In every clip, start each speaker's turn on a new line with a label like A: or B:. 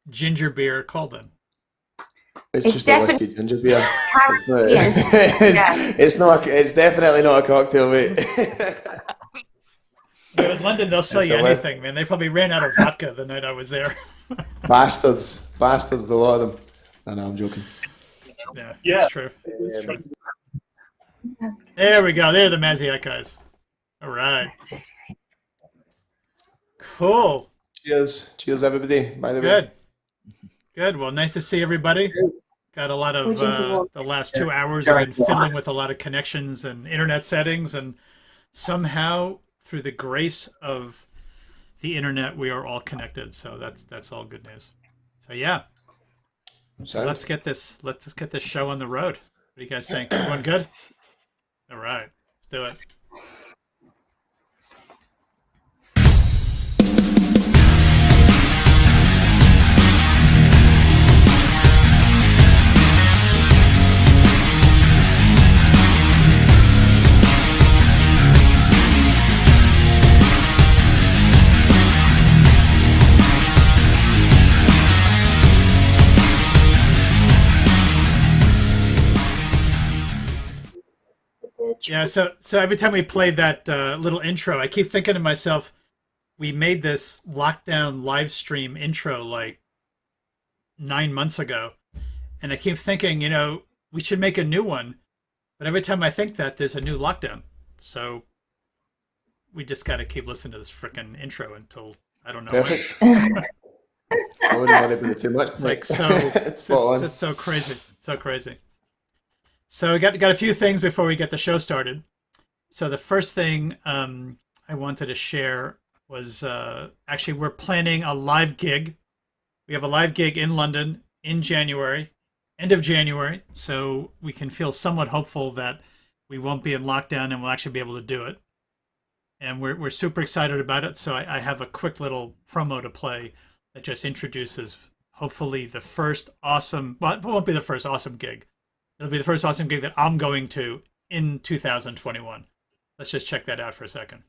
A: ginger beer called then?
B: It's
C: It's
B: just a whiskey
C: definitely
B: ginger beer.
C: yes. Yeah.
B: It's definitely not a cocktail, mate.
A: In London, they'll sell
B: It's
A: you
B: a whis-
A: anything, man. They probably ran out of vodka the night I was there.
B: bastards, the lot of them. No, I'm joking.
A: Yeah,
D: Yeah.
A: that's true. That's true. There we go. They're the Maziac guys. All right. Cool.
B: Cheers, everybody. By the way,
A: Good. Good. Well, nice to see everybody. Got a lot of the last 2 hours. I've been fiddling with a lot of connections and internet settings, and somehow, through the grace of the internet, we are all connected. So that's all good news. So yeah, let's get this show on the road. What do you guys think? Everyone good? All right, let's do it. Yeah, so every time we play that little intro, I keep thinking to myself, we made this lockdown live stream intro like 9 months ago, and I keep thinking, we should make a new one. But every time I think that, there's a new lockdown. So we just got to keep listening to this freaking intro until I don't know
B: perfect.
A: when.
B: I wouldn't want to do too much.
A: It's like it's just so crazy, so crazy. So we got a few things before we get the show started. So the first thing I wanted to share was actually we're planning a live gig. We have a live gig in London in January, end of January. So we can feel somewhat hopeful that we won't be in lockdown and we'll actually be able to do it. And we're super excited about it. So I have a quick little promo to play that just introduces hopefully the first awesome, well, it won't be the first awesome gig. It'll be the first awesome gig that I'm going to in 2021. Let's just check that out for a second.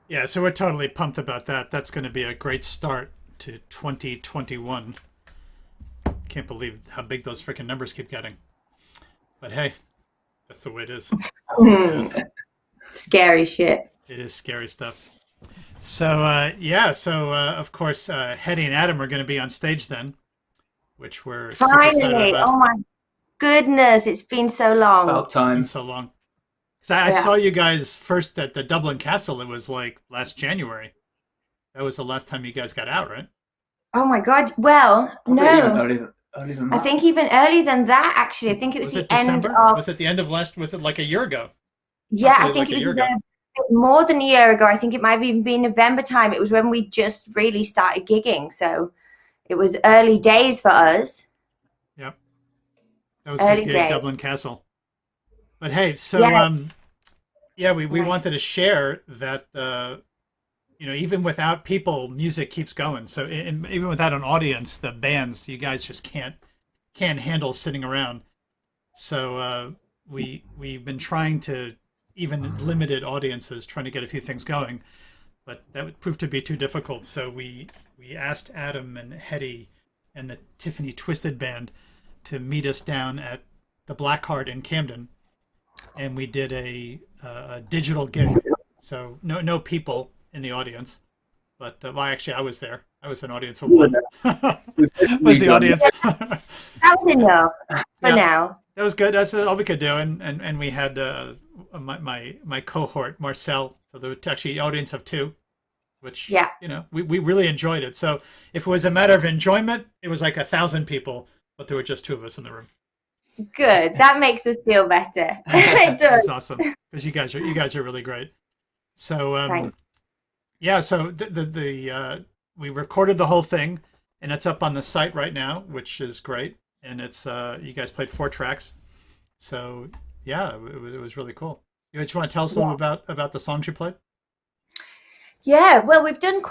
A: Yeah, so we're totally pumped about that. That's going to be a great start to 2021. Can't believe how big those freaking numbers keep getting. But hey, that's the way it is.
C: Scary shit.
A: It is scary stuff. So, of course, Hetti and Adam are going to be on stage then, which we're super excited
C: Finally.
A: about.
C: Oh my goodness, it's been so long.
D: About
A: It's
D: time.
A: been so long. 'Cause I saw you guys first at the Dublin Castle. It was like last January. That was the last time you guys got out, right?
C: Oh my god. Well,
D: Probably
C: no.
D: even earlier than
C: I
D: that.
C: think even earlier than that, actually. I think it was the end
A: December?
C: of...
A: Was it the end of last? Was it like a year ago?
C: Yeah,
A: thought it
C: I
A: was
C: think
A: like a
C: it was
A: year ago.
C: more than a year ago. I think it might have even been November time. It was when we just really started gigging. So it was early days for us.
A: Yep. That was a
C: Early
A: good gig,
C: days.
A: Dublin Castle. But hey, so
C: Yeah.
A: we
C: Nice.
A: wanted to share that even without people, music keeps going. So even without an audience, the bands, you guys just can't handle sitting around. So we've been trying to, even limited audiences, trying to get a few things going, but that would prove to be too difficult. So we asked Adam and Hetti and the Tiffany Twisted Band to meet us down at the Black Heart in Camden, and we did a digital gig. So no people in the audience, but well, actually I was there. I was an audience of one. Was the audience?
C: That was enough for now.
A: That was good. That's all we could do, and we had my cohort Marcel. So there was actually an audience of 2, which we really enjoyed it. So if it was a matter of enjoyment, it was like 1,000 people, but there were just 2 of us in the room.
C: Good. That makes us feel better. It does.
A: That's awesome, because you guys are really great. So so we recorded the whole thing, and it's up on the site right now, which is great. And it's you guys played 4 tracks, so yeah, it was really cool. You just want to tell us a little about the songs you played?
C: Yeah, well, we had did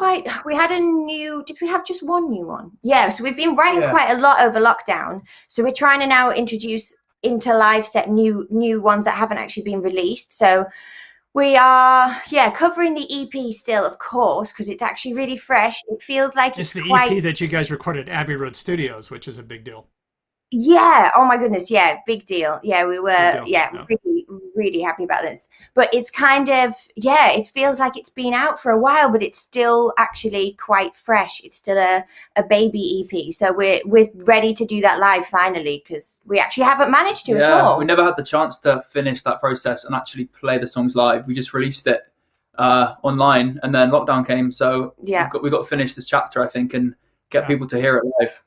C: we have just one new one? Yeah, so we've been writing quite a lot over lockdown. So we're trying to now introduce into live set new ones that haven't actually been released. So we are, covering the EP still, of course, because it's actually really fresh. It feels like
A: it's the EP that you guys recorded at Abbey Road Studios, which is a big deal.
C: Yeah. Oh my goodness. Yeah. Big deal. Yeah. We were, really, really happy about this, but it's kind of, it feels like it's been out for a while, but it's still actually quite fresh. It's still a baby EP. So we're ready to do that live finally, because we actually haven't managed to at all.
D: We never had the chance to finish that process and actually play the songs live. We just released it online, and then lockdown came. So we got to finish this chapter, I think, and get people to hear it live.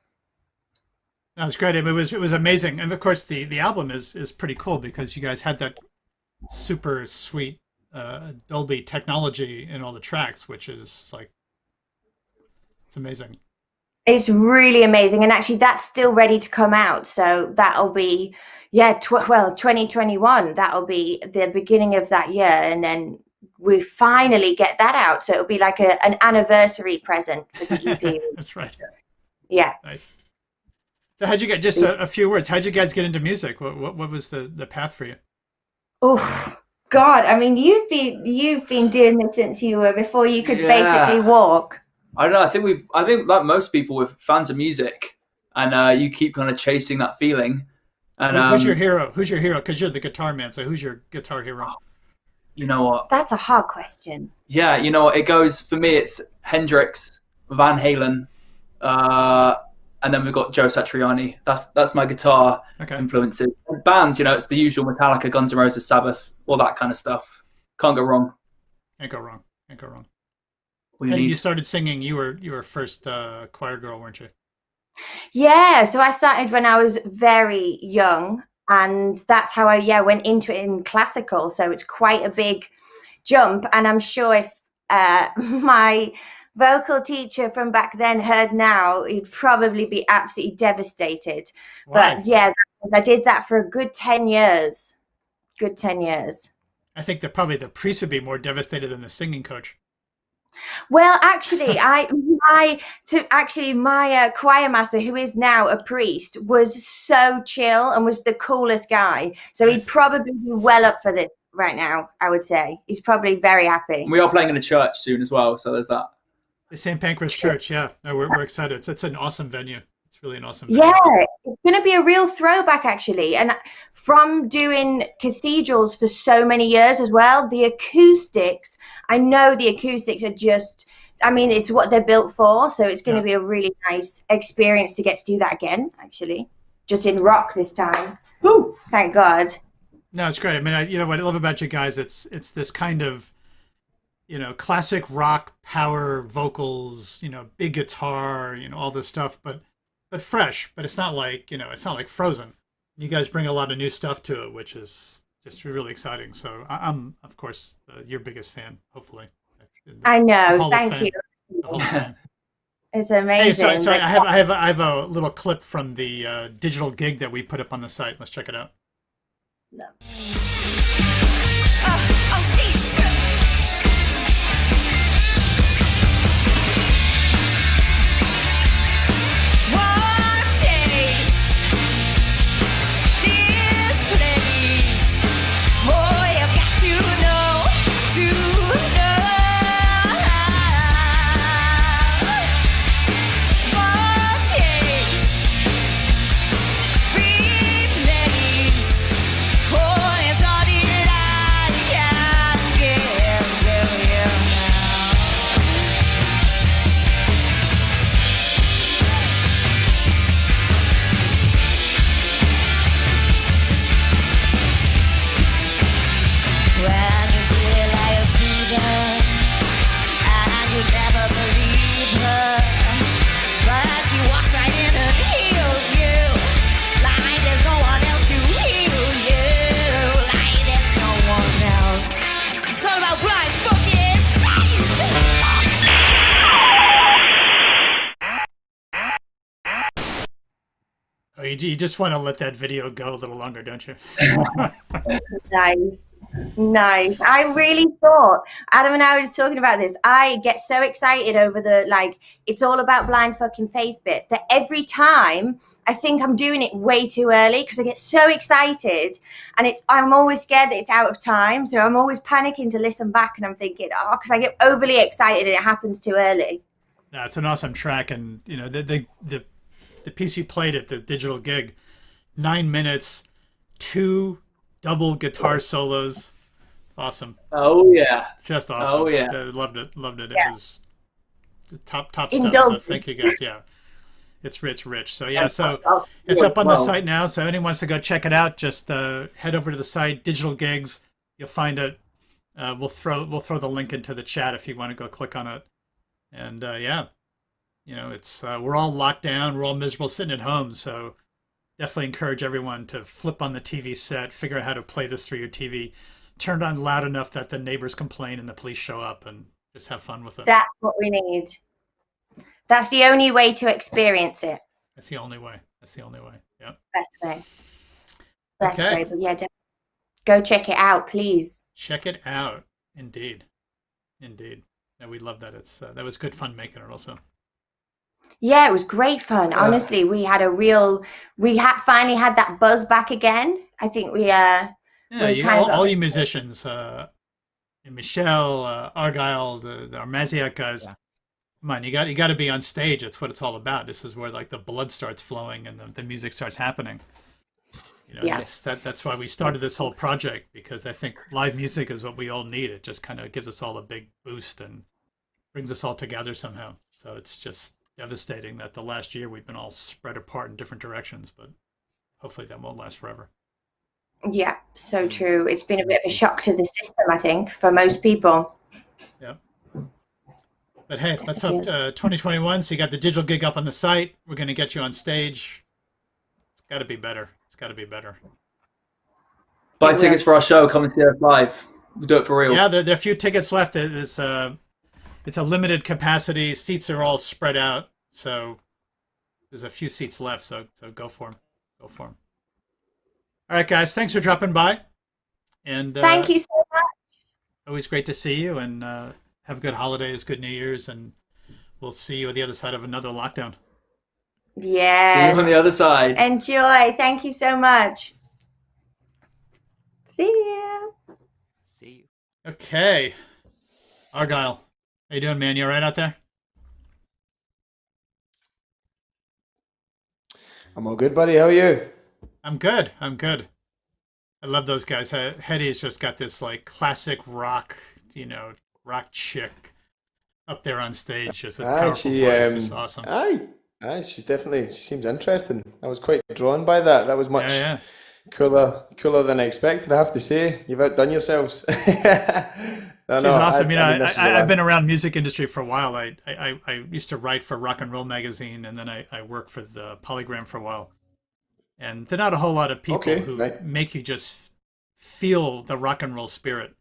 A: That's great. It was amazing, and of course the album is pretty cool, because you guys had that super sweet Dolby technology in all the tracks, which is like, it's amazing.
C: It's really amazing, and actually that's still ready to come out. So that'll be 2021. That'll be the beginning of that year, and then we finally get that out. So it'll be like an anniversary present for the EP.
A: That's right.
C: Yeah.
A: Nice. So how'd you get, just a few words, how'd you guys get into music? What was the path for you?
C: Oh God, I mean, you've been doing this since you were, before you could basically walk.
D: I don't know. I think like most people, with fans of music, and you keep kind of chasing that feeling. And
A: who's your hero? Who's your hero? Because you're the guitar man. So who's your guitar hero?
D: You know what?
C: That's a hard question.
D: Yeah, you know what? It goes, for me, it's Hendrix, Van Halen, and then we've got Joe Satriani. That's my guitar influences. And bands, it's the usual: Metallica, Guns N' Roses, Sabbath, all that kind of stuff. Can't go wrong.
A: Can't go wrong. And you started singing. You were first choir girl, weren't you?
C: Yeah. So I started when I was very young, and that's how I went into it in classical. So it's quite a big jump, and I'm sure if my vocal teacher from back then heard now, he'd probably be absolutely devastated. Why? But I did that for a good 10 years.
A: I think that probably the priest would be more devastated than the singing coach.
C: Well, actually, my choir master, who is now a priest, was so chill and was the coolest guy. So he'd probably be well up for this right now, I would say. He's probably very happy.
D: We are playing in a church soon as well, so there's that.
A: The St. Pancras Church, yeah. No, we're excited. It's an awesome venue. It's really an awesome venue.
C: Yeah, it's going to be a real throwback, actually. And from doing cathedrals for so many years as well, the acoustics, I know the acoustics are just, it's what they're built for. So it's going to be a really nice experience to get to do that again, actually. Just in rock this time. Woo! Thank God.
A: No, it's great. What I love about you guys, it's this kind of, classic rock power vocals, big guitar, all this stuff, but fresh. But it's not like, it's not like Frozen. You guys bring a lot of new stuff to it, which is just really exciting. So I'm of course your biggest fan. Hopefully,
C: I know. Thank you. It's amazing.
A: Hey, sorry. I have a little clip from the digital gig that we put up on the site. Let's check it out.
C: No.
A: You just want to let that video go a little longer, don't you?
C: Nice. I really thought, Adam and I were just talking about this, I get so excited over the, like, it's all about blind fucking faith bit, that every time I think I'm doing it way too early because I get so excited, and I'm always scared that it's out of time. So I'm always panicking to listen back, and I'm thinking, because I get overly excited and it happens too early.
A: No, it's an awesome track. And, you know, the piece you played at the digital gig, 9 minutes, 2 double guitar solos. Awesome.
D: Oh yeah.
A: Just awesome.
D: Oh yeah.
A: I loved it.
C: Yeah.
A: It was the top stuff. So thank you guys. Yeah. It's rich. So yeah, so it's up on the site now. So anyone wants to go check it out, just head over to the site, digital gigs. You'll find it. We'll throw the link into the chat if you want to go click on it. And yeah. You know, it's we're all locked down. We're all miserable sitting at home. So definitely encourage everyone to flip on the TV set, figure out how to play this through your TV, turn it on loud enough that the neighbors complain and the police show up, and just have fun with it.
C: That's what we need. That's the only way to experience it.
A: That's the only way. Yeah.
C: Best way.
A: Okay.
C: But yeah, go check it out, please.
A: Check it out. Indeed. Yeah, we love that. It's that was good fun making it also.
C: Yeah, it was great fun. Honestly, we had finally had that buzz back again. I think we
A: all you musicians, Michelle, Argyl, our Maziac guys. Yeah. Come on, you got to be on stage. That's what it's all about. This is where like the blood starts flowing and the music starts happening. You know, that's why we started this whole project, because I think live music is what we all need. It just kind of gives us all a big boost and brings us all together somehow. So it's just devastating that the last year we've been all spread apart in different directions, but hopefully that won't last forever.
C: Yeah, so true. It's been a bit of a shock to the system, I think, for most people.
A: Yeah. But hey, let's hope 2021. So you got the digital gig up on the site. We're going to get you on stage. It's got to be better.
D: Buy tickets for our show. Come and see us live. We'll do it for real.
A: Yeah, there are a few tickets left. It's a limited capacity. Seats are all spread out. So there's a few seats left. So go for them. All right, guys. Thanks for dropping by. And
C: thank you so much.
A: Always great to see you, and have good holidays, good New Year's, and we'll see you at the other side of another lockdown.
C: Yes.
D: See you on the other side.
C: Enjoy. Thank you so much. See you.
A: Okay. Argyl, how you doing, man? You all right out there?
B: I'm all good, buddy. How are you?
A: I'm good. I love those guys. Hetty's just got this like classic rock, rock chick up there on stage just with powerful voice. It's awesome.
B: Aye, she seems interesting. I was quite drawn by that. That was much cooler than I expected, I have to say. You've outdone yourselves. She's
A: awesome. I've been around music industry for a while. I used to write for Rock and Roll magazine, and then I worked for the Polygram for a while. And there are not a whole lot of people who make you just feel the rock and roll spirit,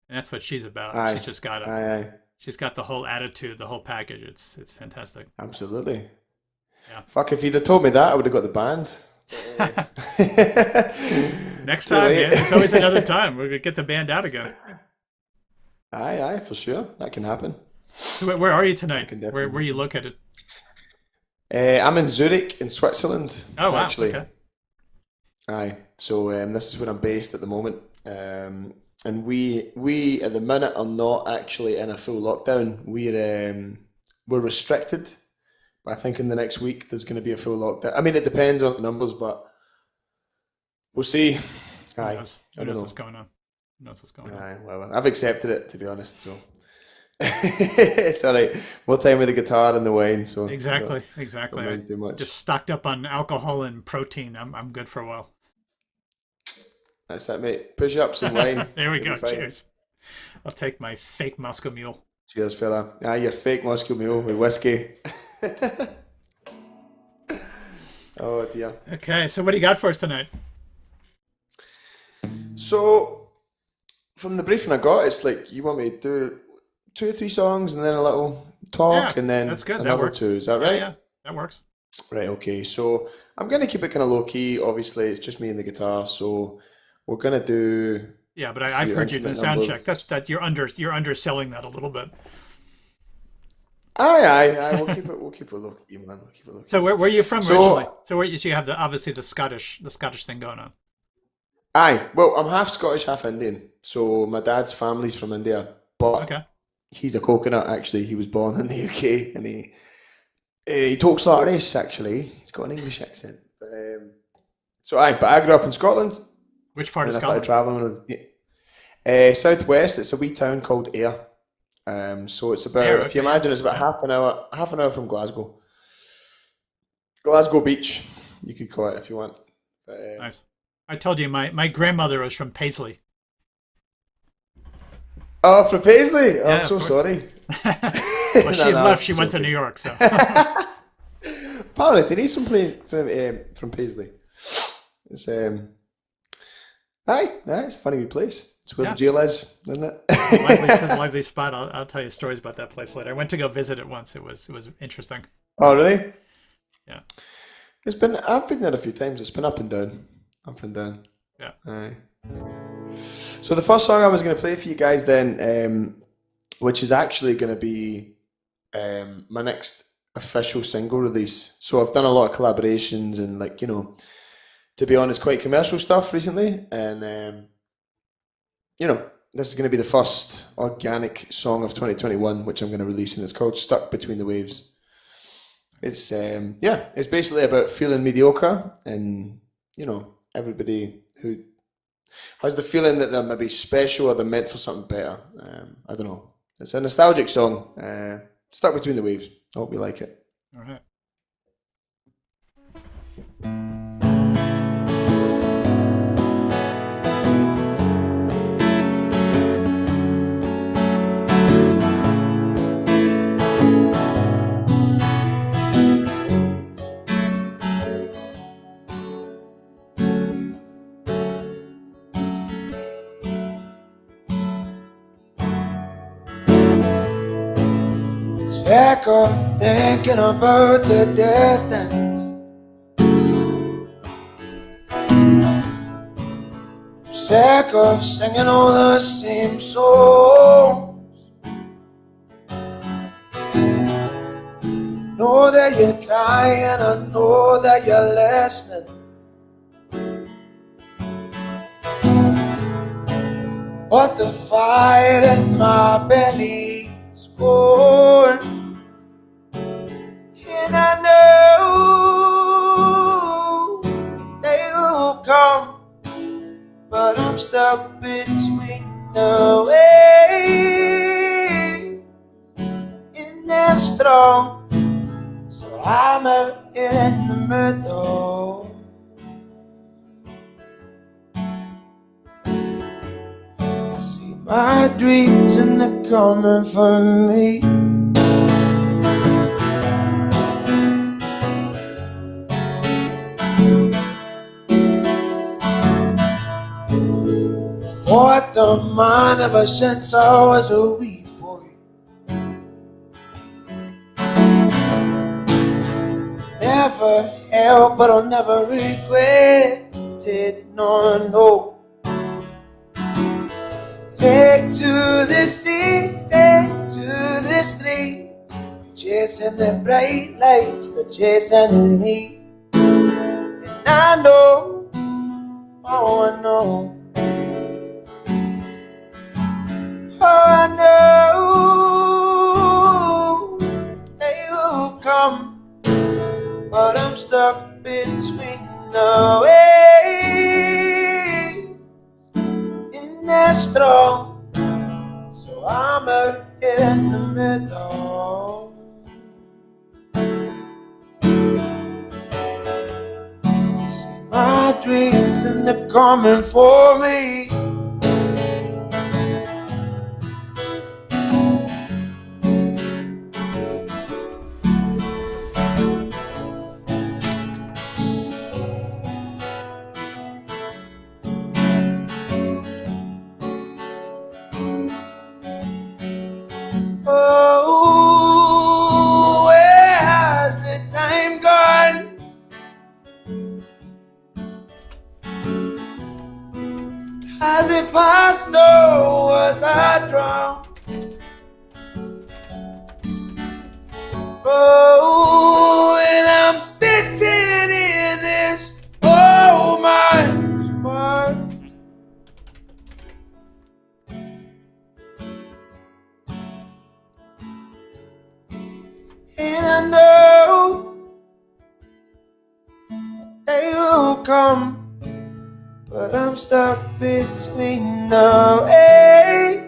A: and that's what she's about.
B: Aye.
A: She's just got it.
B: Aye.
A: She's got the whole attitude, the whole package. It's fantastic.
B: Absolutely.
A: Yeah.
B: Fuck, if you'd have told me that, I would have got the band.
A: Next time, man. It's always another time. We're gonna get the band out again.
B: Aye, for sure. That can happen.
A: So where are you tonight? Where are you located?
B: I'm in Zurich, in Switzerland.
A: Oh, wow.
B: Actually.
A: Okay.
B: Aye. So this is where I'm based at the moment. And we at the minute are not actually in a full lockdown. We're restricted. But I think in the next week there's going to be a full lockdown. I mean, it depends on the numbers, but we'll see. Aye.
A: Who knows what's going on?
B: Aye, well, I've accepted it, to be honest. So it's all right. More time with the guitar and the wine. So
A: exactly.
B: Don't mind too much.
A: Just stocked up on alcohol and protein. I'm good for a while.
B: That's it, mate. Push up some wine.
A: There we go. Cheers. I'll take my fake Moscow Mule.
B: Cheers, fella. Your fake Moscow Mule with whiskey. Oh dear.
A: Okay, so what do you got for us tonight?
B: So, from the briefing I got, it's like you want me to do 2 or 3 songs and then a little talk and then
A: that's good.
B: another 2. Is that right?
A: Yeah, that works.
B: Right, okay. So, I'm going to keep it kind of low key. Obviously, it's just me and the guitar. So, we're going to do...
A: Yeah, but I've heard you do the sound check. That you're underselling that a little bit.
B: Aye. We'll keep it low key, man.
A: So where are you from originally? So you have obviously the Scottish thing going on.
B: Aye. Well, I'm half Scottish, half Indian. So my dad's family's from India, but he's a coconut. Actually, he was born in the UK, and he talks like this. Actually, he's got an English accent. But I grew up in Scotland.
A: Which part of
B: Scotland?
A: Scotland?
B: I started traveling. Southwest. It's a wee town called Ayr. So it's about, if you imagine, it's about half an hour from Glasgow. Glasgow Beach, you could call it if you want. But,
A: nice. I told you my grandmother was from Paisley.
B: Oh, from Paisley? Oh,
A: yeah,
B: I'm so sorry.
A: Well, she left. She went to New York. So.
B: Apparently, he's from Paisley. It's it's a funny wee place. It's where the jail is, isn't it?
A: lively spot. I'll tell you stories about that place later. I went to go visit it once. It was interesting.
B: Oh, really?
A: Yeah.
B: I've been there a few times. It's been up and down.
A: Yeah.
B: Aye. So the first song I was going to play for you guys then, which is actually going to be my next official single release. So I've done a lot of collaborations and to be honest, quite commercial stuff recently, and this is going to be the first organic song of 2021, which I'm going to release, and it's called "Stuck Between the Waves." It's it's basically about feeling mediocre, and everybody who has the feeling that they're maybe special or they're meant for something better. I don't know. It's a nostalgic song. "Stuck Between the Waves." I hope you like it.
A: All right.
E: Sick of thinking about the distance, sick of singing all the same songs. Know that you're crying, I know that you're listening, but the fire in my belly's born. And I know they will come, but I'm stuck between the waves, and they're strong, so I'm out in the middle. I see my dreams and they're coming for me. of mine ever since I was a wee boy. Never held, but I'll never regret it, no, no. Take to the sea, take to the street, chasing the bright lights, they're chasing me. And I know, oh I know, oh I know, they will come, but I'm stuck between the waves, and they're strong, so I'm out here in the middle. See my dreams and they're coming for me. Oh, where has the time gone? Has it passed? No, was I drowned? Oh, and I'm sitting in this old man's bar. And I know they will come, but I'm stuck between the waves,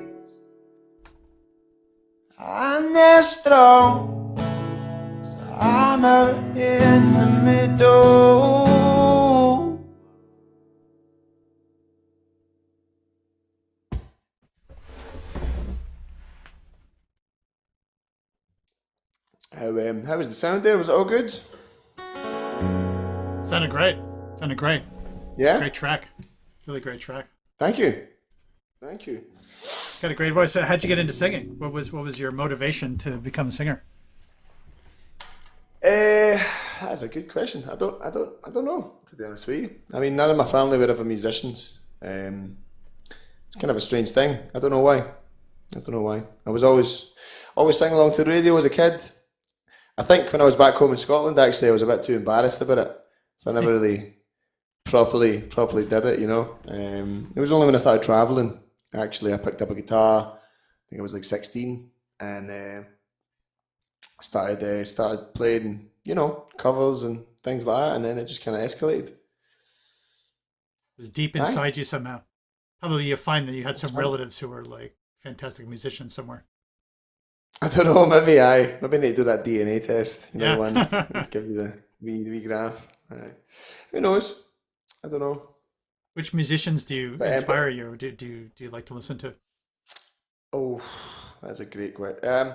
E: and they're strong, so I'm out here in the middle.
B: How was the sound there? Was it all good?
A: Sounded great. Sounded great.
B: Yeah?
A: Great track. Really great track.
B: Thank you. Thank you.
A: Got a great voice. How'd you get into singing? What was your motivation to become a singer?
B: That's a good question. I don't know, to be honest with you. I mean, none of my family were ever musicians. It's kind of a strange thing. I don't know why. I was always singing along to the radio as a kid. I think when I was back home in Scotland, actually, I was a bit too embarrassed about it, so I never really properly did it. You know, it was only when I started traveling. Actually, I picked up a guitar. I think I was like 16, and started playing, you know, covers and things like that, and then it just kind of escalated.
A: It was deep inside you somehow. Probably you find that you had some relatives who were like fantastic musicians somewhere.
B: I don't know, maybe I need to do that DNA test, you know,
A: Yeah.
B: one. Let's give you the wee graph. Who knows? I don't know.
A: Which musicians do you
B: But,
A: inspire you, or do you like to listen to?
B: Oh, that's a great question.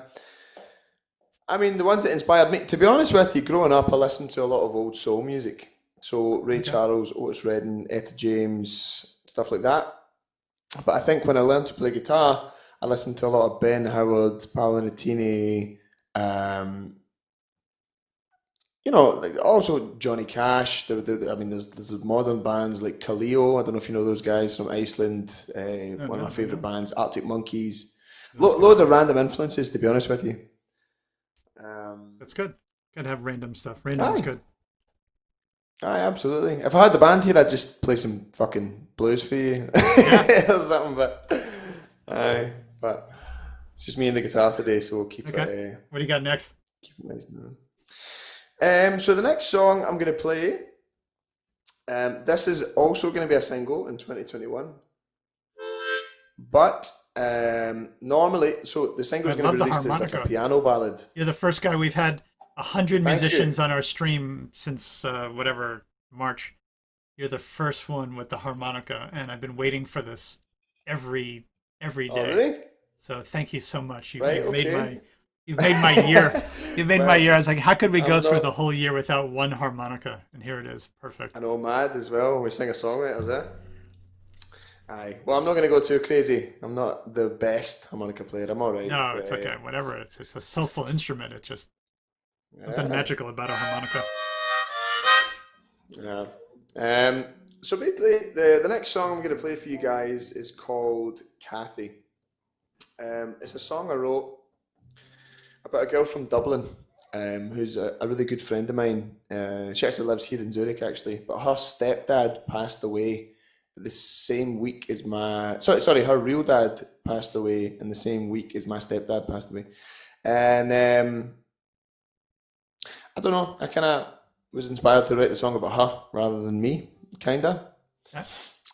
B: I mean, the ones that inspired me, to be honest with you, growing up, I listened to a lot of old soul music. So Ray Charles, Otis Redding, Etta James, stuff like that. But I think when I learned to play guitar, I listened to a lot of Ben Howard, Paolo Nutini, you know, like also Johnny Cash. I mean, there's modern bands like Kaleo. I don't know if you know those guys from Iceland. One of my favorite bands, Arctic Monkeys. Loads of random influences, to be honest with you.
A: That's good. Gotta have random stuff. Random is good.
B: Aye, absolutely. If I had the band here, I'd just play some fucking blues for you or something. But it's just me and the guitar today, so we'll keep it.
A: What do you got next?
B: Keep it nice. So the next song I'm going to play, this is also going to be a single in 2021. But normally, so the single is going to be released as like a piano ballad.
A: You're the first guy. We've had 100 musicians on our stream since whatever March. You're the first one with the harmonica, and I've been waiting for this every day.
B: Oh, really?
A: So thank you so much. You've
B: Right,
A: made
B: okay.
A: you've made my year. You've made my year. I was like, how could we go through
B: not-
A: the whole year without one harmonica? And here it is. Perfect.
B: I know, mad as well. We sing a song, right? Was that? Aye. Well, I'm not going to go too crazy. I'm not the best harmonica player. I'm all right.
A: No, it's okay. Whatever. It's a soulful instrument. It's just something magical about a harmonica.
B: Yeah. So basically, the next song I'm going to play for you guys is called Kathy. It's a song I wrote about a girl from Dublin, who's a really good friend of mine. She actually lives here in Zurich, actually, but her stepdad passed away the same week as her real dad passed away in the same week as my stepdad passed away. And I don't know, I kind of was inspired to write the song about her rather than me, kind of.
A: Yeah.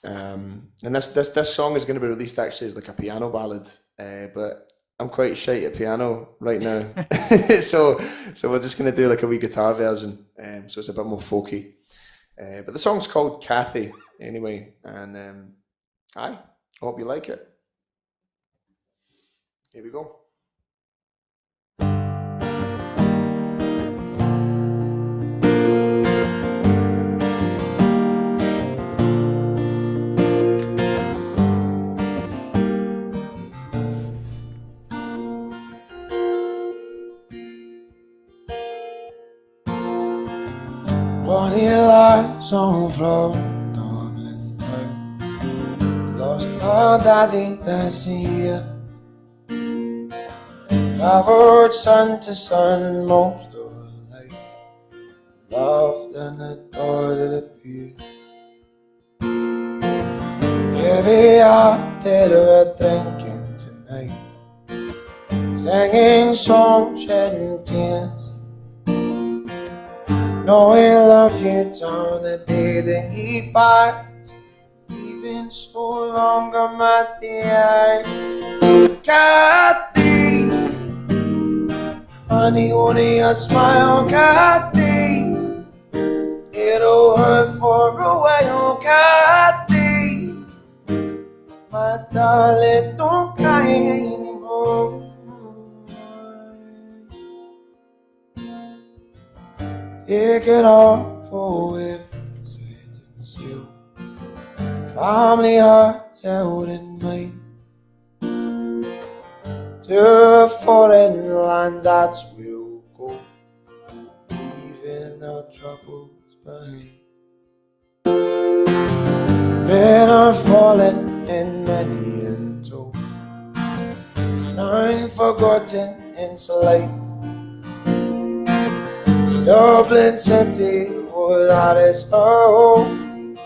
B: And this song is going to be released actually as like a piano ballad, but I'm quite shite at piano right now. so we're just going to do like a wee guitar version, so it's a bit more folky. But the song's called Kathy anyway, and I hope you like it. Here we go.
E: Bonnie lies on from Dublin town. Lost her daddy last year. Traveled sun to sun most of her life. Loved and adored it appeared. Maybe I did her drinking tonight, singing songs, shedding tears. Knowing love you down the day that he passed, even so long I'm at the end. Kathy, honey, only a smile, Kathy. It'll hurt for a while, Kathy. My darling, don't cry anymore. Take it off away from sight and seal. Family hearts held in mine. To a foreign land, that's where we'll go, leaving our troubles behind. Men are falling in many and told, none forgotten in light. Dublin city, oh, that is her home,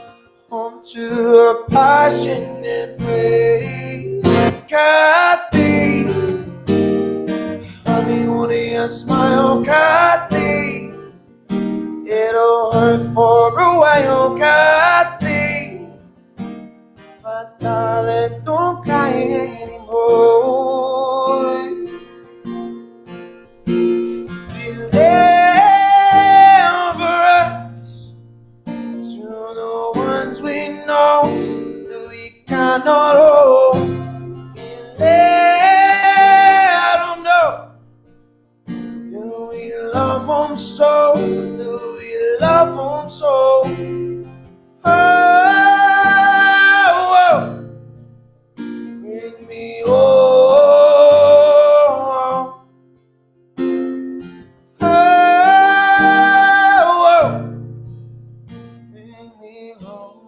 E: home to a passionate praise. Kathy, honey, only a smile, Kathy. It'll hurt for a while, Kathy. My darling, don't cry anymore. That we cannot hold. Let them know that we love them so, that we love them so. Oh, bring me home. Bring me home.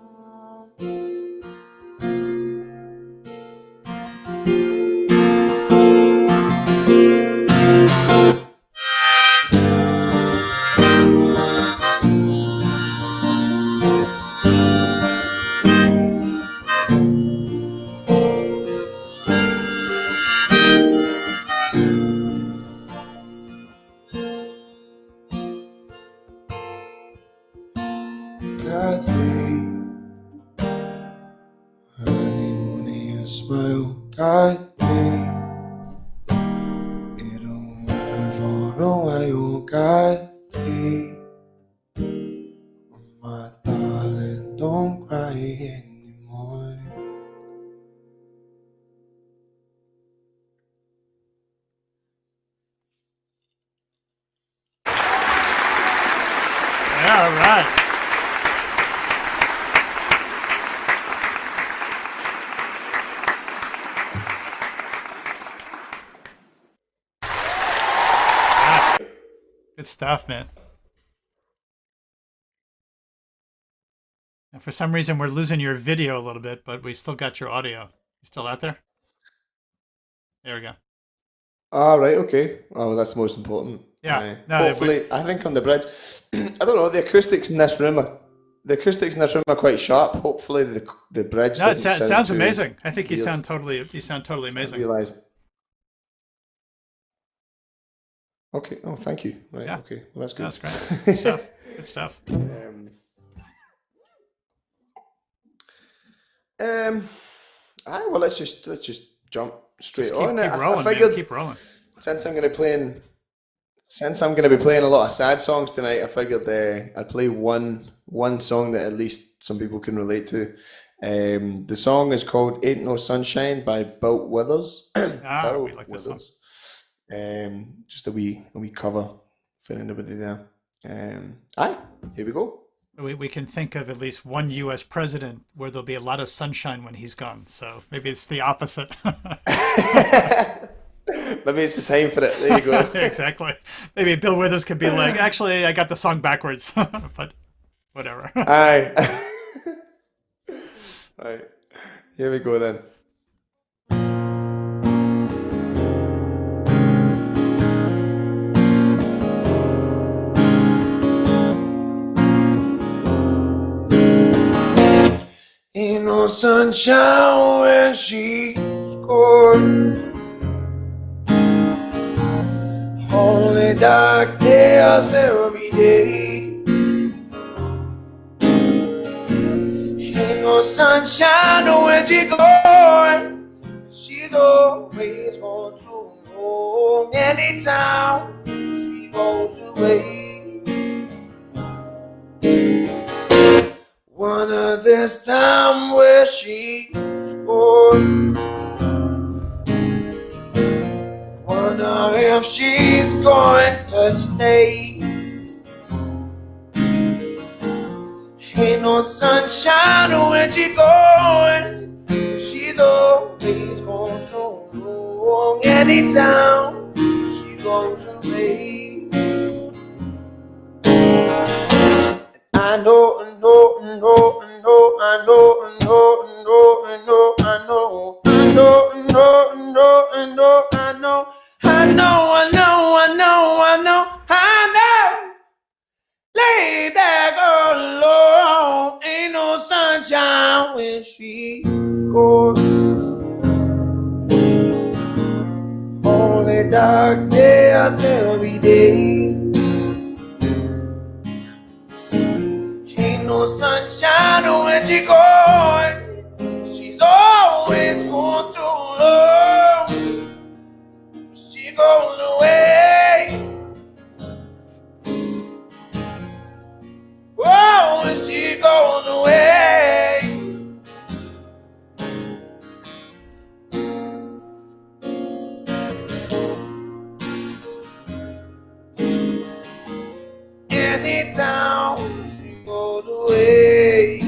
E: Kathy, honey, only a smile, Kathy. It'll hurt for a while, Kathy. My darling, don't cry anymore.
A: Yeah, all right. Good stuff, man. And for some reason, we're losing your video a little bit, but we still got your audio. You still out there? There we go.
B: Ah, right, okay. Oh, that's the most important.
A: Yeah.
B: Hopefully, I think on the bridge, I don't know, the acoustics in this room are quite sharp. Hopefully the bridge.
A: No, it sounds amazing. I think you sound totally amazing.
B: I realized. Okay. Oh, thank you. Right.
A: Yeah.
B: Okay. Well, that's good.
A: That's great. Good stuff. Good stuff.
B: Well, let's just jump straight on.
A: Keep rolling,
B: I figured,
A: man. Keep rolling.
B: Since I'm going to be playing a lot of sad songs tonight, I figured I'd play one song that at least some people can relate to. The song is called "Ain't No Sunshine" by Bill Withers.
A: We like this song.
B: Just a wee cover for anybody there. Here we go.
A: We can think of at least one U.S. president where there'll be a lot of sunshine when he's gone. So maybe it's the opposite.
B: Maybe it's the time for it. There you go.
A: Exactly. Maybe Bill Withers could be like, actually, I got the song backwards. But whatever.
B: Aye. Right. Here we go then.
E: Ain't no sunshine when she's gone. Only dark days every day. Ain't no sunshine when she's gone. She's always gone too long. Anytime she goes away. One of this time where she's gone. Wonder if she's going to stay. Ain't no sunshine when she's gone. She's always gone so long. Anytime she goes away. I know, I know, I know, I know, I know, I know, I know, I know, I know, I know, I know, I know, I know, I know, I know, I know, I know, I know. Leave that girl alone. Ain't no sunshine when she's gone. Only dark days every day. Ain't no sunshine when she's gone. She's always gone too long. She goes away. Oh, when she goes away. Anytime she goes away.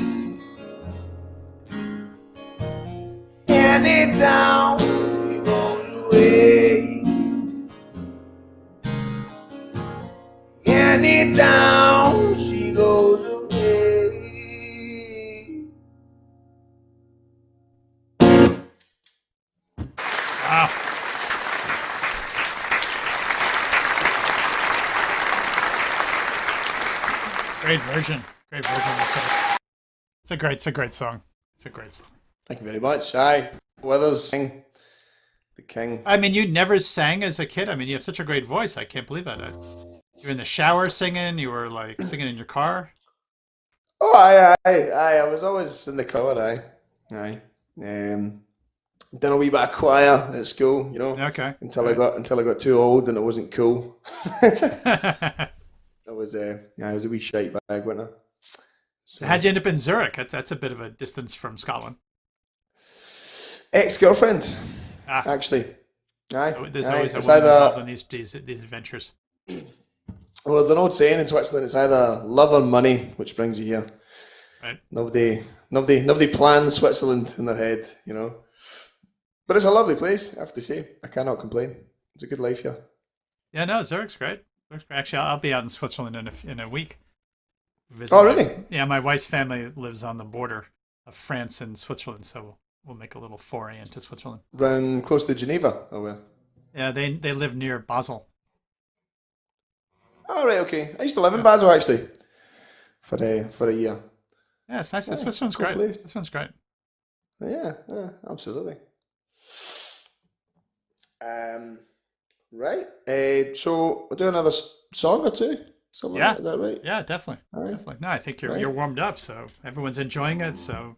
E: Anytime she goes away. Anytime she goes away.
A: Wow. Great version. Great version of the song. It's a great song. It's a great song.
B: Thank you very much. Aye. Withers, the king.
A: I mean, you never sang as a kid. I mean, you have such a great voice. I can't believe that. You were in the shower singing. You were like singing in your car.
B: Oh, aye. I was always in the car. Aye. Done a wee bit of choir at school, you know.
A: Okay.
B: Until I got too old and it wasn't cool. I was a wee shite bag, wasn't I?
A: So how'd you end up in Zurich? That's a bit of a distance from Scotland.
B: Ex-girlfriend, actually. Aye.
A: So there's always a woman involved in these adventures.
B: Well, there's an old saying in Switzerland: it's either love or money, which brings you here.
A: Right.
B: Nobody plans Switzerland in their head, you know. But it's a lovely place, I have to say. I cannot complain. It's a good life here.
A: Yeah, no, Zurich's great. Actually, I'll be out in Switzerland in a week.
B: Oh, really?
A: Yeah, my wife's family lives on the border of France and Switzerland, so we'll make a little foray into Switzerland.
B: Run close to Geneva, or where?
A: Yeah, they live near Basel.
B: Oh, right, okay. I used to live in Basel, actually, for a year.
A: Yeah, it's nice. Switzerland's
B: cool
A: great.
B: place.
A: Switzerland's great.
B: Yeah, absolutely. Right. So we'll do another song or two. Something like that, is that right?
A: Yeah, definitely.
B: Right.
A: Definitely. No, I think you're warmed up, so everyone's enjoying it. So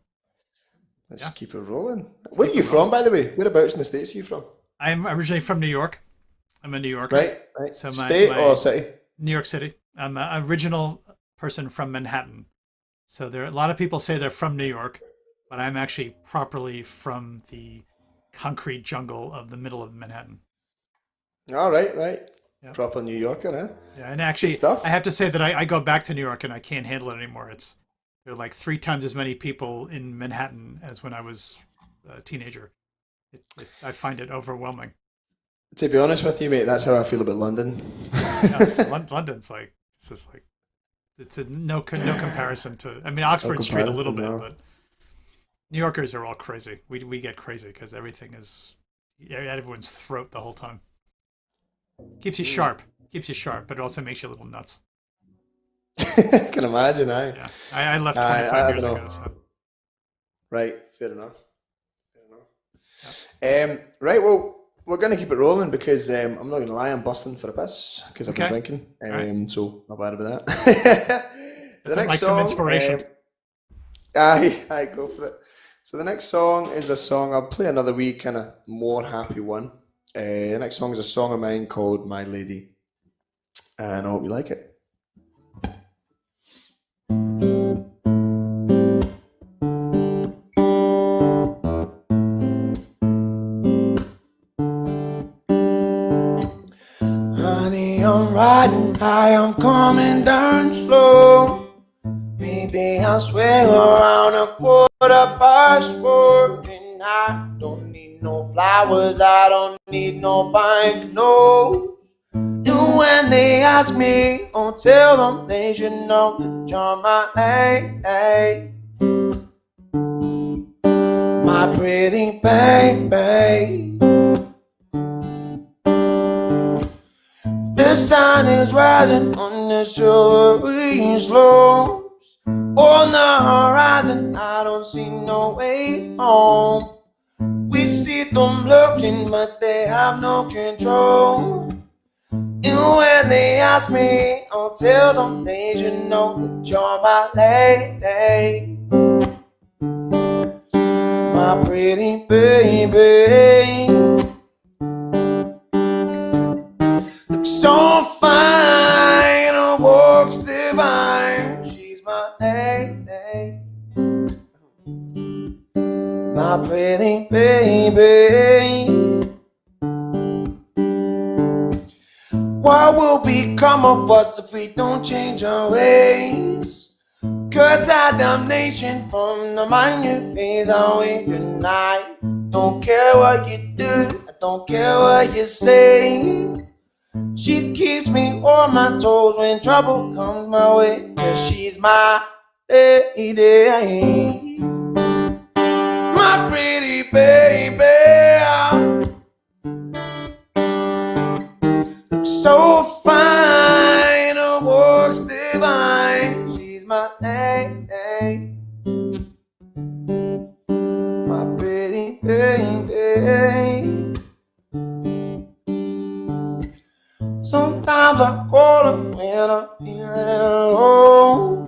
B: let's keep it rolling. Where are you from, by the way? Whereabouts in the States are you from?
A: I'm originally from New York. I'm a New Yorker.
B: Right.
A: So
B: State or city?
A: New York City. I'm an original person from Manhattan. So a lot of people say they're from New York, but I'm actually properly from the concrete jungle of the middle of Manhattan.
B: All right.
A: Yep.
B: Proper New Yorker, huh?
A: Yeah, and actually, I have to say that I go back to New York and I can't handle it anymore. There are like 3 times as many people in Manhattan as when I was a teenager. I find it overwhelming.
B: To be honest with you, mate, that's how I feel about London.
A: London's like it's no comparison to. I mean, Oxford Street a little bit, but New Yorkers are all crazy. We get crazy because everything is at everyone's throat the whole time. Keeps you sharp, but it also makes you a little nuts.
B: I can imagine,
A: Yeah, I left 25 years ago. So.
B: Right, fair enough. Yeah. Right, well, we're going to keep it rolling because I'm not going to lie, I'm busting for a piss because I've been drinking. Right. So not bad about that. The next song, some inspiration. Aye, go for it. So the next song is a song, I'll play another wee kind of more happy one. The next song is a song of mine called My Lady. And I hope you like it.
E: Honey, I'm riding high, I'm coming down slow. Maybe I'll swing around 4:15. And I don't need no flowers, I don't need no bank notes. And when they ask me, I'll tell them they should know that you're my lady. My pretty baby. The sun is rising on the soaring slopes. On the horizon, I don't see no way home. We see them looking, but they have no control. And when they ask me, I'll tell them they should know that you're my lady. My pretty baby. Looks so fine, her walks divine. She's my lady. My pretty baby. What will become of us if we don't change our ways? Cause our damnation from the man you pays away tonight. Don't care what you do, I don't care what you say. She keeps me on my toes when trouble comes my way. Cause she's my lady. My pretty baby. Looks so fine, her walks divine. She's my lady. My pretty baby. Sometimes I call her when I'm feeling low.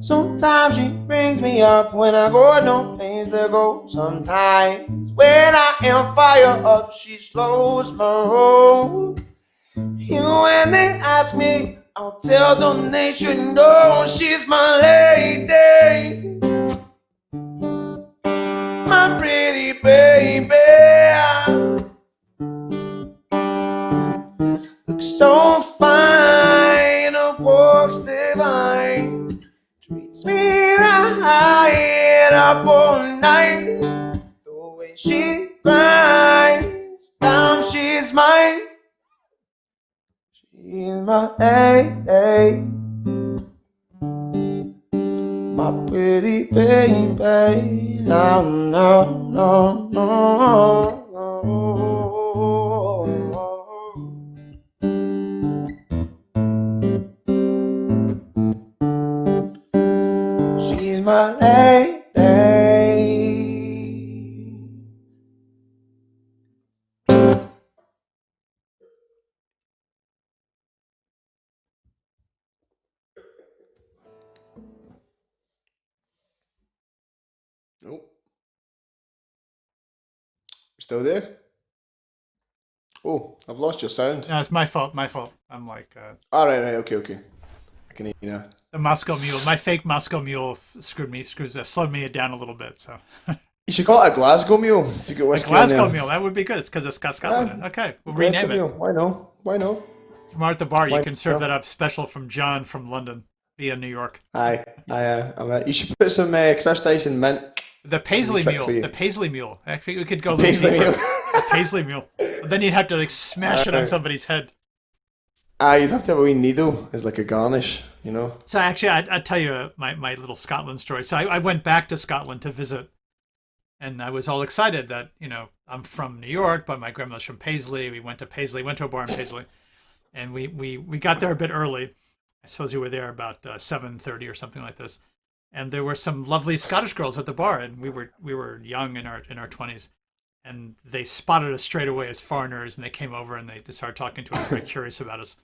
E: Sometimes she brings me up when I got no place to go. Sometimes when I am fired up, she slows my roll. And when they ask me, I'll tell them they should know she's my lady. My pretty baby. Looks so fine, her walks divine. Treats me right up all night. The way she grinds, damn, she's mine. She's my lady, my pretty baby. No, no, no, no. She's my lady.
B: Nope. Still there? Oh, I've lost your sound.
A: No, it's my fault. I'm like.
B: All right, okay. I can hear you now.
A: The Moscow Mule, my fake Moscow Mule slowed me down a little bit. So
B: you should call it a Glasgow Mule if you get whiskey.
A: Glasgow Mule, that would be good. It's because it's got Scotland in it. Okay, we'll rename it.
B: Why no?
A: Tomorrow at the bar, you can serve that up special from John from London via New York.
B: Aye. You should put some crushed ice and mint.
A: The Paisley Mule. Actually, we could go a little deeper. The Paisley Mule. But then you'd have to like smash it on somebody's head.
B: You'd have to have a wee needle as like a garnish, you know.
A: So actually, I'll tell you my little Scotland story. So I went back to Scotland to visit, and I was all excited that, you know, I'm from New York, but my grandmother's from Paisley. We went to a bar in Paisley, and we got there a bit early. I suppose we were there about 7:30 or something like this. And there were some lovely Scottish girls at the bar, and we were young in our 20s, and they spotted us straight away as foreigners, and they came over and they started talking to us, very curious about us,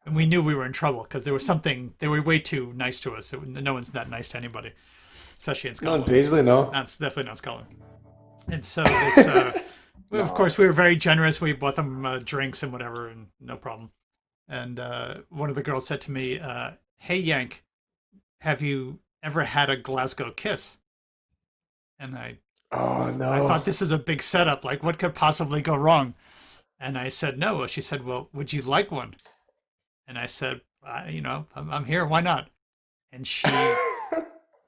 A: and we knew we were in trouble because there was something. They were way too nice to us. No one's that nice to anybody, especially in Scotland.
B: Not in Paisley, no.
A: That's definitely not Scotland. And so this, of course, we were very generous. We bought them drinks and whatever, and no problem. And one of the girls said to me, "Hey, Yank, have you ever had a Glasgow kiss?" And
B: oh no,
A: I thought, this is a big setup. Like, what could possibly go wrong? And I said no. She said, "Well, would you like one?" And I said, "You know, I'm here. Why not?" And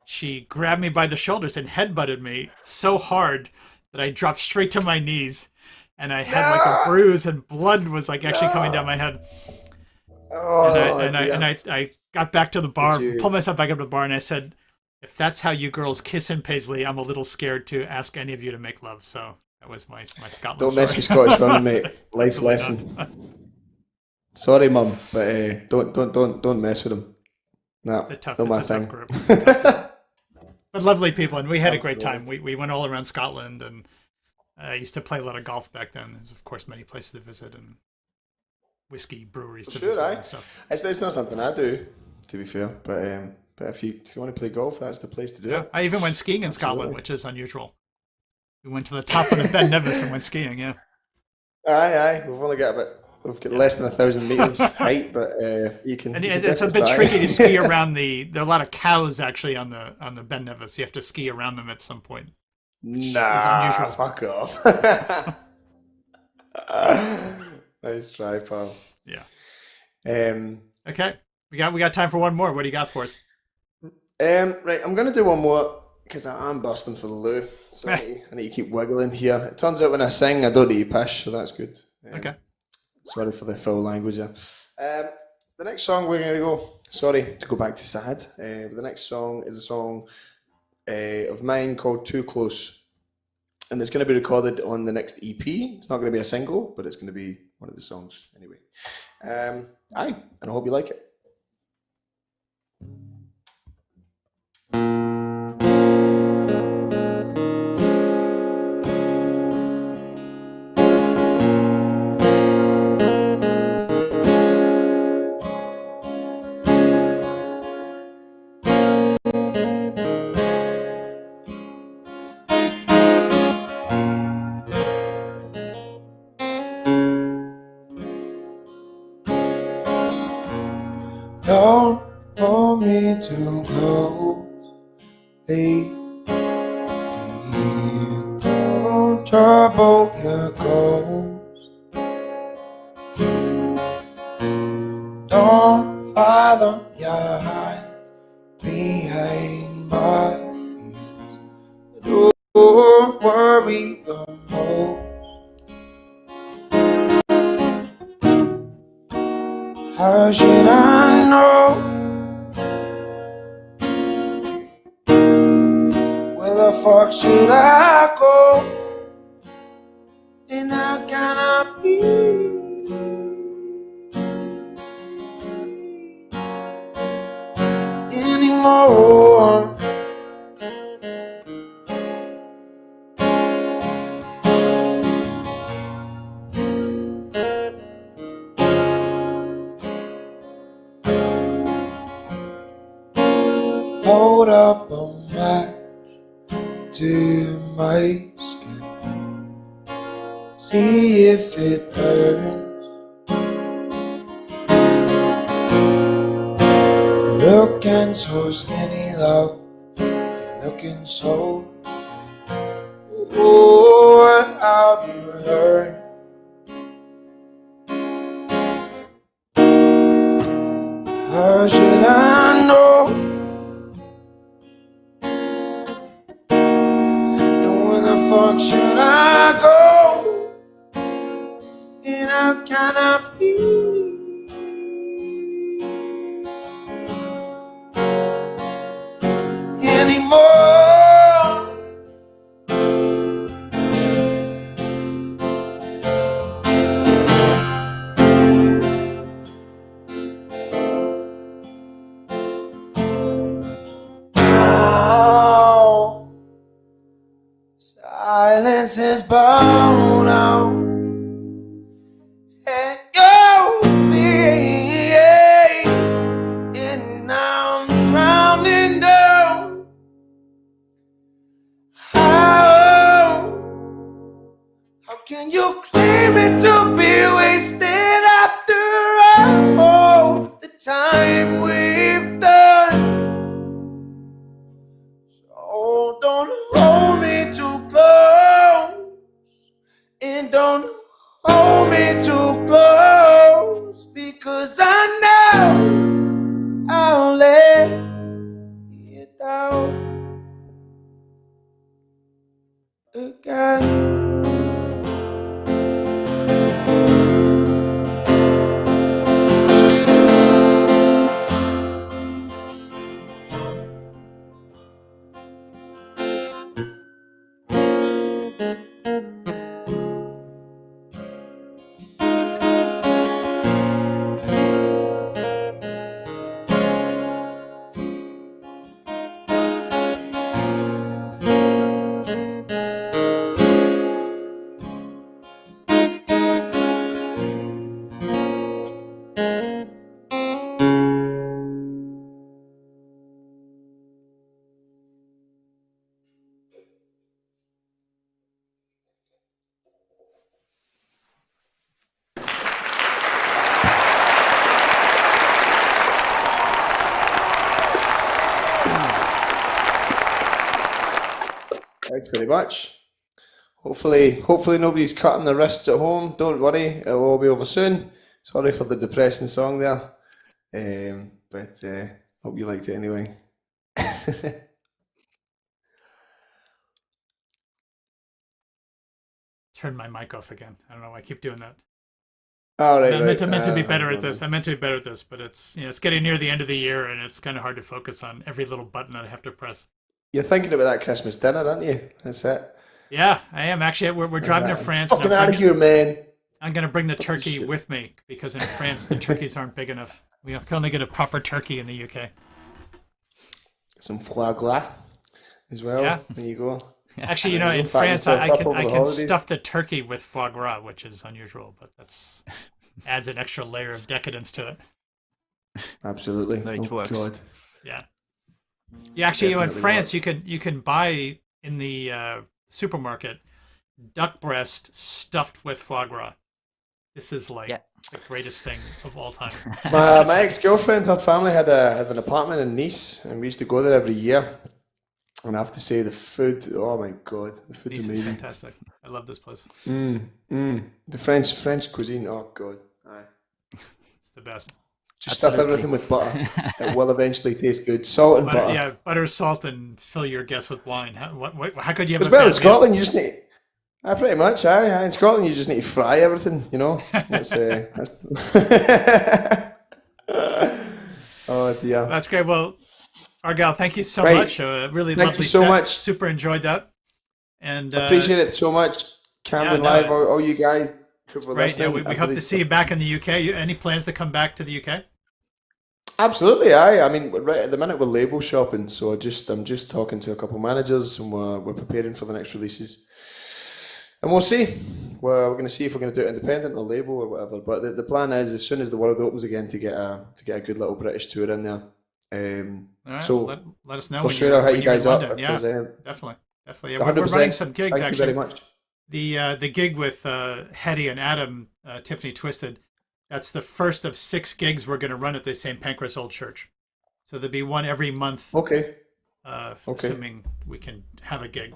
A: she grabbed me by the shoulders and headbutted me so hard that I dropped straight to my knees, and I had like a bruise, and blood was like actually coming down my head.
B: Oh,
A: and I got back to the bar, pulled myself back up to the bar, and I said, "If that's how you girls kiss in Paisley, I'm a little scared to ask any of you to make love." So that was my Scotland
B: Don't
A: story.
B: mess with Scottish women, mate. Life lesson. Sorry, Mum, but don't mess with them. No, it's not my thing.
A: Tough group. But lovely people, and we had a great time. We went all around Scotland, and I used to play a lot of golf back then. There's, of course, many places to visit and whiskey breweries to visit and stuff.
B: It's not something I do, to be fair. But if you want to play golf, that's the place to do it.
A: I even went skiing in Scotland, which is unusual. We went to the top of the Ben Nevis and went skiing. Yeah.
B: Aye. We've got less than 1,000 meters height, but you can.
A: And it's a bit tricky to ski around there are a lot of cows actually on the Ben Nevis. You have to ski around them at some point.
B: Nah, fuck off. Nice try, pal.
A: Yeah.
B: Okay.
A: We got time for one more. What do you got for us?
B: Right, I'm gonna do one more because I'm busting for the loo. So I need to keep wiggling here. It turns out when I sing, I don't need to pish, so that's good.
A: Okay.
B: Sorry for the foul language there. The next song we're gonna go. Sorry to go back to sad. But the next song is a song of mine called "Too Close," and it's going to be recorded on the next EP. It's not going to be a single, but it's going to be one of the songs anyway. And I hope you like it.
E: Don't hold me too close, don't trouble your ghost. Don't fathom your eyes behind my ears. Don't worry the most. How should I know? Where the fuck should I go? And how can I be anymore? Hold up a match to my skin, see if it burns. Looking so skinny, love, you're looking so thin. Oh, what have you learned? How should I know? Fuck should I go? And how can I be anymore? Now silence is blown out, and you're me, and I'm drowning down. How can you claim it to be wasted after all the time we've done? So don't hold me too close, and don't hold me too close, because I know I'll let you down again.
B: Thanks very much. Hopefully nobody's cutting their wrists at home. Don't worry, it'll all be over soon. Sorry for the depressing song there, but hope you liked it anyway.
A: Turn my mic off again. I don't know why I keep doing that.
B: Oh, right,
A: I meant to be better at this. I meant to be better at this, but it's it's getting near the end of the year, and it's kind of hard to focus on every little button I have to press.
B: You're thinking about that Christmas dinner, aren't you? That's it.
A: Yeah, I am actually. We're driving to France.
B: Fucking out of here, man!
A: I'm gonna bring the turkey with me because in France the turkeys aren't big enough. We can only get a proper turkey in the UK.
B: Some foie gras as well.
A: Yeah.
B: There you go.
A: Actually, in France I can stuff the turkey with foie gras, which is unusual, but that's adds an extra layer of decadence to it.
B: Absolutely.
F: It works.
B: God.
A: Yeah. Yeah, actually, in
B: Definitely
A: France, you can buy in the supermarket duck breast stuffed with foie gras. This is like the greatest thing of all time.
B: My ex-girlfriend, her family had an apartment in Nice, and we used to go there every year. And I have to say, the food, oh my God, the food's
A: Nice
B: amazing.
A: is fantastic. I love this place.
B: The French cuisine, oh God. Aye.
A: It's the best.
B: Just stuff everything with butter. It will eventually taste good. Salt and butter.
A: Yeah, butter, salt, and fill your guests with wine. How could you have
B: As
A: a
B: well
A: bad
B: in Scotland, you just need... pretty much, in Scotland, you just need to fry everything, That's Yeah.
A: That's great. Well, Argyl, thank you so much. Really
B: thank
A: lovely
B: you so
A: set.
B: much.
A: Super enjoyed that. And
B: appreciate it so much. Camden Live, all you guys who were
A: great.
B: listening.
A: Yeah, we hope to see you back in the UK. Any plans to come back to the UK?
B: Absolutely, I mean, right at the minute we're label shopping, so I'm just talking to a couple of managers, and we're preparing for the next releases, and we'll see. We're going to see if we're going to do it independent or label or whatever. But the plan is, as soon as the world opens again, to get a good little British tour in there.
A: All right,
B: so
A: let us know.
B: For sure, I'll hit you guys up.
A: Yeah, definitely. Yeah,
B: 100%.
A: We're running some gigs.
B: Thank you very much.
A: The gig with Hetti and Adam, Tiffany Twisted. That's the first of 6 gigs we're going to run at the St. Pancras Old Church. So there'll be one every month.
B: Okay.
A: Assuming we can have a gig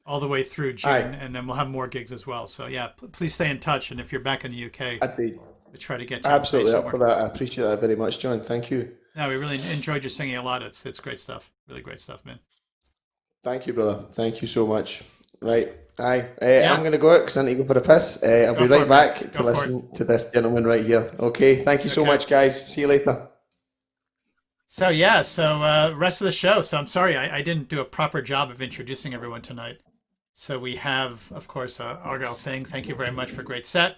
A: all the way through June, and then we'll have more gigs as well. So yeah, please stay in touch. And if you're back in the UK,
B: we
A: try to get you
B: absolutely up for that. I appreciate that very much, John. Thank you.
A: No, we really enjoyed your singing a lot. It's great stuff. Really great stuff, man.
B: Thank you, brother. Thank you so much. Right. I'm going to go out because I need to go for a piss. I'll be right back to listen to this gentleman right here. Okay. Thank you so much, guys. See you later.
A: So, rest of the show. So I'm sorry, I didn't do a proper job of introducing everyone tonight. So we have, of course, Argyl Singh. Thank you very much for a great set.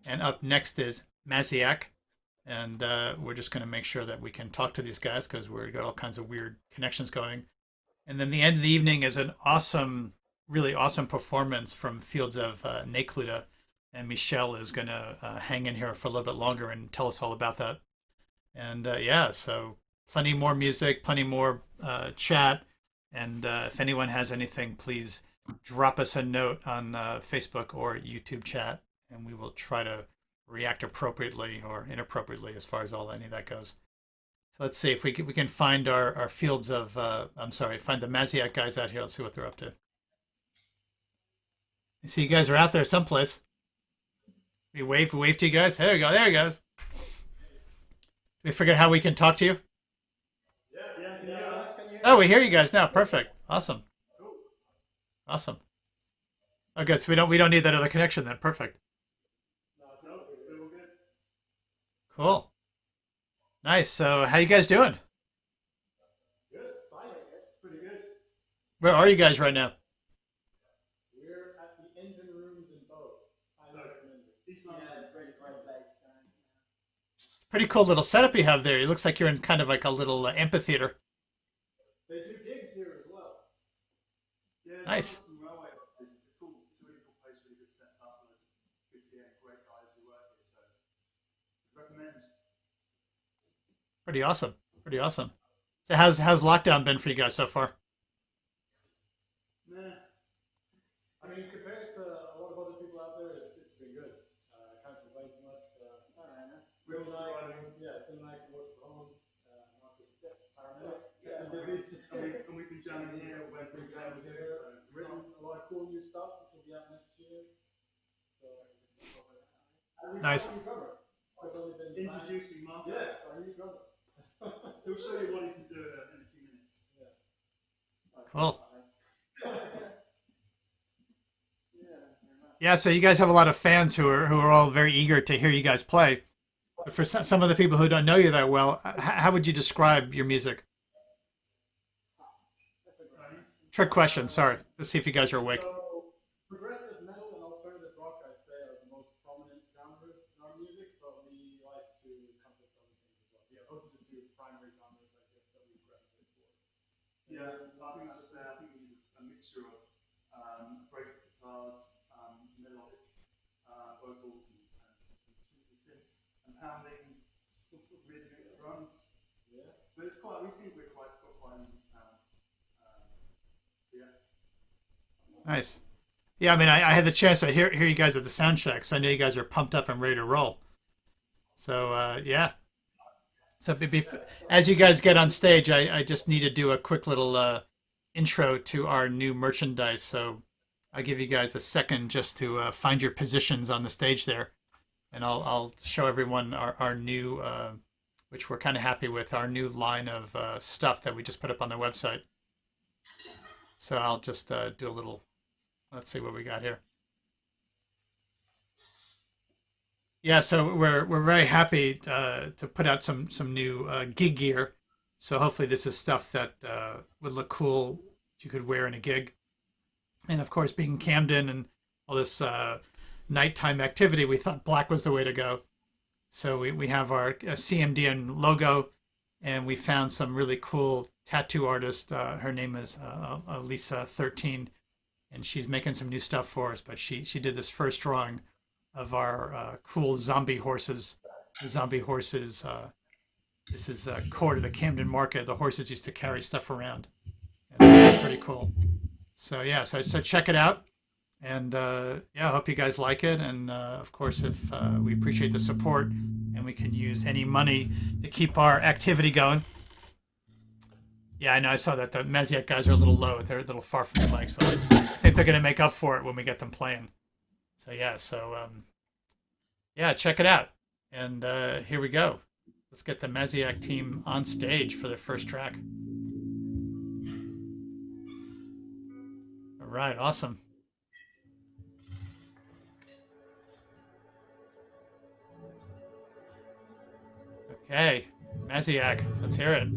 A: And up next is Maziac. And we're just going to make sure that we can talk to these guys because we've got all kinds of weird connections going. And then the end of the evening is an really awesome performance from Fields of Naecluda, and Michelle is going to hang in here for a little bit longer and tell us all about that. And so plenty more music, plenty more chat, and if anyone has anything, please drop us a note on Facebook or YouTube chat, and we will try to react appropriately or inappropriately as far as any of that goes. So let's see if we can find our Fields of, find the Maziac guys out here. Let's see what they're up to. I see you guys are out there someplace. We wave to you guys. There you go. There you guys. We figured how we can talk to you.
F: Yeah. Can you hear us?
A: Oh, we hear you guys now. Perfect. Awesome. Awesome. Oh, good. So we don't need that other connection then. Perfect.
F: No, we're good.
A: Cool. Nice. So how you guys doing?
F: Good. Silent. Pretty good.
A: Where are you guys right now?
F: We're at the engine rooms in Bow. I recommend it. East London. Yeah, it's a great place.
A: Pretty cool little setup you have there. It looks like you're in kind of like a little amphitheater.
F: They do gigs here as well. Yeah,
A: nice.
F: Some railway offices. It's a really cool place, really good setup. There's great guys who work here, so recommend.
A: Pretty awesome. Pretty awesome. So how's lockdown been for you guys so far?
F: Nah. I mean, compared to a lot of other people out there, it's been good. I can't complain too much. Tim and I can work from home. Marcus is paramedic. Yeah, busy. And we've been jamming here when we jam was here. So written a lot of cool new stuff, which will be out next year. So
A: nice.
F: Introducing Marcus. Yes, our new drummer. He'll show you what he can do in a few minutes. Yeah.
A: Cool. Yeah, so you guys have a lot of fans who are all very eager to hear you guys play. But for some of the people who don't know you that well, how would you describe your music? Trick question, sorry. Let's see if you guys are awake.
F: So, progressive metal and alternative rock, I'd say, are the most prominent genres in our music, but we like to encompass other things as well. Yeah, those are the two primary genres, I guess, that we gravitate towards. Yeah, I think that's fair. I think we use a mixture of abrasive guitars, melodic vocals, and synths, and pounding, rhythmic drums. Yeah, but it's quite. We think we're got quite a unique sound. Yeah.
A: Nice. Yeah, I mean, I had the chance to hear you guys at the sound check, so I know you guys are pumped up and ready to roll. So yeah. So as you guys get on stage, I just need to do a quick little intro to our new merchandise. So I'll give you guys a second just to find your positions on the stage there, and I'll show everyone our new, which we're kind of happy with, our new line of stuff that we just put up on the website. So I'll just do a little. Let's see what we got here. Yeah, so we're very happy to put out some new gig gear. So hopefully this is stuff that would look cool, you could wear in a gig. And of course, being Camden and all this nighttime activity, we thought black was the way to go. So we have our CMDN logo, and we found some really cool tattoo artist. Her name is Lisa13, and she's making some new stuff for us. But she did this first drawing of our cool zombie horses. The zombie horses. This is core to the Camden market. The horses used to carry stuff around. And pretty cool. So yeah, so check it out. And yeah, I hope you guys like it. And of course, if we appreciate the support, and we can use any money to keep our activity going. Yeah, I know. I saw that the Maziac guys are a little low. They're a little far from the mics, but I think they're going to make up for it when we get them playing. So yeah, yeah, check it out. And here we go. Let's get the Maziac team on stage for their first track. All right, awesome. Okay, Maziac, let's hear it.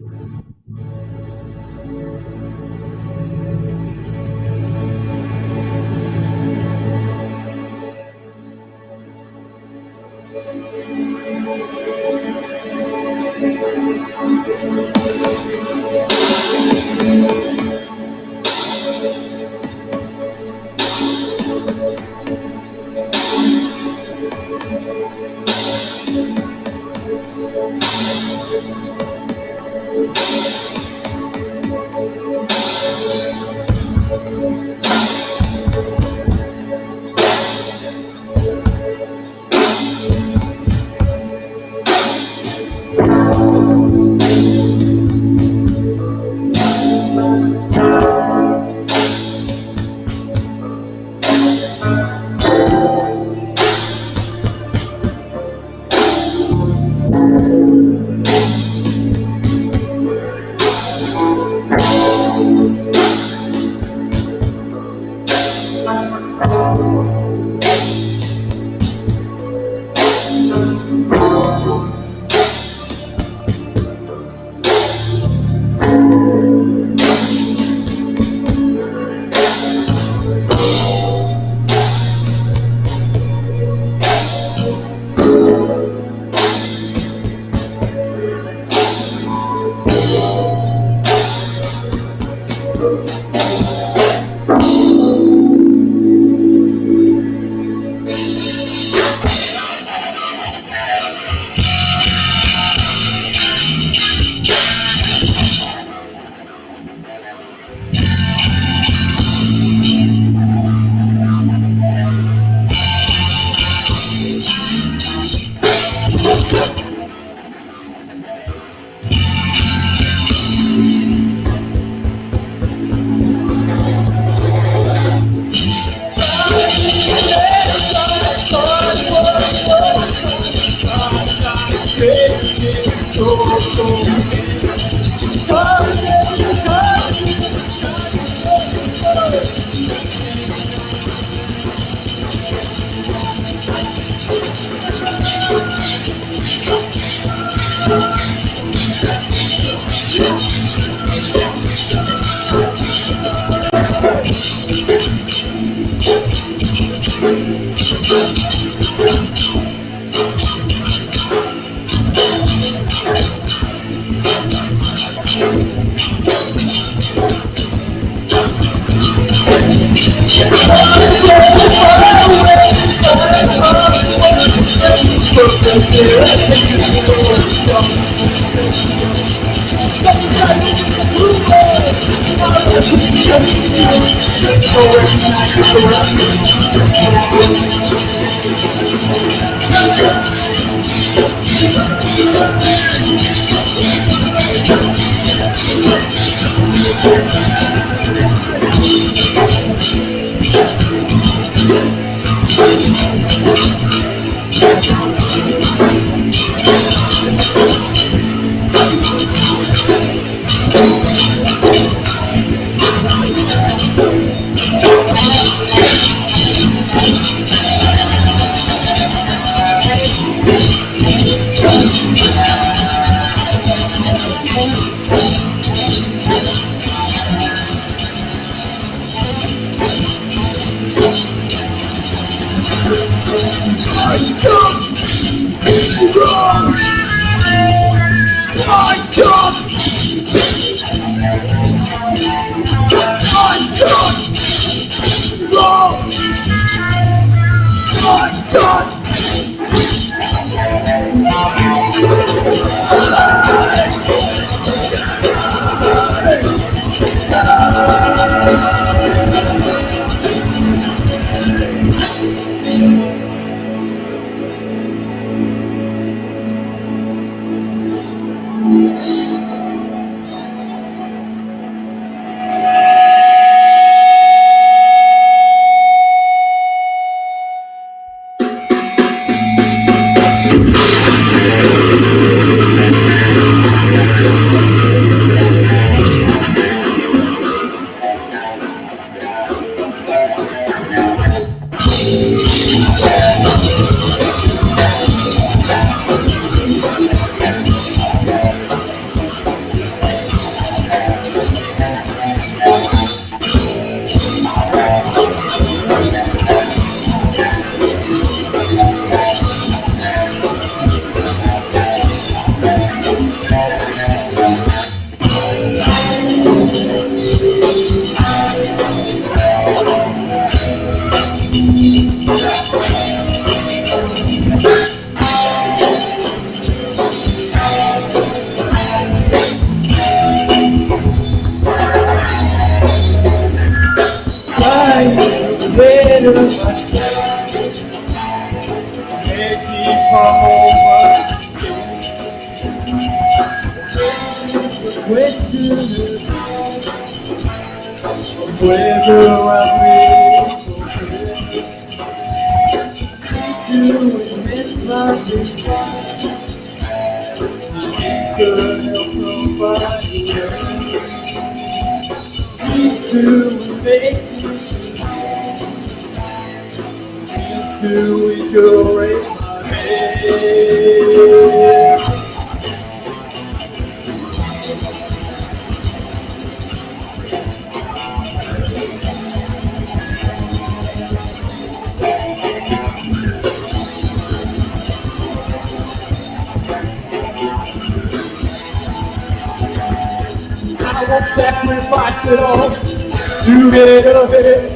F: Sacrifice it all to get ahead.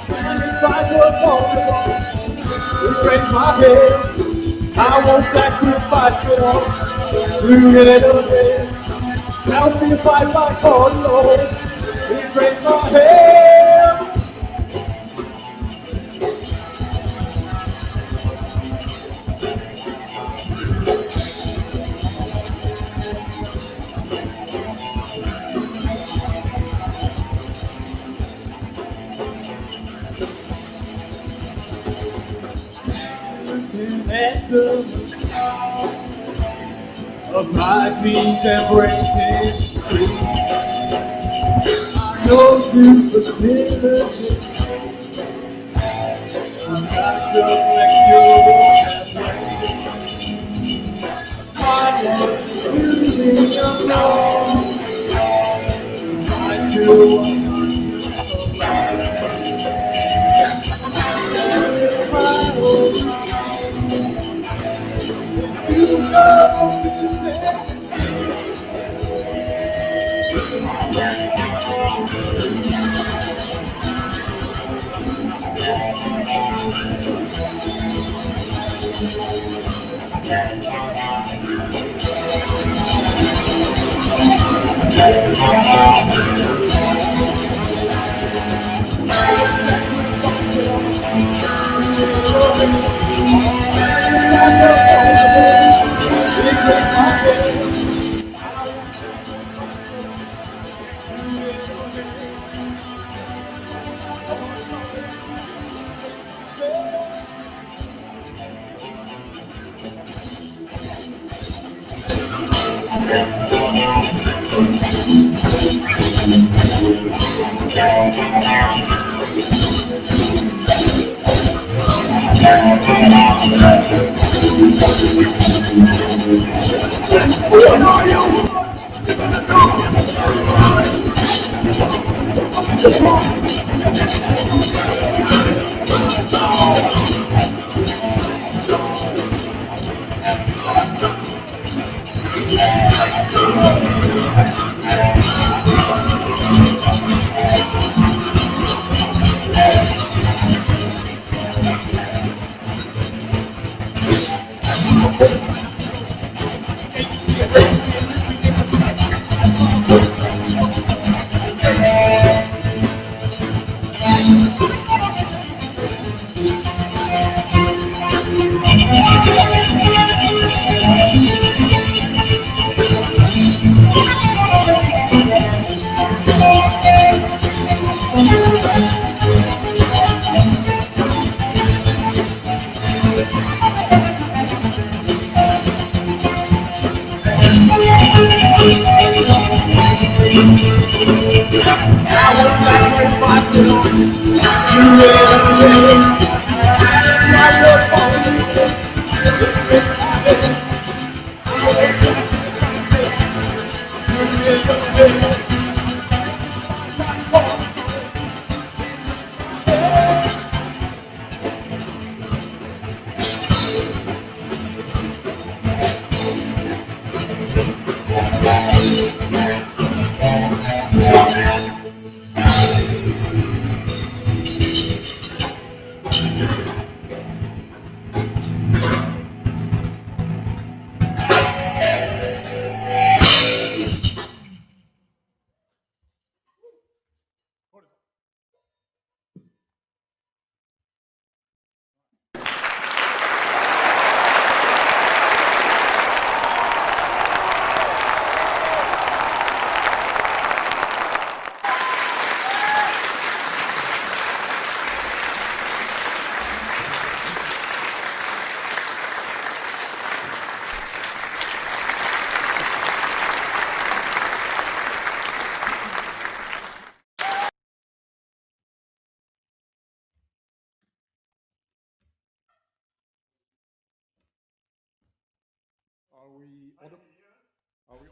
F: And despite what's possible, it breaks my head. I won't sacrifice it all to get ahead. I'll see a fight like hard Lord. It breaks my head. Of my dreams and breaking free. I know to facility. I'm not just like you that way. I want to be alone. I do want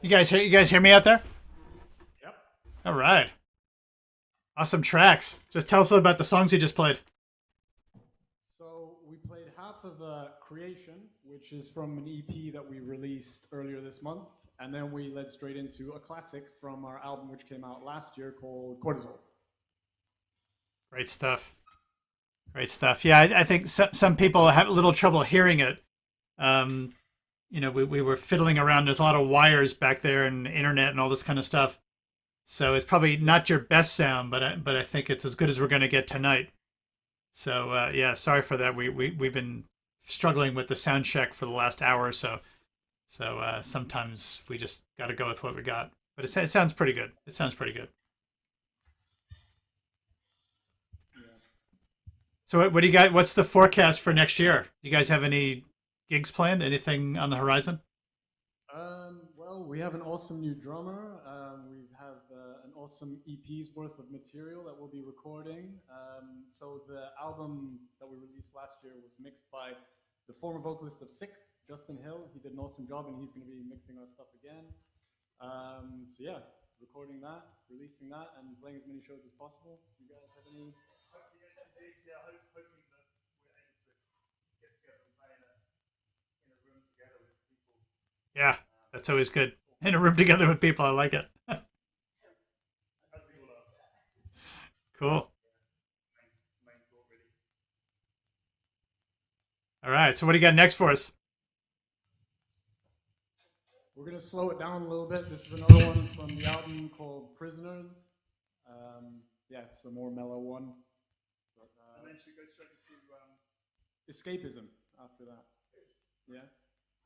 A: You guys hear me out there?
F: Yep.
A: All right. Awesome tracks. Just tell us about the songs you just played.
F: So we played half of Creation, which is from an EP that we released earlier this month, and then we led straight into a classic from our album which came out last year called Cortisol.
A: Great stuff. Great stuff. Yeah, I think some people have a little trouble hearing it. We were fiddling around. There's a lot of wires back there and internet and all this kind of stuff. So it's probably not your best sound, but I think it's as good as we're going to get tonight. So yeah, sorry for that. We've been struggling with the sound check for the last hour or so. So sometimes we just got to go with what we got. But it sounds pretty good. It sounds pretty good. So what do you guys? What's the forecast for next year? You guys have any gigs planned? Anything on the horizon?
F: Well, we have an awesome new drummer. We have an awesome EP's worth of material that we'll be recording. So the album that we released last year was mixed by the former vocalist of Sixth, Justin Hill. He did an awesome job, and he's going to be mixing our stuff again. So yeah, recording that, releasing that, and playing as many shows as possible. You guys have any?
G: Hoping that we're able to get together and play in a room together with people.
A: Yeah, that's always good. In a room together with people, I like it. Cool. All right, so what do you got next for us?
F: We're going to slow it down a little bit. This is another one from the album called Prisoners. Yeah, it's a more mellow one. But,
G: and then should we go straight to
F: Escapism after that. Yeah.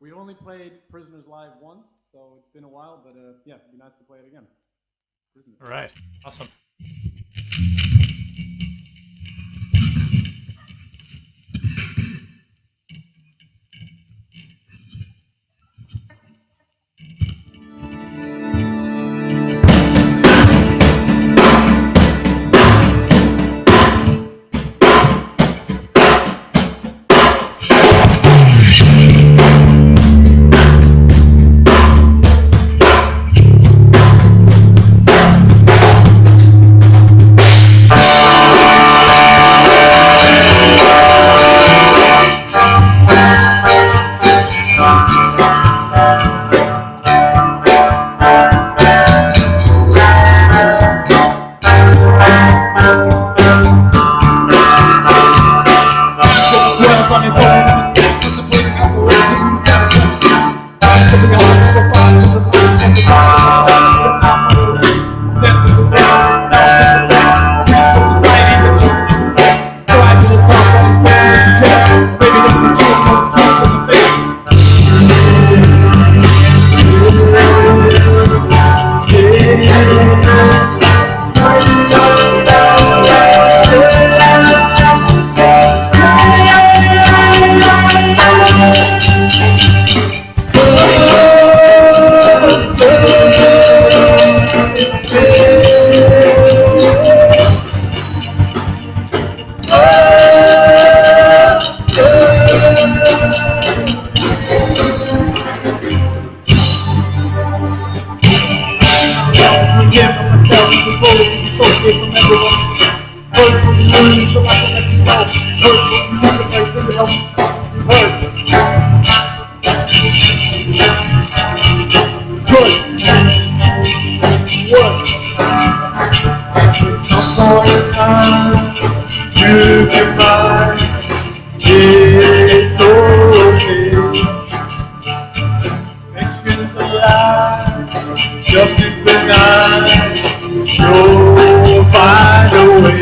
F: We only played Prisoners live once, so it's been a while, but yeah, it'd be nice to play it again. Prisoners.
A: All right, awesome.
F: soul, disassociate from everyone. Hurts when you lose, so I can let you know. Hurts when you lose the right thing to help. Hurts. Good. Worse. At some point in time, use your mind. It's okay. Fiction's a lie. Nothing's benign. You'll find a way.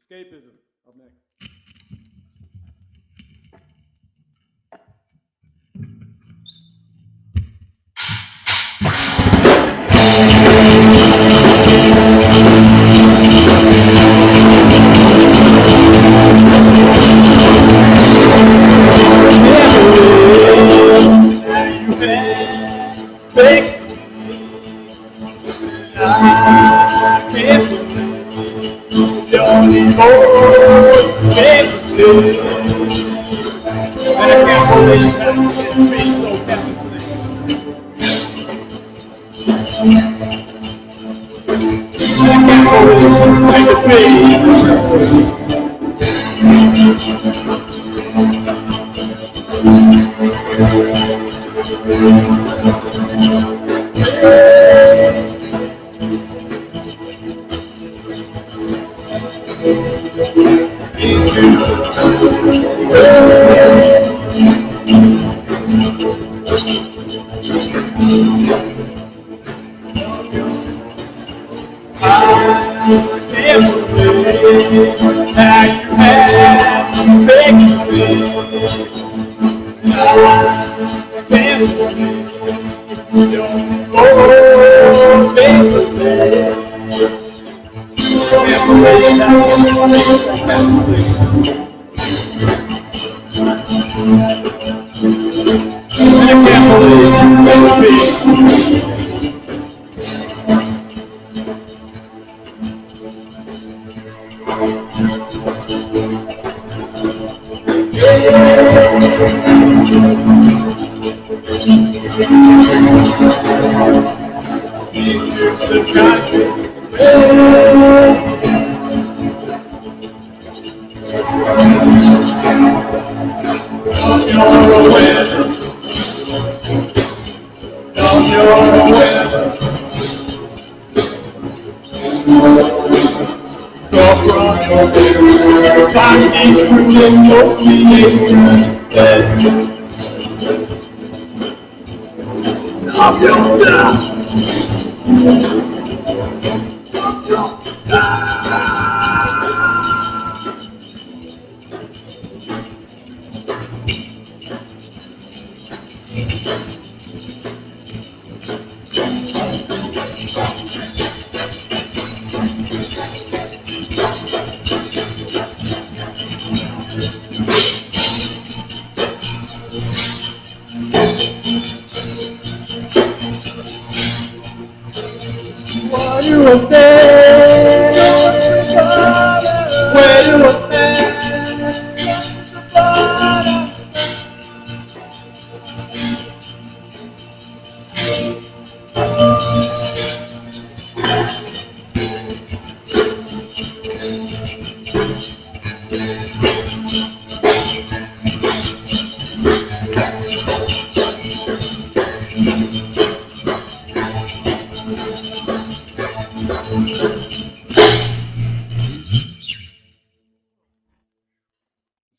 F: Escapism, up next.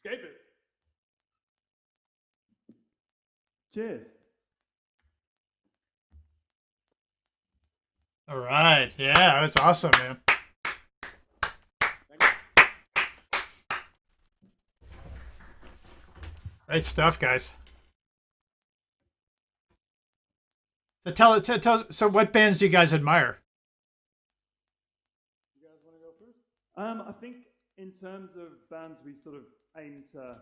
F: Escape it. Cheers.
A: All right. Yeah, that was awesome, man. Great stuff, guys. So so what bands do you guys admire?
F: You guys want to go first? I think in terms of bands we sort of aim to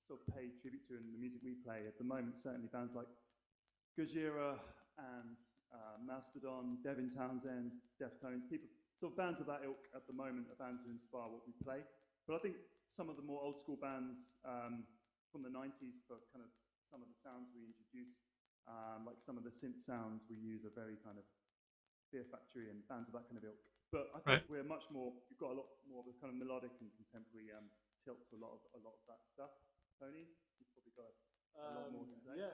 F: sort of pay tribute to in the music we play at the moment, certainly bands like Gojira and Mastodon, Devin Townsend, Deftones, people, sort of bands of that ilk at the moment are bands who inspire what we play. But I think some of the more old school bands from the 90s for kind of some of the sounds we introduce, like some of the synth sounds we use are very kind of Fear Factory and bands of that kind of ilk. But I think we're much more, we've got a lot more of a kind of melodic and contemporary tilt to a lot of that stuff. Tony, you've probably got a lot more to say.
G: Yeah.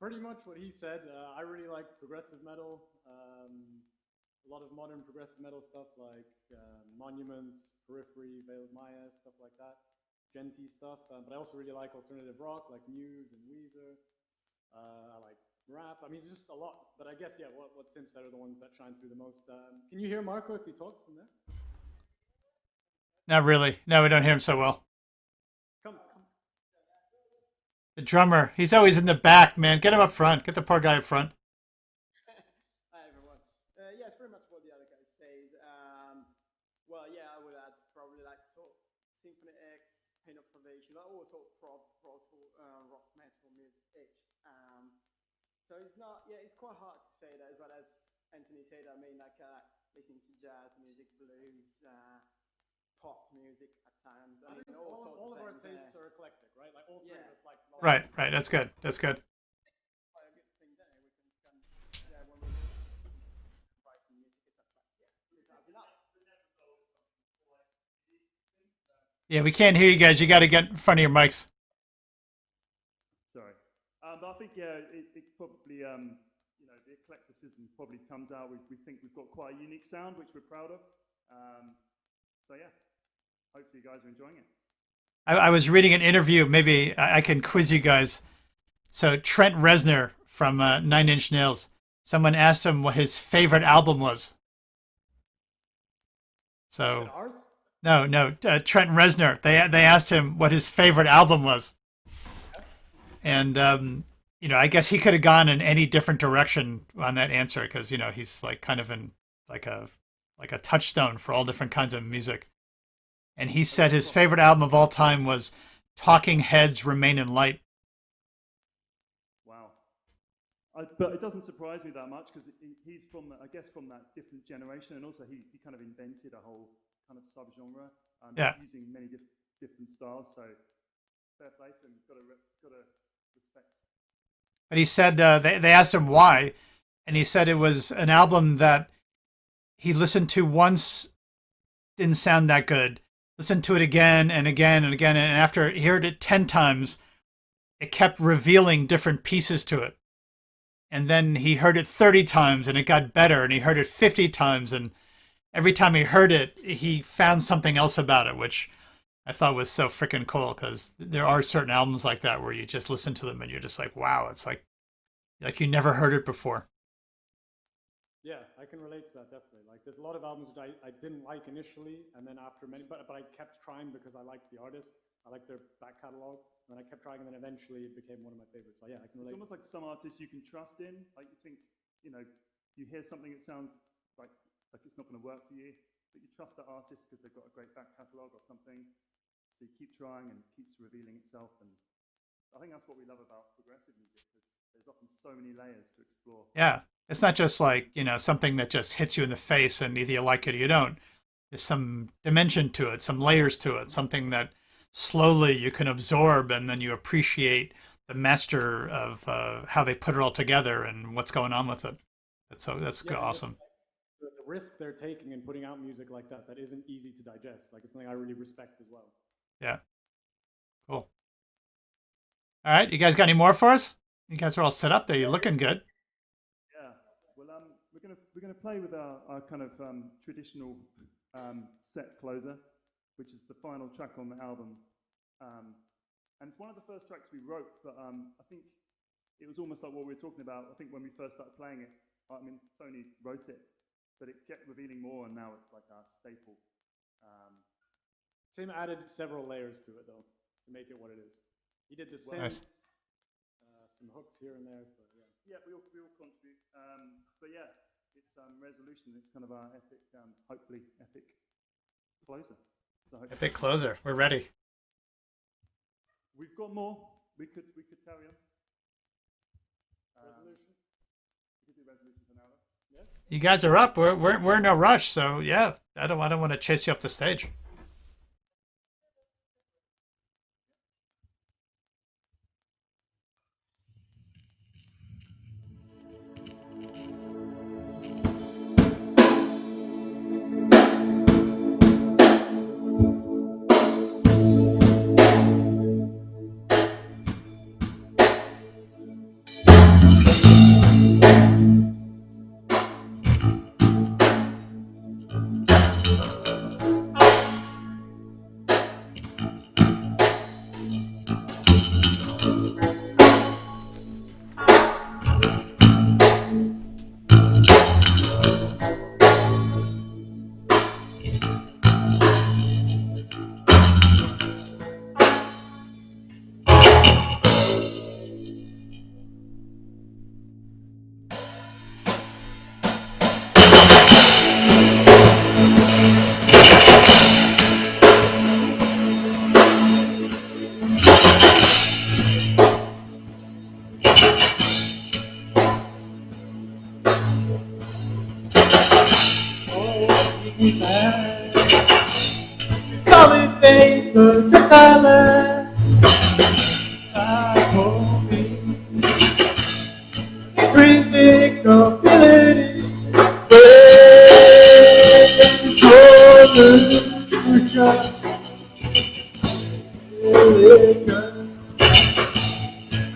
G: Pretty much what he said. I really like progressive metal. A lot of modern progressive metal stuff like Monuments, Periphery, Veiled Maya, stuff like that. Genty stuff. But I also really like alternative rock like Muse and Weezer. I like rap. I mean, it's just a lot. But I guess, yeah, what Tim said are the ones that shine through the most. Can you hear Marco if he talks from there?
A: Not really. No, we don't hear him so well.
G: Come.
A: The drummer, he's always in the back, man. Get him up front. Get the poor guy up front.
H: Hi, everyone. Yeah, it's pretty much what the other guy says. Well, yeah, I would add probably like sort of Symphony X, Pain of Salvation, like all sort of prog, rock metal mid-ish. So it's not, yeah, it's quite hard to say that as well as Anthony said. I mean, like listening to jazz music, blues, pop music at times. I mean,
G: all of our tastes are eclectic, right? Like all three of us like.
A: Right. That's good. That's good.
H: Quite a good thing there. We can when we're writing music, it's just like, yeah,
A: Yeah, we can't hear you guys. You got to get in front of your mics.
F: Sorry. But I think, yeah, it probably, the eclecticism probably comes out. We think we've got quite a unique sound, which we're proud of. So, yeah, hopefully you guys are enjoying it.
A: I was reading an interview. Maybe I can quiz you guys. So Trent Reznor from 9 Inch Nails, someone asked him what his favorite album was. So no, Trent Reznor. They asked him what his favorite album was, and I guess he could have gone in any different direction on that answer because he's like kind of in like a touchstone for all different kinds of music. And he said his favorite album of all time was Talking Heads' Remain in Light.
I: Wow. But it doesn't surprise me that much because he's from, I guess, from that different generation. And also he kind of invented a whole kind of subgenre using many different styles. So fair play to him. Got to respect.
A: But he said they asked him why. And he said it was an album that he listened to once, didn't sound that good. Listened to it again and again and again. And after he heard it 10 times, it kept revealing different pieces to it. And then he heard it 30 times and it got better. And he heard it 50 times. And every time he heard it, he found something else about it, which I thought was so freaking cool. Because there are certain albums like that where you just listen to them and you're just like, wow, it's like you never heard it before.
G: Yeah, I can relate to that definitely. Like, there's a lot of albums which I didn't like initially, and then after many, but I kept trying because I liked the artist, I liked their back catalog, and then I kept trying, and then eventually it became one of my favorites. So yeah, I can relate.
I: It's almost like some artists you can trust in. Like you think, you hear something that sounds like it's not going to work for you, but you trust that artist because they've got a great back catalog or something. So you keep trying and it keeps revealing itself. And I think that's what we love about progressive music. There's often so many layers to explore.
A: Yeah. It's not just like, something that just hits you in the face and either you like it or you don't. There's some dimension to it, some layers to it, something that slowly you can absorb and then you appreciate the master of how they put it all together and what's going on with it. That's awesome.
G: The risk they're taking in putting out music like that isn't easy to digest. Like, it's something I really respect as well.
A: Yeah. Cool. All right. You guys got any more for us? You guys are all set up there. You're looking good.
I: We're gonna play with our kind of traditional set closer, which is the final track on the album, and it's one of the first tracks we wrote. But I think it was almost like what we were talking about. I think when we first started playing it, Tony wrote it, but it kept revealing more, and now it's like our staple.
G: Tim added several layers to it though to make it what it is. He did the synth, some hooks here and there. So yeah.
I: Yeah, we all contribute. But yeah, it's Resolution. It's kind of our epic, hopefully epic closer. So
A: epic closer. We're ready.
I: We've got more. We could carry on.
G: Resolution.
I: We could do Resolution for now. Yeah.
A: You guys are up. We're in no rush. So yeah, I don't want to chase you off the stage.
E: Solid paper to color. I hope predictability.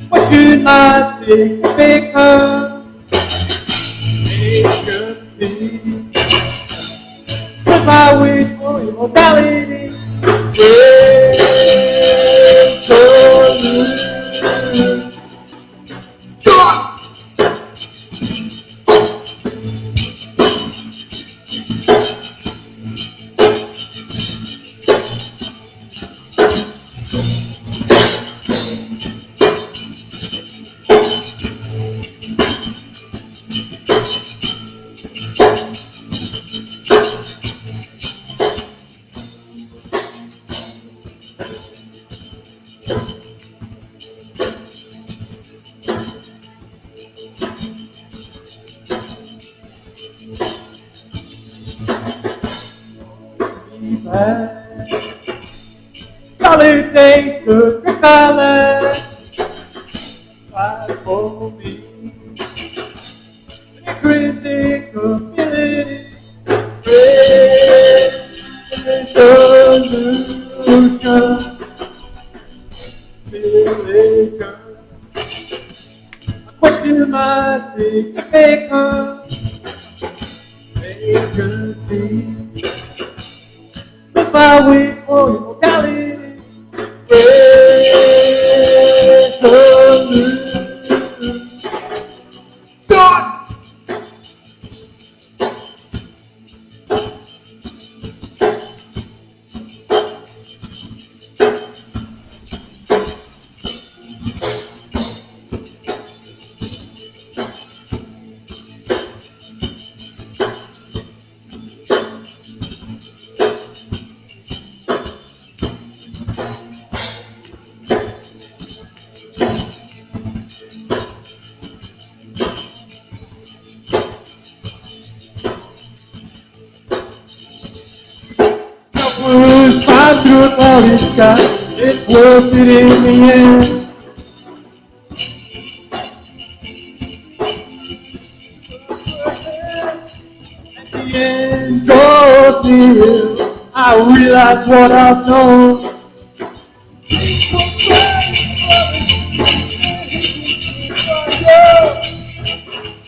E: What could I pick her? Make her feel. If I wait for immortality,
H: Validate the color. Fight for me. Critical ability. Resolution. Question my maker. Vacancy. With my way for immortality. Resolution. Start! Words find through all it's got, it's worth it in the end. At the end of the hill, I realize what I've known.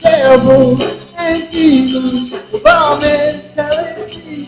H: Devil and demons, the bomb mentality.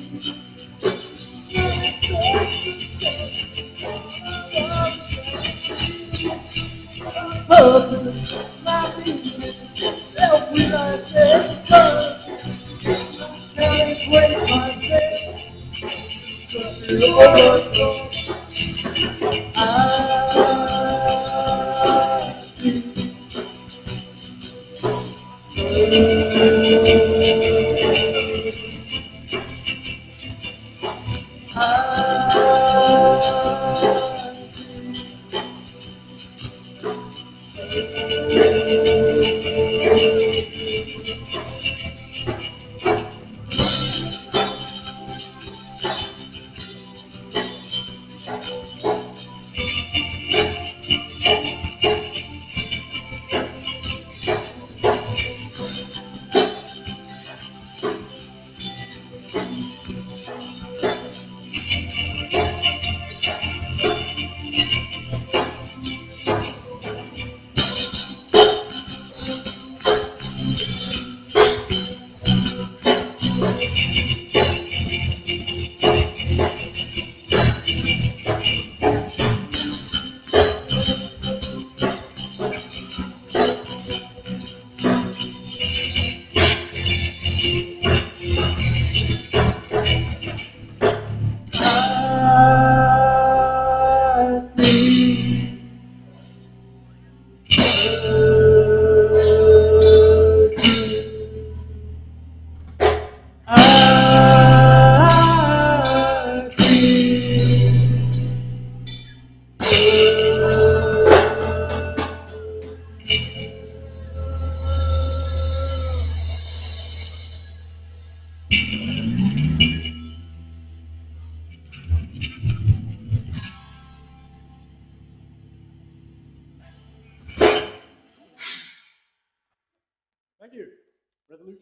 F: Thank you. Resolution.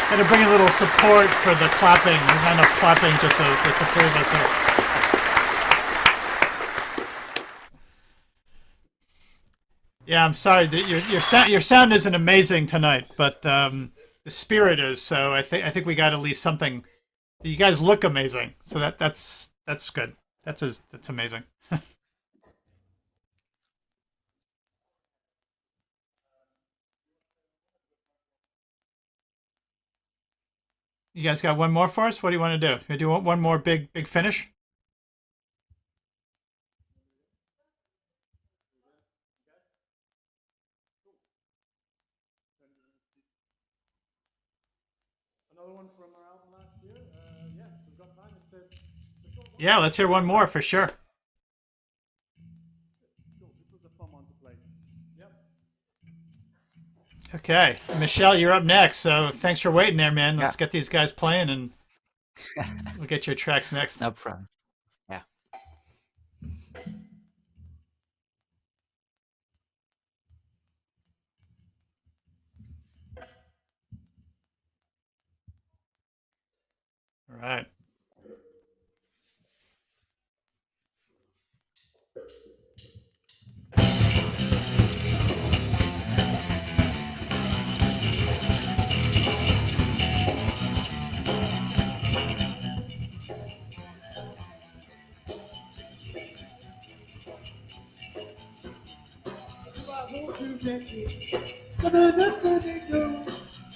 A: Got to bring a little support for the clapping. There's not enough clapping, just the three of us here. Yeah, I'm sorry. Your sound isn't amazing tonight, but the spirit is. So I think we got at least something. You guys look amazing, so that's good. That's amazing. You guys got one more for us? What do you want to do? Do you want one more big finish?
G: another one from our album last year. Yeah, we've got time. It's a short one.
A: Yeah, let's hear one more for sure.
I: Cool. This was a fun one to play.
G: Yep.
A: Okay, Michelle, you're up next. So thanks for waiting there, man. Let's get these guys playing, and we'll get your tracks next.
J: No problem. Yeah.
A: All right.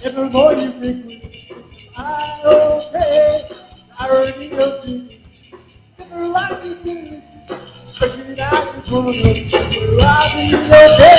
E: Evermore you make me, I okay. I already know you. Never like you do. But you not the corner. I'll be okay.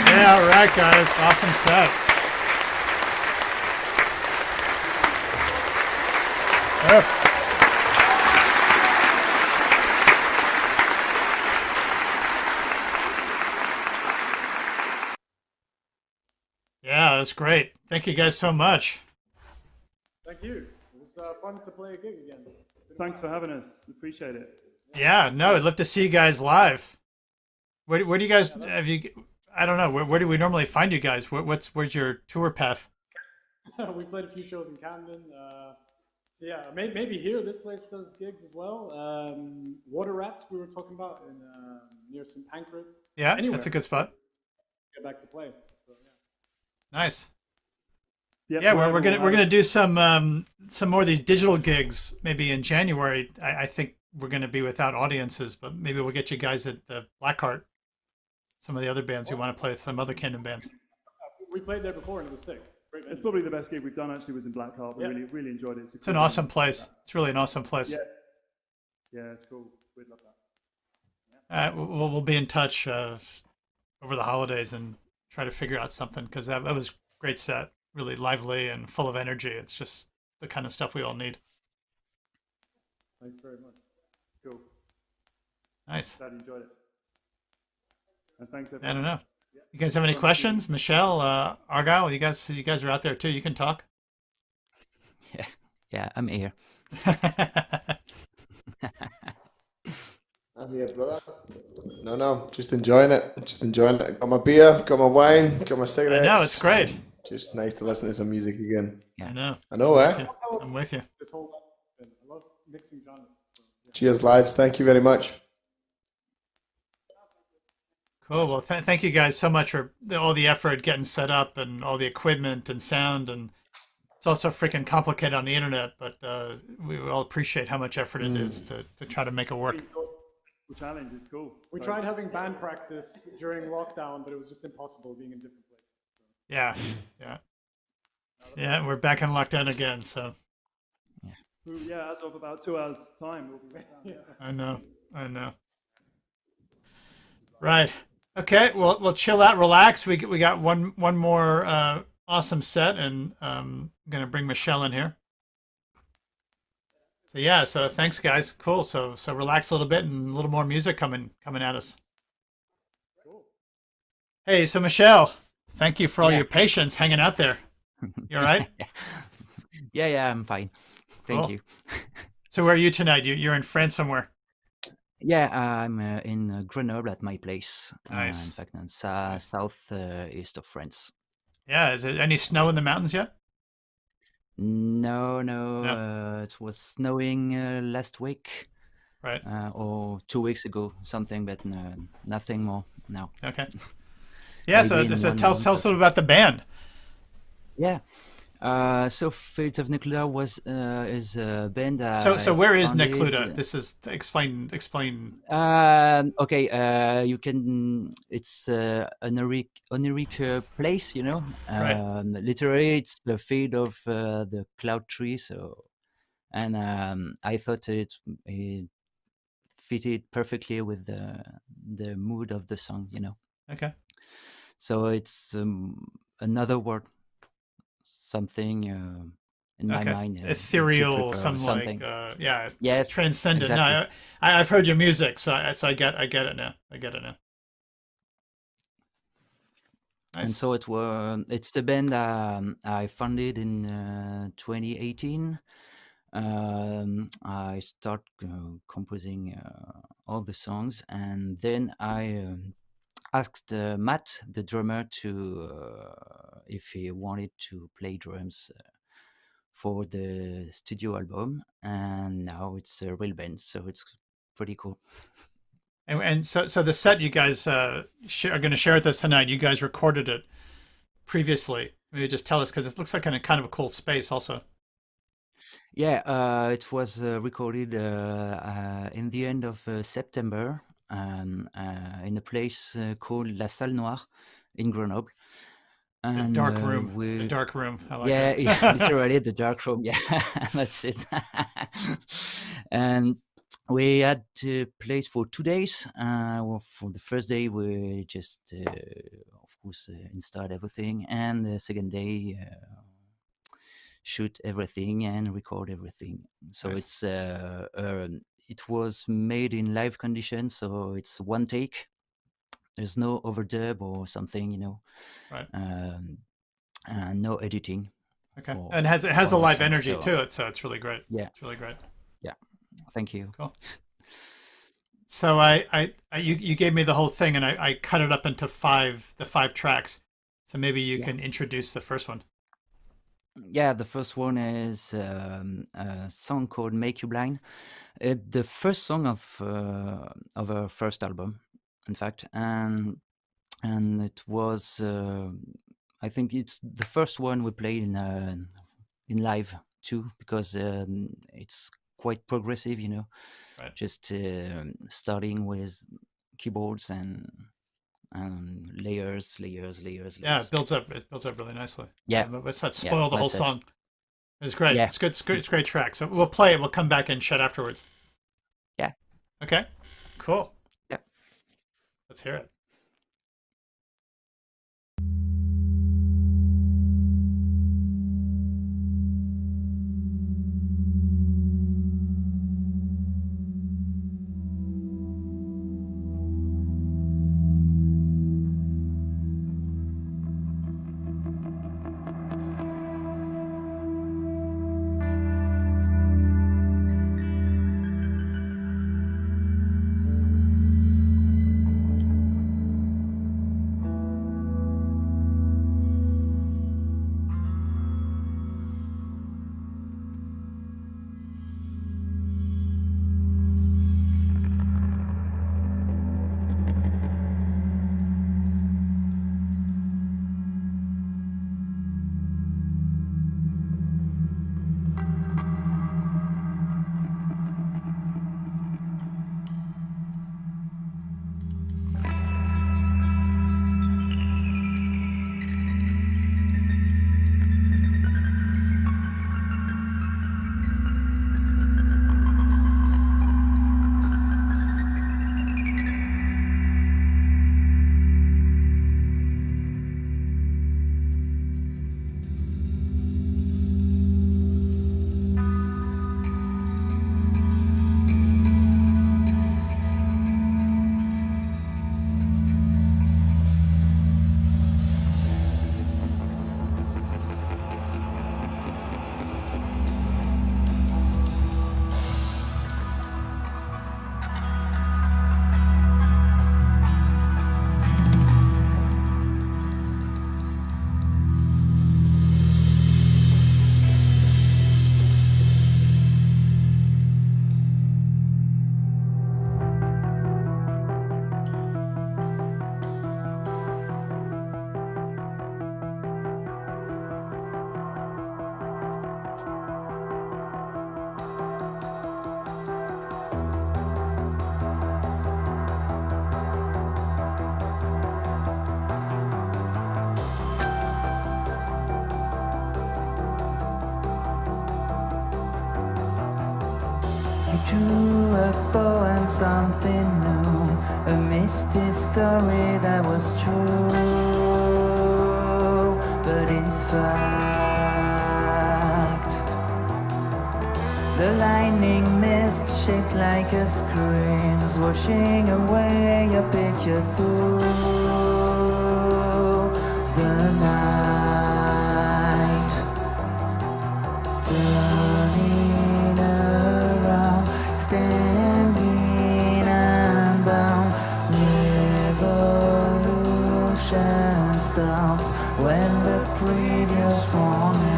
A: Yeah, all right, guys. Awesome set. Yeah, that's great. Thank you guys so much.
G: Thank you. It was fun to play a gig again.
I: Thanks for having us. Appreciate it.
A: Yeah, no, I'd love to see you guys live. Where do you guys have you? I don't know. Where do we normally find you guys? Where's your tour path?
G: We played a few shows in Camden. So yeah, maybe here. This place does gigs as well. Water Rats we were talking about in near St Pancras.
A: Yeah,
G: anywhere.
A: That's a good spot.
G: Get back to play. So, yeah.
A: Nice.
I: Yep,
A: Yeah, we're gonna do some more of these digital gigs maybe in January. I think we're gonna be without audiences, but maybe we'll get you guys at the Blackheart. Some of the other bands we want to play with, some other Camden bands.
G: We played there before and it was sick.
I: It's probably the best gig we've done. Actually, was in Blackheart. We really enjoyed it.
A: It's an awesome place. It's really an awesome place.
I: Yeah, it's cool. We'd love that.
A: We'll be in touch over the holidays and try to figure out something, because that was a great set. Really lively and full of energy. It's just the kind of stuff we all need.
G: Thanks very much.
I: Cool.
A: Nice.
I: Glad you enjoyed it. And thanks, everyone.
A: I don't know. You guys have any questions? Michelle, Argyl, you guys are out there too. You can talk.
J: Yeah, I'm here.
B: I'm here, brother. No, just enjoying it. Got my beer, got my wine, got my cigarettes.
A: I know, it's great.
B: Just nice to listen to some music again.
A: Yeah. I
B: know, eh?
A: I'm with you.
G: This whole I love mixing genres. So, yeah.
B: Cheers, lads. Thank you very much.
A: Cool. Well, thank you guys so much for all the effort getting set up and all the equipment and sound. And it's also freaking complicated on the internet, but we all appreciate how much effort it is to try to make it work.
I: The challenge is cool.
G: We tried having band practice during lockdown, but it was just impossible being in different places. So.
A: Yeah, we're back in lockdown again, so.
I: Yeah, as of about 2 hours' time, we'll be back down.
A: I know. Right. Okay, well, we'll chill out, relax. We got one more awesome set, and I'm gonna bring Michelle in here. So thanks, guys. Cool. So relax a little bit, and a little more music coming at us.
G: Cool.
A: Hey, so Michelle, thank you for all your patience hanging out there. You all right?
J: Yeah, I'm fine. Thank you.
A: So where are you tonight? You're in France somewhere?
J: Yeah, I'm in Grenoble at my place.
A: Nice.
J: In fact, in south east of France.
A: Yeah, is there any snow in the mountains yet?
J: No. It was snowing last week.
A: Right.
J: Or 2 weeks ago, something, but nothing more now.
A: Okay. Yeah, so tell us a little about the band.
J: Yeah. So Fields of Naecluda is a band.
A: So where is Naecluda? This is explain.
J: Okay. You can. It's an oniric place, you know.
A: Right.
J: Literally, it's the field of the cloud tree. So, and I thought it fitted perfectly with the mood of the song, you know.
A: Okay.
J: So it's another word. Something in my mind,
A: ethereal, something.
J: Yes,
A: transcendent.
J: Exactly.
A: No, I've heard your music, so I get it now. Nice.
J: And so it's the band I founded in 2018. I start composing all the songs, and then I asked Matt, the drummer, if he wanted to play drums for the studio album, and now it's a real band, so it's pretty cool.
A: And so the set you guys are going to share with us tonight, you guys recorded it previously. Maybe just tell us, because it looks like kind of a cool space also.
J: Yeah, it was recorded in the end of September in a place called La Salle Noire in Grenoble.
A: And, the dark room. The dark room. I like
J: yeah,
A: it.
J: Yeah, literally the dark room. Yeah, that's it. And we had to play it for 2 days. Well, for the first day, we just, of course, installed everything. And the second day, shoot everything and record everything. So nice. It was made in live conditions, so it's one take. There's no overdub or something,
A: right?
J: And no editing.
A: Okay, and it has a live energy to it, so it's really great.
J: Yeah,
A: it's really great.
J: Yeah, thank you.
A: Cool. So you gave me the whole thing, and I cut it up into the 5 tracks. So maybe you can introduce the first one.
J: Yeah, the first one is a song called "Make You Blind." The first song of our first album, in fact, and it was I think it's the first one we played in live too, because it's quite progressive,
A: right.
J: Just starting with keyboards and layers.
A: Yeah, it builds up really nicely.
J: Yeah,
A: let's not spoil the whole song. It's great. Yeah. It's good. It's great track. So we'll play it. We'll come back and chat afterwards.
J: Yeah.
A: Okay. Cool.
J: Yeah.
A: Let's hear it.
E: Drew a poem, something new, a misty story that was true, but in fact the lightning mist shaped like a screen was washing away your picture through the night, turning around, standing unbound. Revolution starts when the previous one ends.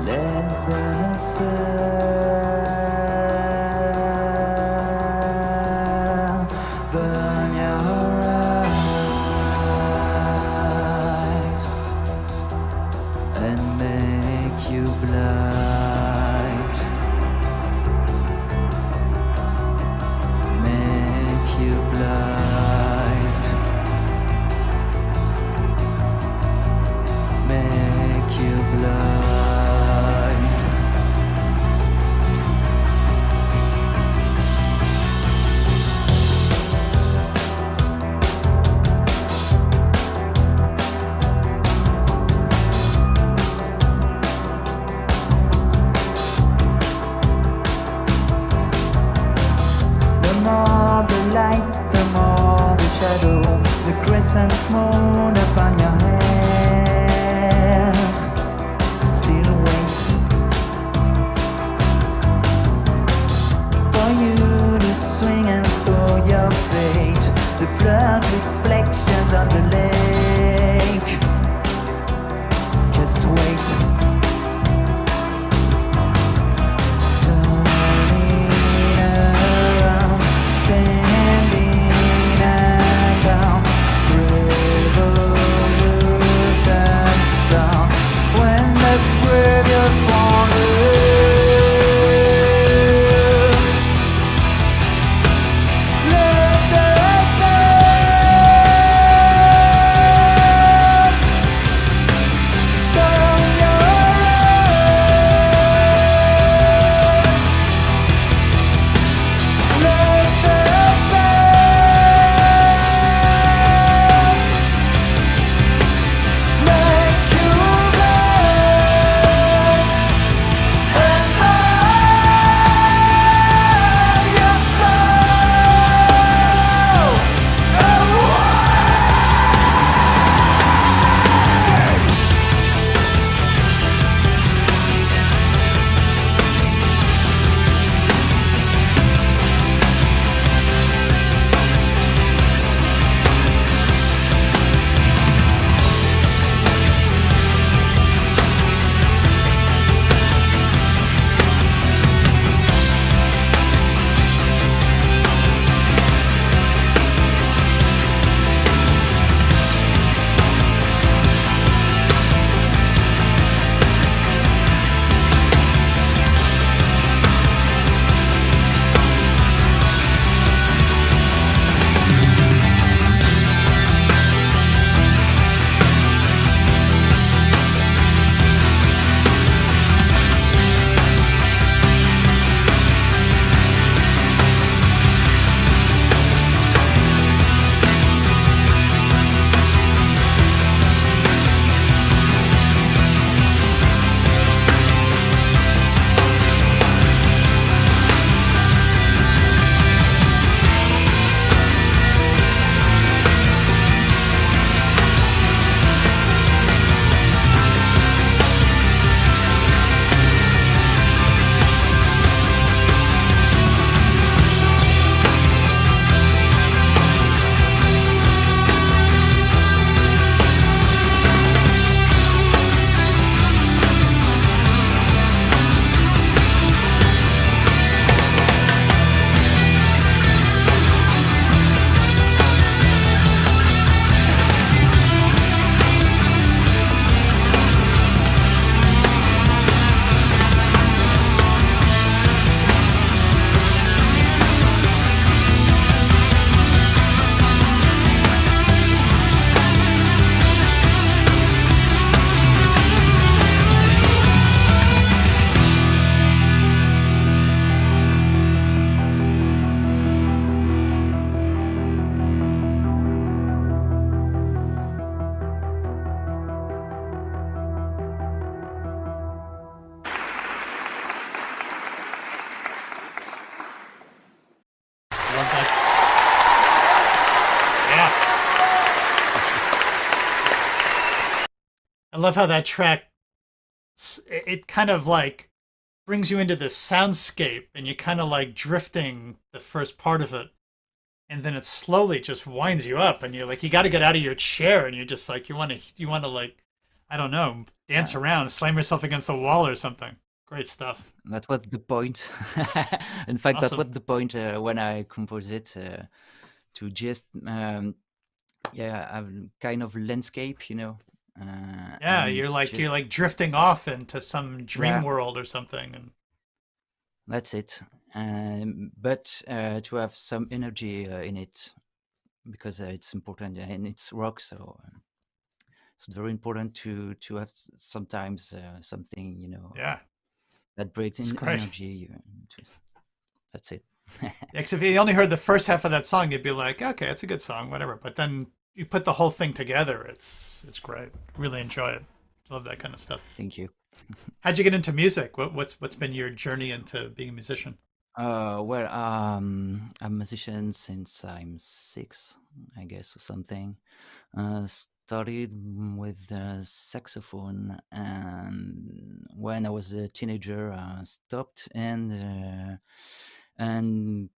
E: Let the sun burn your eyes and make you blind, make you blind, make you blind.
K: light, the more the shadow. The crescent moon upon your head still waits for you to swing and throw your fate. The blurred reflections on the lake. Just wait.
A: I love how that track, it kind of like brings you into this soundscape and you kind of like drifting the first part of it. And then it slowly just winds you up and you're like, you got to get out of your chair. And you're just like, you want to like, I don't know, dance around, slam yourself against a wall or something. Great stuff.
J: That was the point. In fact,
A: Awesome.
J: that was the point when I composed it, to just, have kind of landscape, you know.
A: Yeah,
J: and
A: you're like
J: just,
A: drifting off into some dream
J: yeah,
A: world or something. And
J: that's it. But to have some energy in it, because it's important and it's rock, so it's very important to have sometimes something, you know,
A: yeah,
J: that breaks
A: it's
J: in
A: great.
J: energy. That's it.
A: Yeah, 'cause if you only heard the first half of that song, you'd be like, okay, it's a good song, whatever. But then you put the whole thing together, it's great. Really enjoy it. Love that kind of stuff.
J: Thank you.
A: How'd you get into music? What's been your journey into being a musician?
J: Well, I'm a musician since I'm 6, I guess, or something. Started with saxophone, and when I was a teenager, stopped and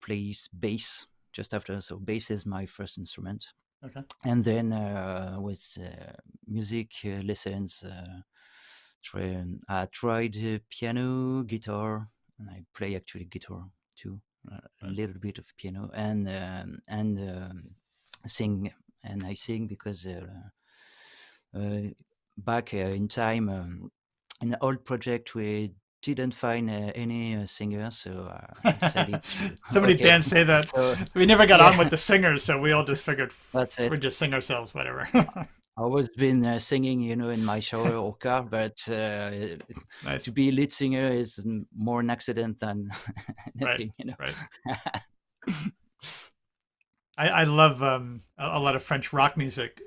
J: plays bass just after. So bass is my first instrument.
A: Okay.
J: And then with music lessons, I tried piano, guitar, and I play actually guitar too, a little bit of piano, and sing. And I sing because back in time, in the old project, we didn't find any singer, so I decided to,
A: so many bands say that. So, we never got on with the singers, so we all just figured we'd just sing ourselves, whatever.
J: I always been singing, in my shower or car, but to be lead singer is more an accident than anything,
A: Right. I love a lot of French rock music,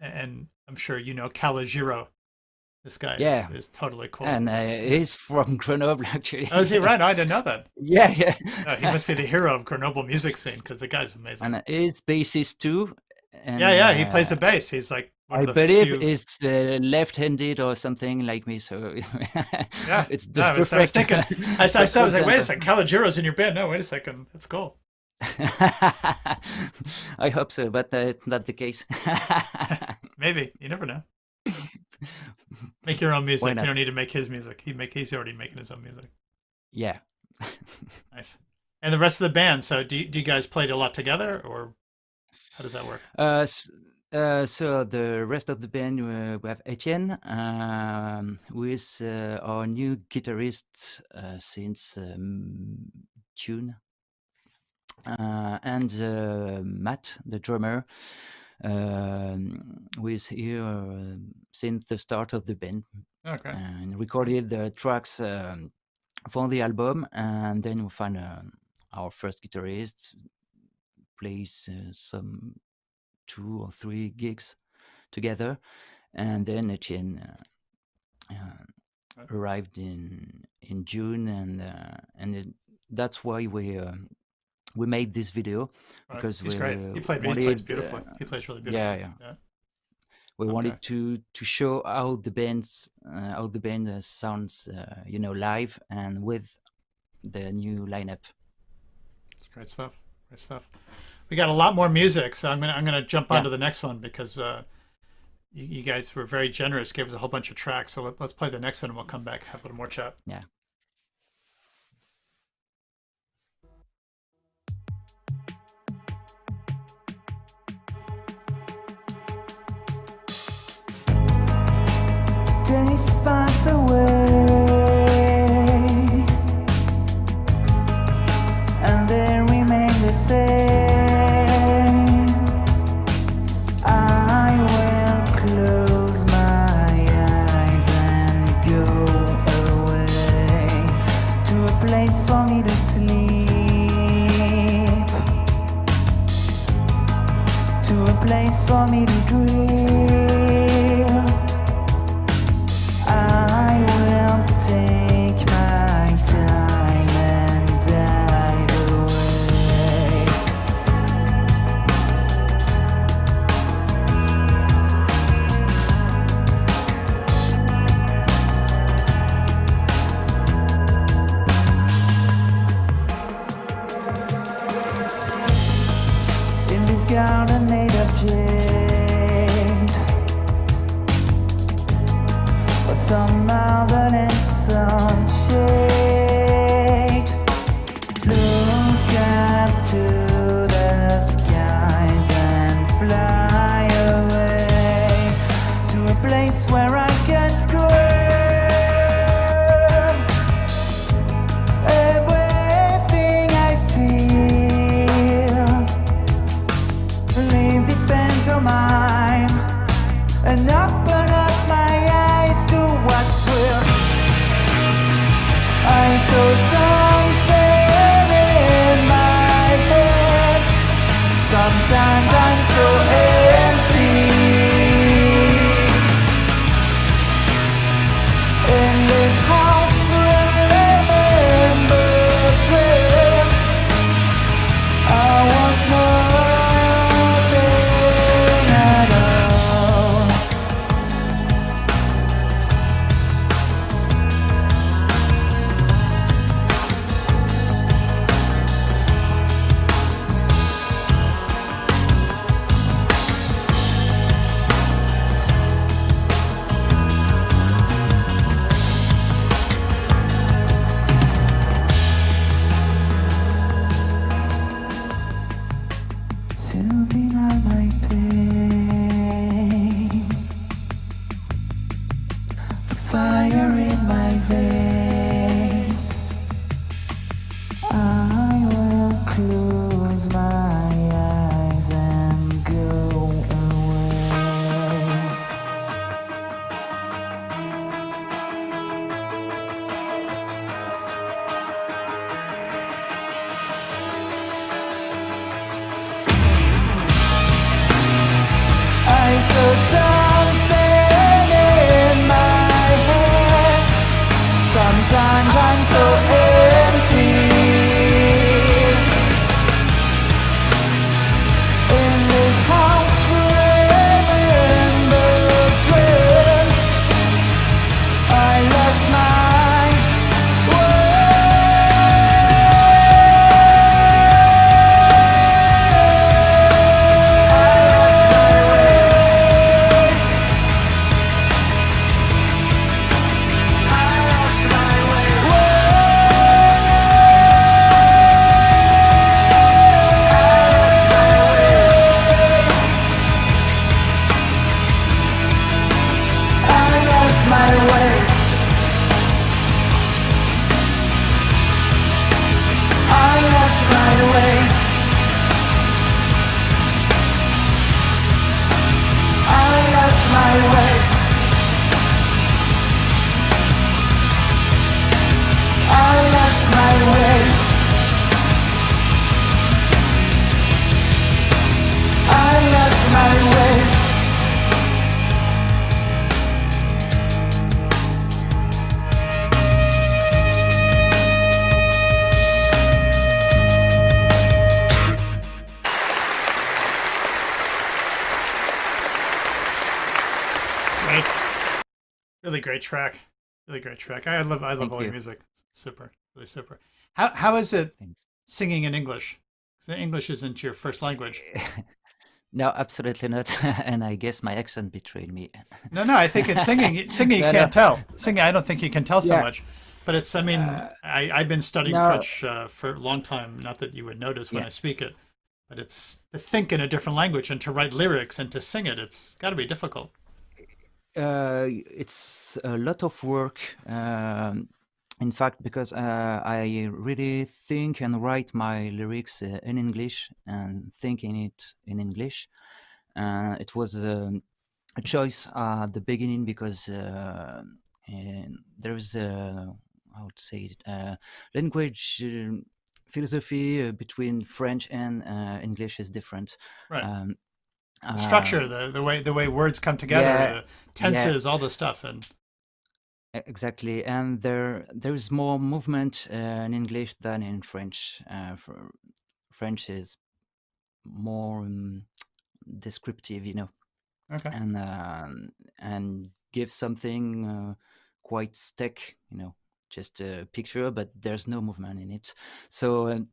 A: and I'm sure Calogero. This guy is totally cool.
J: And he's from Grenoble, actually.
A: Oh, is he right? I didn't know that.
J: Yeah.
A: He must be the hero of Grenoble music scene because the guy's amazing.
J: And he's bassist too. And,
A: he plays the bass. He's like one
J: I
A: of the
J: believe it's left-handed or something like me. So it's the perfect.
A: I was thinking. I saw. I was like, wait a second, Calogero's in your band. No, wait a second, that's cool.
J: I hope so, but not the case.
A: Maybe, you never know. Make your own music. You don't need to make his music. He's already making his own music.
J: Yeah.
A: Nice. And the rest of the band. So do you guys play a lot together, or how does that work?
J: So the rest of the band, we have Etienne, who is our new guitarist since June. And Matt, the drummer, who is here since the start of the band.
A: Okay.
J: And recorded the tracks for the album, and then we find our first guitarist, plays some 2 or 3 gigs together, and then Etienne arrived in June, and that's why we made this video, because
A: he's great. He plays beautifully. He plays really beautifully.
J: Yeah. We wanted to show how the band sounds, live and with the new lineup.
A: It's great stuff. Great stuff. We got a lot more music, so I'm gonna jump on to the next one because you guys were very generous, gave us a whole bunch of tracks. So let's play the next one, and we'll come back, have a little more chat.
J: Yeah.
K: Days pass away, and they remain the same. I will close my eyes and go away to a place for me to sleep, to a place for me to dream. I will take my time and dive away. In this garden made of jade, some marble and some shade. Look up to the skies and fly away to a place where I can scream everything I feel. Leave
A: really great track. Really great track. I love
J: Thank
A: all your
J: you.
A: music. Super, really super. How is it
J: Thanks.
A: singing in English? 'Cause English isn't your first language.
J: No, absolutely not. And I guess my accent betrayed me.
A: No, I think it's singing. Singing you
J: No,
A: can't
J: no.
A: tell. Singing, I don't think you can tell so
J: Yeah.
A: much. But it's, I mean, I've been studying
J: No.
A: French for a long time. Not that you would notice when
J: Yeah.
A: I speak it, but it's to think in a different language and to write lyrics and to sing it. It's got to be difficult.
J: It's a lot of work. In fact, because I really think and write my lyrics in English and think in it in English. It was a choice at the beginning because there is a, I would say it, language philosophy between French and English is different.
A: Right. Structure, the way words come together,
J: yeah,
A: the tenses, all the stuff, and
J: exactly. And there is more movement in English than in French. French is more descriptive,
A: okay.
J: And give something quite stick, just a picture, but there's no movement in it. So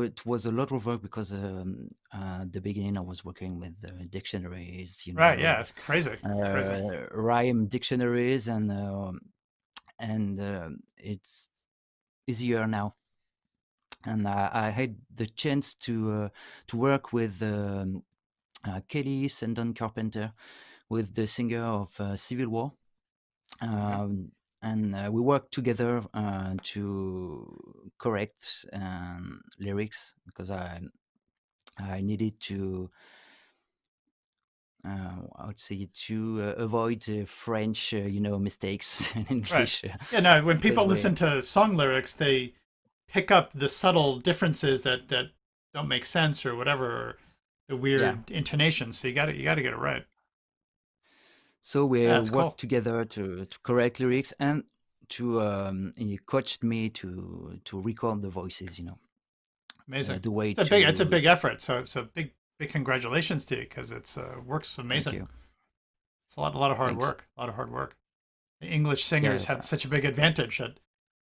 J: it was a lot of work because at the beginning I was working with dictionaries,
A: right, yeah, it's crazy.
J: Rhyme dictionaries, and it's easier now. And I had the chance to work with Kelly Sandon Carpenter, with the singer of Civil War. And we worked together to correct lyrics because I needed to, I would say, to avoid French, mistakes in English.
A: Right. Yeah, no, when people listen to song lyrics, they pick up the subtle differences that don't make sense or whatever, or the weird intonations. So you got to get it right.
J: So we worked
A: cool.
J: together to correct lyrics, and he coached me to record the voices.
A: Amazing.
J: The way
A: it's a big effort. So big congratulations to you, because it's works amazing.
J: Thank you.
A: It's a lot of hard work. A lot of hard work. The English singers have such a big advantage that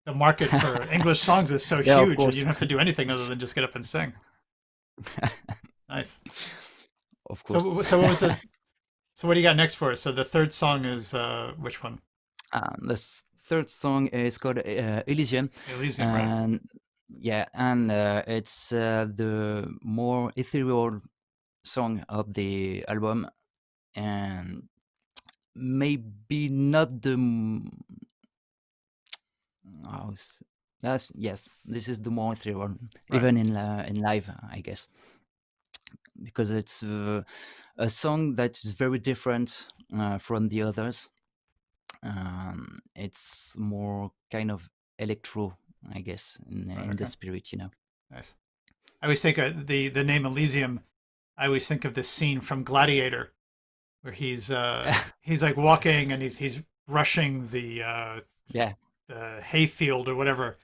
A: the market for English songs is so huge that you don't have to do anything other than just get up and sing. Nice.
J: Of course.
A: So what was it? So what do you got next for us? So the third song is which one?
J: The third song is called Elysium.
A: Elysium,
J: and
A: right.
J: Yeah, and it's the more ethereal song of the album, and maybe not the yes, this is the more ethereal, even in live, I guess, because it's a song that is very different from the others. It's more kind of electro, I guess, in the spirit,
A: Nice. I always think the name Elysium. I always think of this scene from Gladiator, where he's like walking and he's brushing the hayfield or whatever.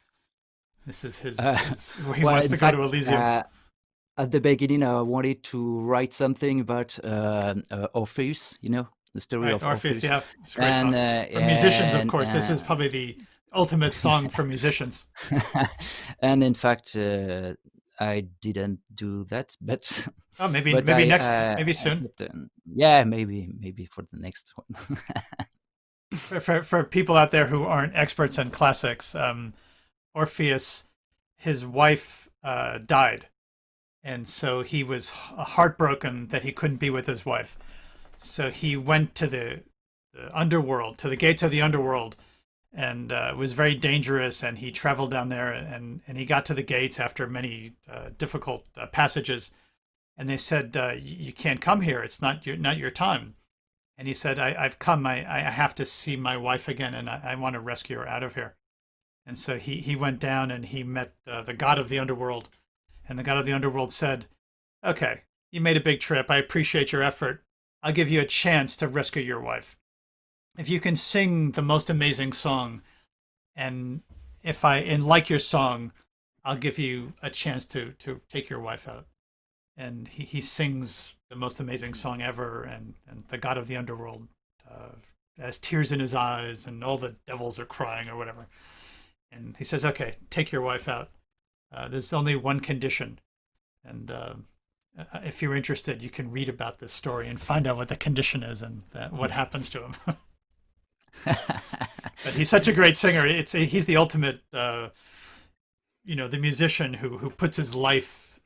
A: This is his where he wants to go to Elysium.
J: At the beginning, I wanted to write something about Orpheus, the story of Orpheus.
A: Yeah, it's a great song. For musicians, of course, this is probably the ultimate song for musicians.
J: And in fact, I didn't do that, but
A: maybe soon.
J: Maybe for the next one.
A: for people out there who aren't experts in classics, Orpheus, his wife died, and so he was heartbroken that he couldn't be with his wife. So he went to the underworld, to the gates of the underworld, and it was very dangerous. And he traveled down there, and he got to the gates after many difficult passages. And they said, "You can't come here. It's not your time." And he said, "I've come. I have to see my wife again, and I want to rescue her out of here." And so he went down and he met the god of the underworld, and the god of the underworld said, "Okay, you made a big trip. I appreciate your effort. I'll give you a chance to rescue your wife. If you can sing the most amazing song, and if I like your song, I'll give you a chance to take your wife out." And he sings the most amazing song ever, and the god of the underworld has tears in his eyes and all the devils are crying or whatever. And he says, okay, take your wife out. There's only one condition. And if you're interested, you can read about this story and find out what the condition is and what happens to him. But he's such a great singer. He's the ultimate, the musician who puts his life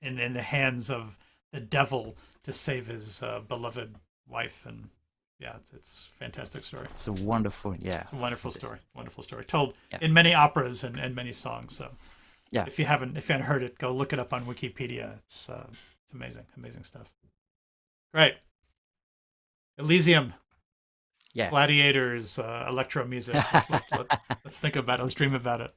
A: in the hands of the devil to save his beloved wife. And yeah, it's a fantastic story.
J: It's a wonderful,
A: it's a wonderful story. Wonderful story told in many operas and many songs. So
J: yeah,
A: if you haven't heard it, go look it up on Wikipedia. It's amazing stuff. Great. Elysium.
J: Yeah.
A: Gladiators, electro music. Let's think about it. Let's dream about it.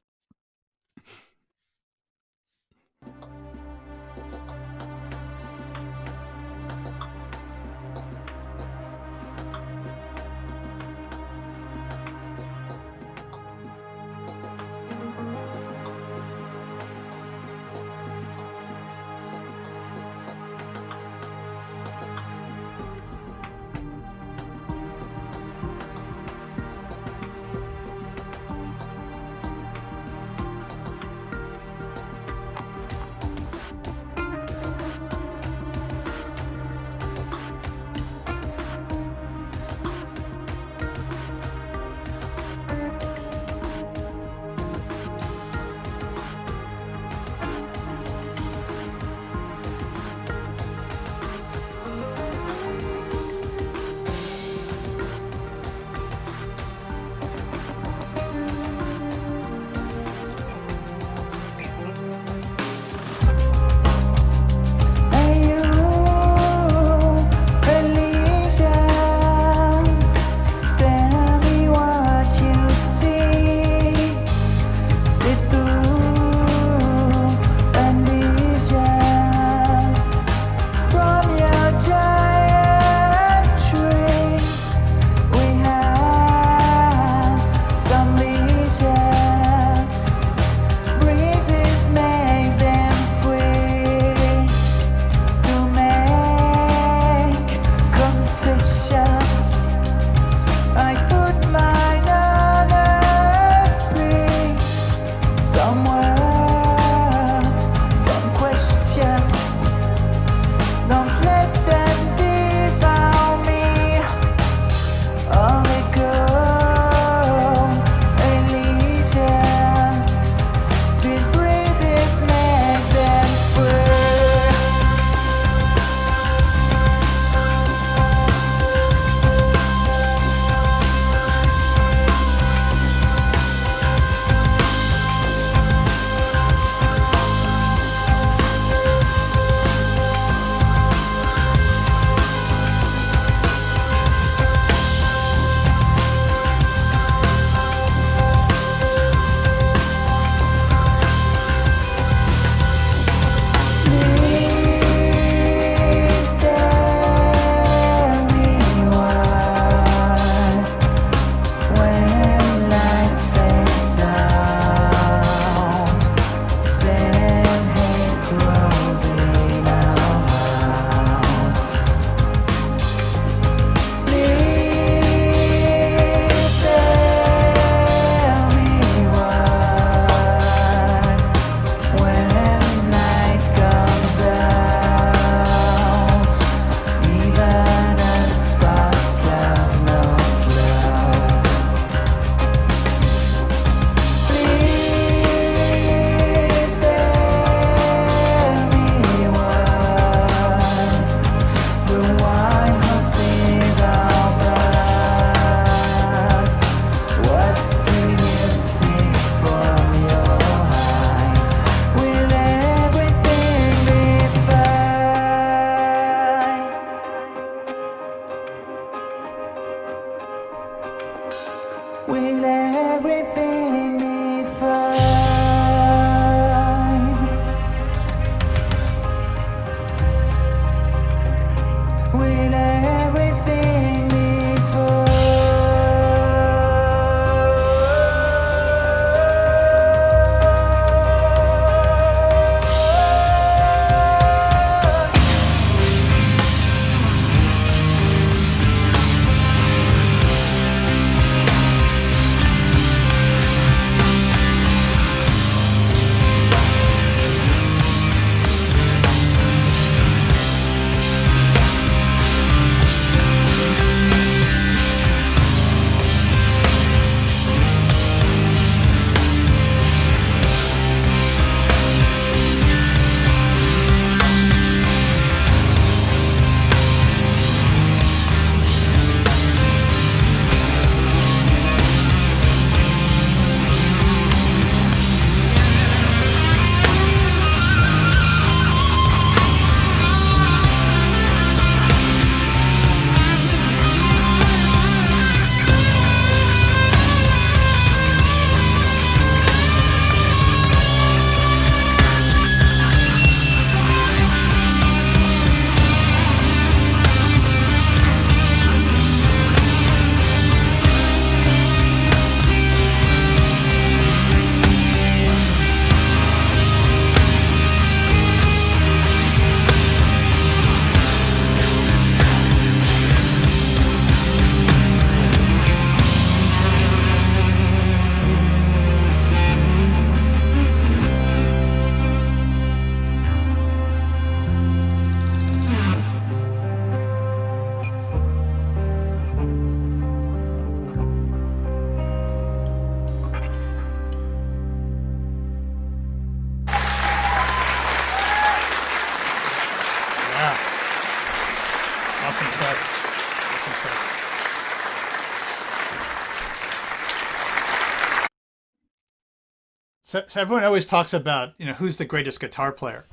A: So everyone always talks about, who's the greatest guitar player,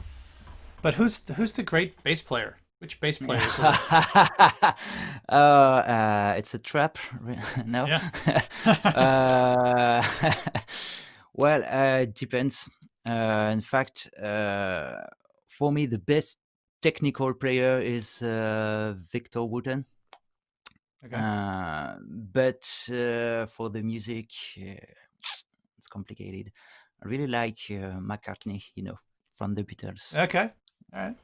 A: but who's the great bass player? Which bass player is it?
J: It's a trap. No.
A: Yeah.
J: Well, it depends. In fact, for me, the best technical player is Victor Wooten.
A: Okay.
J: But for the music, it's complicated. I really like McCartney, from the Beatles.
A: Okay. All right.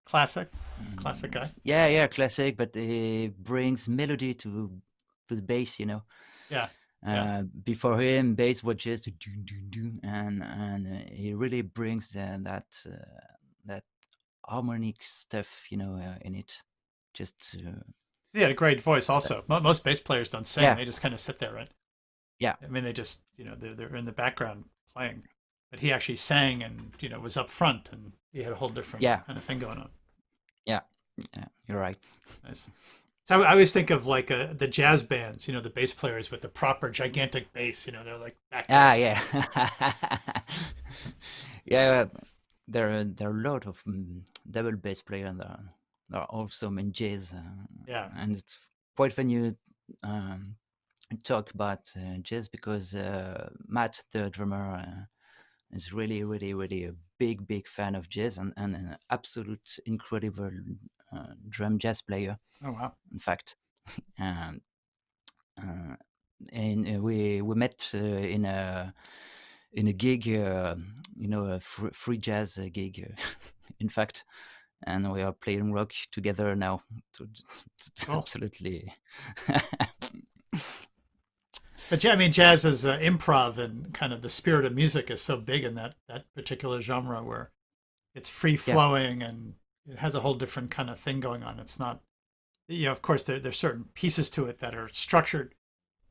A: Classic guy.
J: Yeah, classic, but he brings melody to the bass,
A: Yeah.
J: Before him, bass was just do do do, and he really brings that harmonic stuff, in it. Just
A: he had a great voice. Also, most bass players don't sing; they just kind of sit there, right?
J: Yeah.
A: I mean, they just they're in the background playing, but he actually sang and was up front, and he had a whole different kind of thing going on.
J: Yeah, you're right.
A: Nice. So I always think of like the jazz bands, the bass players with the proper gigantic bass. They're like back there.
J: Yeah. Yeah, there are a lot of double bass players that are awesome in jazz. And it's quite fun you talk about jazz because Matt, the drummer, is really, really, really a big fan of jazz and an absolute incredible drum jazz player.
A: Oh wow!
J: In fact, and we met in a gig, a free jazz gig, in fact, and we are playing rock together now. Absolutely.
A: But yeah, I mean, jazz is improv, and kind of the spirit of music is so big in that particular genre where it's free flowing and it has a whole different kind of thing going on. It's not, of course, there's certain pieces to it that are structured,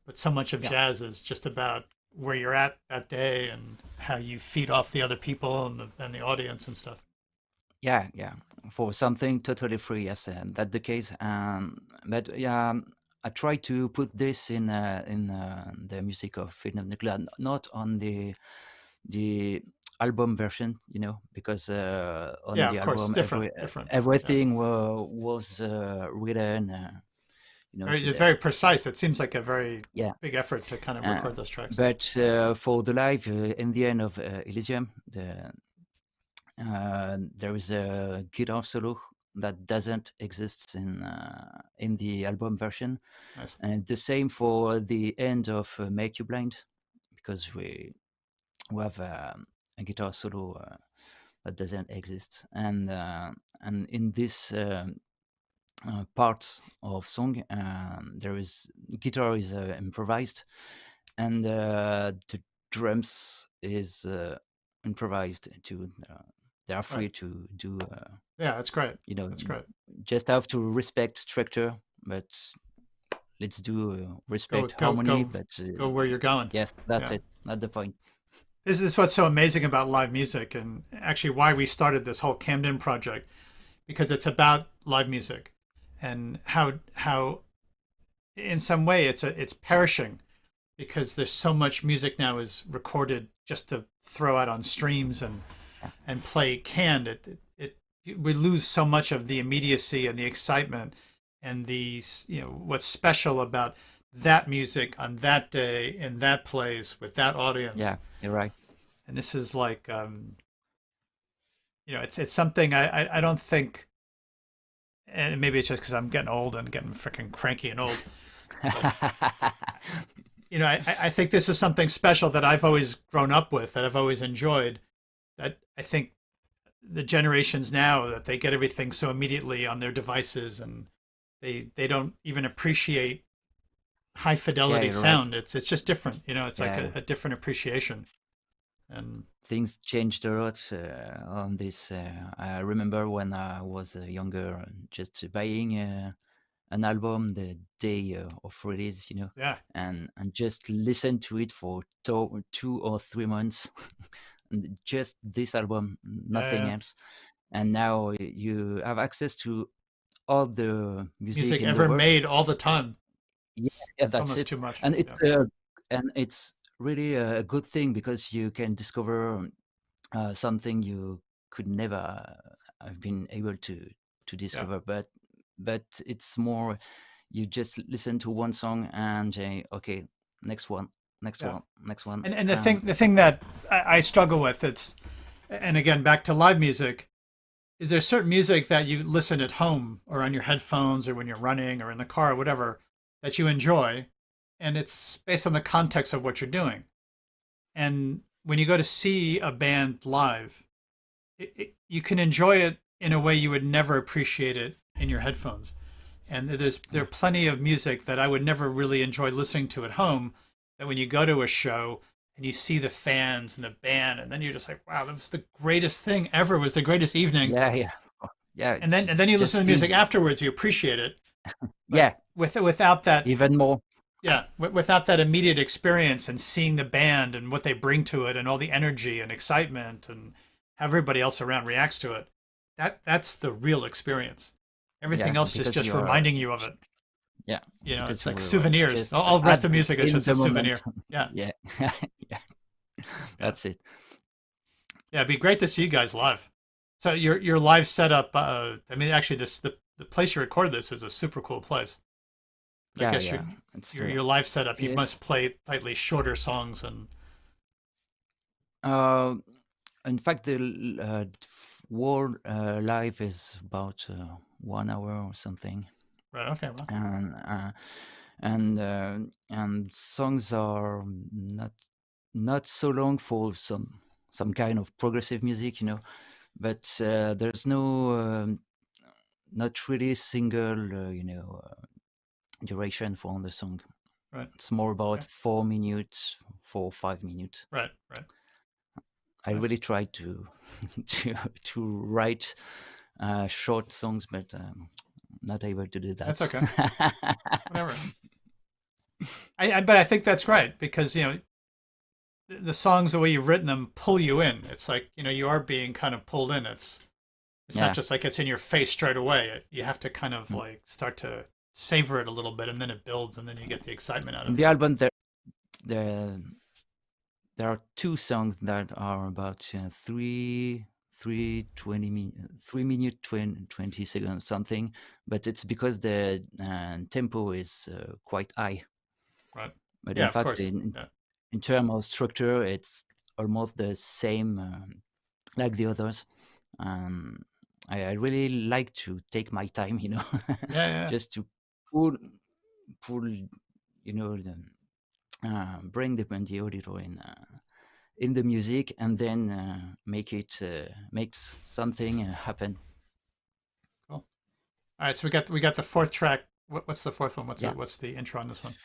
A: but so much of jazz is just about where you're at that day and how you feed off the other people and the audience and stuff.
J: Yeah. For something totally free, yes, that's the case. But yeah. I try to put this in the music of Fields of Naecluda, not on the album version, because on the album
A: different.
J: everything was written.
A: Very precise. It seems like a very big effort to kind of record those tracks.
J: But for the live, in the end of Elysium, there is a guitar solo that doesn't exist in the album version.
A: Nice.
J: And the same for the end of Make You Blind, because we have a guitar solo that doesn't exist. And in this part of song, there is guitar is improvised, and the drums is improvised too. They are free to do.
A: Yeah, that's great. That's great.
J: Just have to respect structure, but let's do respect harmony. But
A: go where you're going.
J: Yes, that's it. That's the point.
A: This is what's so amazing about live music, and actually why we started this whole Camden project, because it's about live music, and how in some way it's perishing, because there's so much music now is recorded just to throw out on streams and play canned. We lose so much of the immediacy and the excitement and the what's special about that music on that day in that place with that audience.
J: Yeah, you're right.
A: And this is like it's something I don't think, and maybe it's just because I'm getting old and getting freaking cranky and old. But, I think this is something special that I've always grown up with, that I've always enjoyed. That I think the generations now, that they get everything so immediately on their devices, and they don't even appreciate high fidelity sound. Right. It's just different, it's like a different appreciation. And
J: things changed a lot on this. I remember when I was younger, just buying an album the day of release, and just listen to it for 2 or 3 months. Just this album, nothing else. And now you have access to all the music
A: ever made all the time.
J: Yeah, that's
A: almost
J: it.
A: Too much.
J: And it's and it's really a good thing because you can discover something you could never have been able to discover. But it's more you just listen to one song and okay, next one, next one, next one.
A: And the thing that I struggle with, and again back to live music, is there certain music that you listen at home or on your headphones or when you're running or in the car or whatever that you enjoy, and it's based on the context of what you're doing. And when you go to see a band live, you can enjoy it in a way you would never appreciate it in your headphones. And there are plenty of music that I would never really enjoy listening to at home, that when you go to a show and you see the fans and the band, and then you're just like, wow, that was the greatest thing ever. It was the greatest evening.
J: Yeah.
A: And then you listen to music afterwards, you appreciate it. Without that,
J: even more.
A: Yeah, without that immediate experience and seeing the band and what they bring to it and all the energy and excitement and how everybody else around reacts to it, that's the real experience. Everything else is just reminding you of it.
J: Yeah,
A: it's like souvenirs. All the rest of music is just a souvenir.
J: Yeah. That's it.
A: Yeah, it'd be great to see you guys live. So your live setup. I mean, actually, the place you recorded this is a super cool place. I guess your live setup. You must play slightly shorter songs and.
J: In fact, the whole live is about 1 hour or something.
A: Right. Okay. Well.
J: And songs are not so long for some kind of progressive music, but there's no not really single duration for the song.
A: Right.
J: It's more about 4 minutes, 4 or 5 minutes.
A: Right.
J: I really try to write short songs, but not able to do that.
A: That's okay. Whatever. But I think that's great because the songs, the way you've written them, pull you in. It's like you are being kind of pulled in. It's not just like it's in your face straight away. You have to kind of like start to savor it a little bit, and then it builds, and then you get the excitement out of it.
J: The album there are 2 songs that are about 3 minutes 20 seconds something, but it's because the tempo is quite high.
A: Right.
J: But in fact, in terms of structure, it's almost the same like the others. I really like to take my time, just to pull bring the auditor in the music, and then make something happen.
A: Cool. All right, so we got the 4th track. What's the 4th one? What's the intro on this one?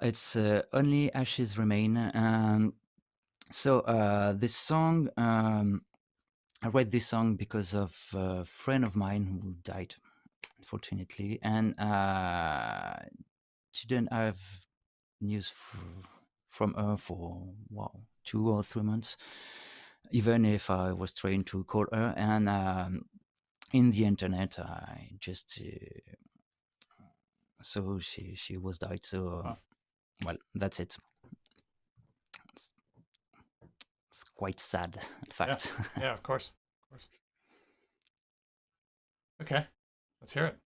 J: It's Only Ashes Remain. So this song, I wrote this song because of a friend of mine who died, unfortunately, and didn't have news from her for 2 or 3 months, even if I was trying to call her. And in the internet, I just so she was died. So well, that's it. It's quite sad, in fact.
A: Yeah, of course. Okay, let's hear it.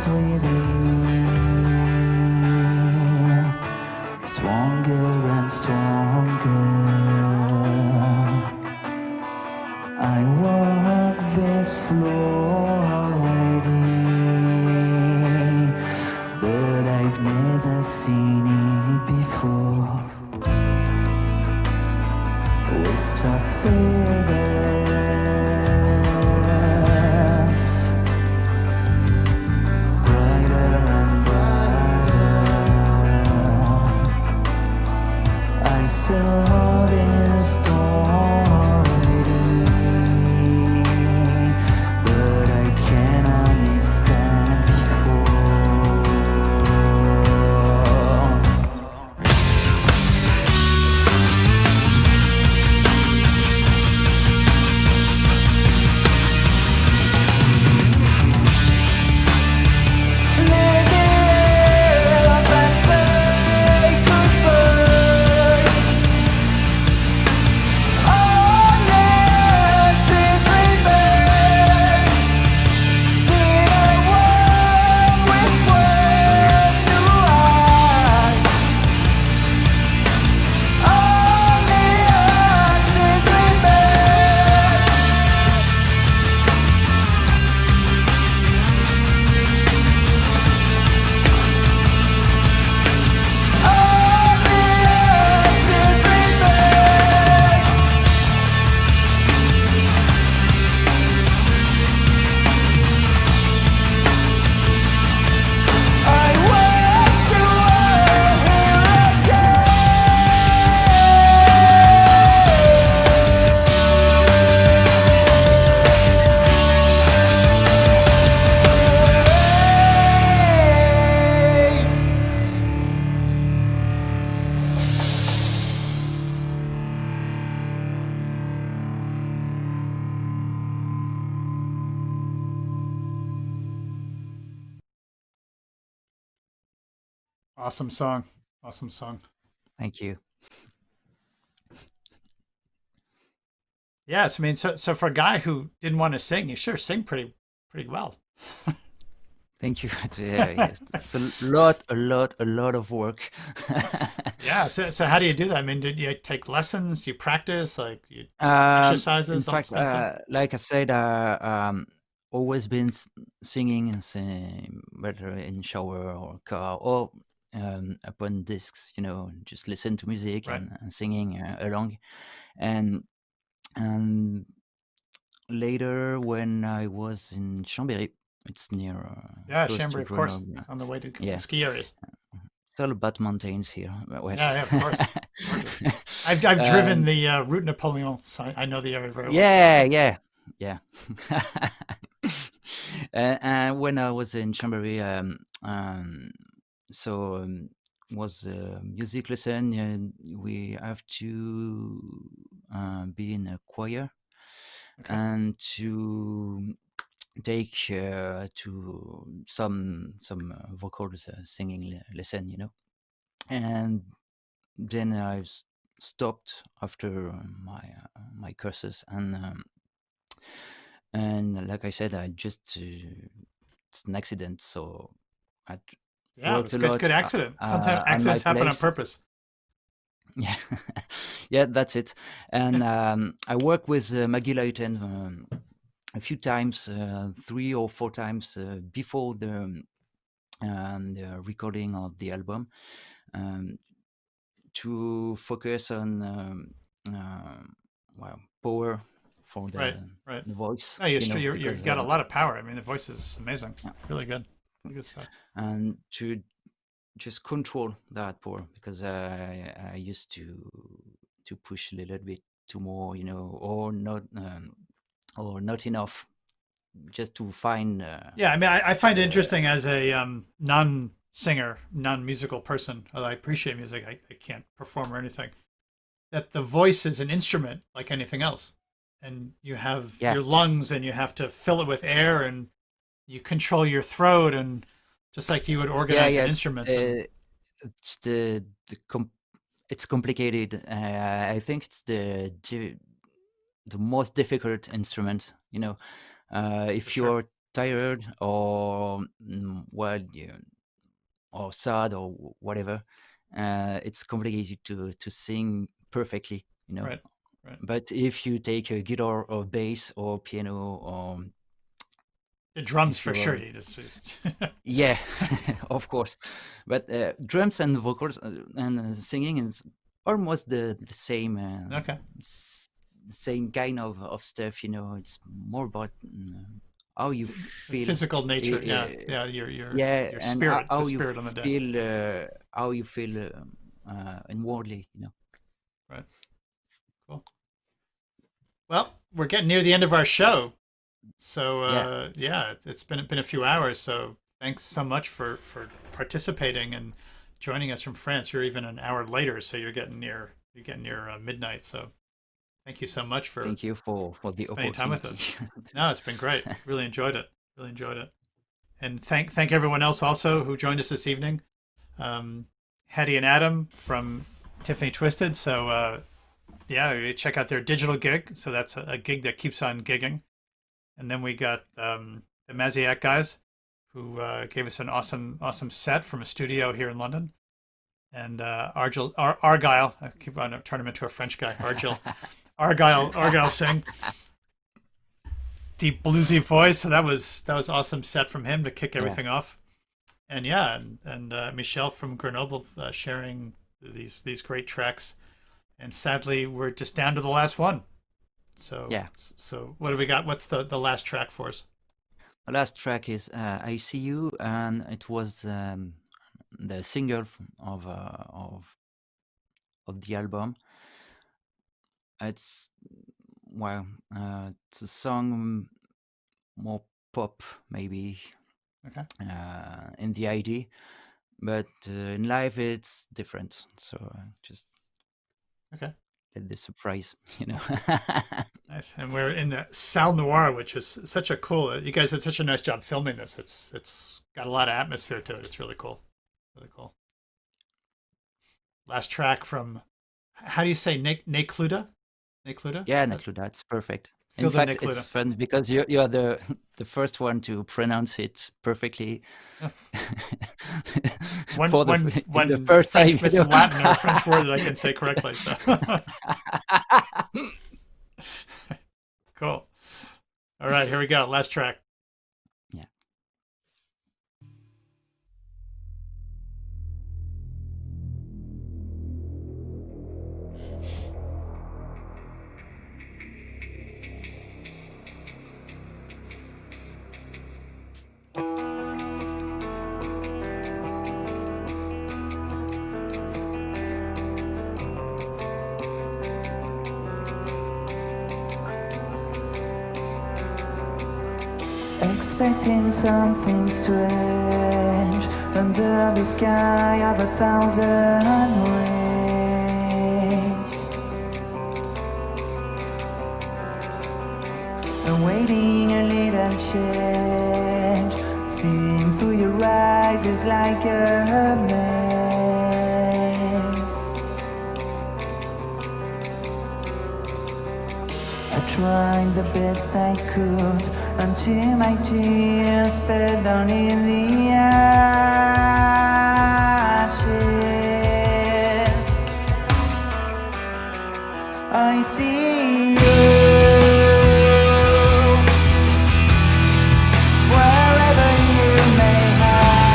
K: within me, stronger and stronger. I walk this floor already, but I've never seen it before. Wisps of feathers, brighter and brighter. I saw this dawn already, but I can only stand before.
A: Awesome song. Awesome song.
J: Thank you.
A: Yes, I mean, so for a guy who didn't want to sing, you sure sing pretty well.
J: Thank you. Yeah, it's a lot of work.
A: Yeah. So how do you do that? I mean, did you take lessons? Do you practice? Like you exercises?
J: In fact, like I said, always been singing, whether in shower or car or upon discs. Just listen to music
A: Right.
J: and singing along, and later when I was in Chambéry, it's near. Close
A: Chambéry,
J: to
A: of course.
J: Grenoble.
A: It's on the way to
J: Yeah.
A: ski areas.
J: It's all about mountains here.
A: Yeah, of course. I've driven the Route Napoleon, so I know the area very well.
J: Yeah. And when I was in Chambéry, was a music lesson. We have to be in a choir and to take to some vocals singing lesson, and then I stopped after my courses, and like I said, I just it's an accident, so I
A: Yeah, it was a good accident. Sometimes accidents happen on purpose.
J: Yeah, yeah, that's it. And I work with Maziac a few times, 3 or 4 times before the recording of the album, to focus on power for the voice.
A: No, you've got a lot of power. I mean, the voice is amazing. Yeah. Really good. Good stuff.
J: And to just control that power, because I used to push a little bit too more, or not enough, just to find.
A: Yeah, I mean, I find it interesting as a non-singer, non-musical person. Although I appreciate music, I can't perform or anything. That the voice is an instrument like anything else, and you have your lungs, and you have to fill it with air, and you control your throat, and just like you would organize an instrument.
J: It's it's complicated. I think it's the most difficult instrument. If you're tired or or sad or whatever, it's complicated to sing perfectly,
A: Right.
J: But if you take a guitar or bass or piano or
A: the drums for sure,
J: yeah, of course, but drums and vocals and singing is almost the same. Same kind of stuff, it's more about how you feel,
A: physical nature, your spirit,
J: how
A: the
J: you
A: spirit on the day.
J: feel, how you feel inwardly,
A: Right. Cool. Well, we're getting near the end of our show, so it's been a few hours. So thanks so much for participating and joining us from France. You're even an hour later, so you're getting near midnight. So thank you so much for
J: the
A: spending time with us. No, it's been great. Really enjoyed it. And thank everyone else also who joined us this evening. Hetti and Adam from Tiffany Twisted. So check out their digital gig. So that's a gig that keeps on gigging. And then we got the Maziac guys who gave us an awesome set from a studio here in London. And Argyl, I keep on turning him into a French guy. Argyl Singh, deep bluesy voice. So that was awesome set from him to kick everything off. And Michel from Grenoble sharing these great tracks. And sadly, we're just down to the last one. So what have we got? What's the last track for us?
J: The last track is I See You, and it was the single of the album. It's it's a song more pop maybe, in the idea, but in live it's different. So just let the surprise,
A: Nice. And we're in the Salle Noire, which is such a cool. You guys did such a nice job filming this. It's got a lot of atmosphere to it. It's really cool. Really cool. Last track from, how do you say, Naecluda? Naecluda?
J: Yeah, Naecluda. It's perfect. In fact, it's fun because you're the first one to pronounce it perfectly.
A: One
J: the first
A: French
J: time,
A: missing Latin or a French word that I can say correctly. So. Cool. All right, here we go. Last track.
J: Yeah.
K: Expecting something strange under the sky of 1,000 rays, awaiting a little change. Seeing through your eyes is like a maze. I tried the best I could until my tears fell down in the ashes. I see you wherever you may hide.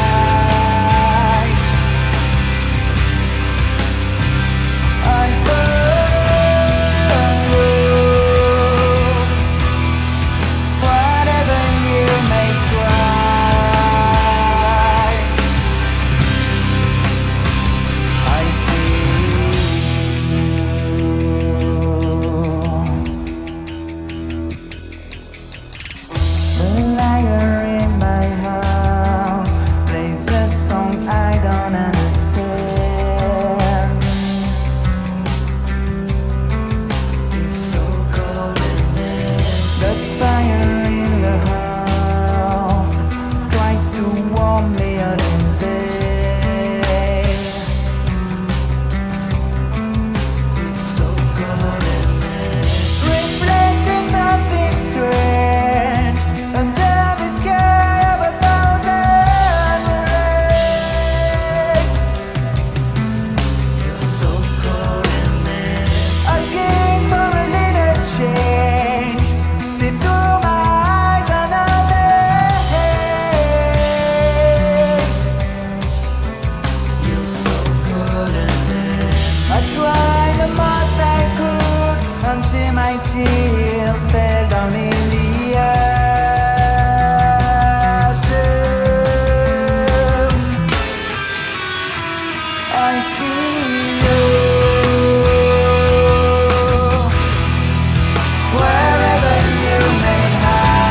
K: I my tears fell down in the ashes. I see you wherever you may hide.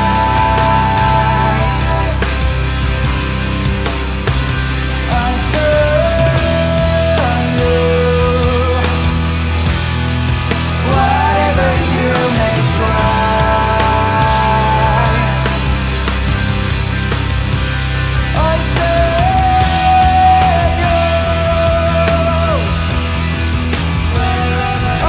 K: I found you whatever you may try. I said you wherever I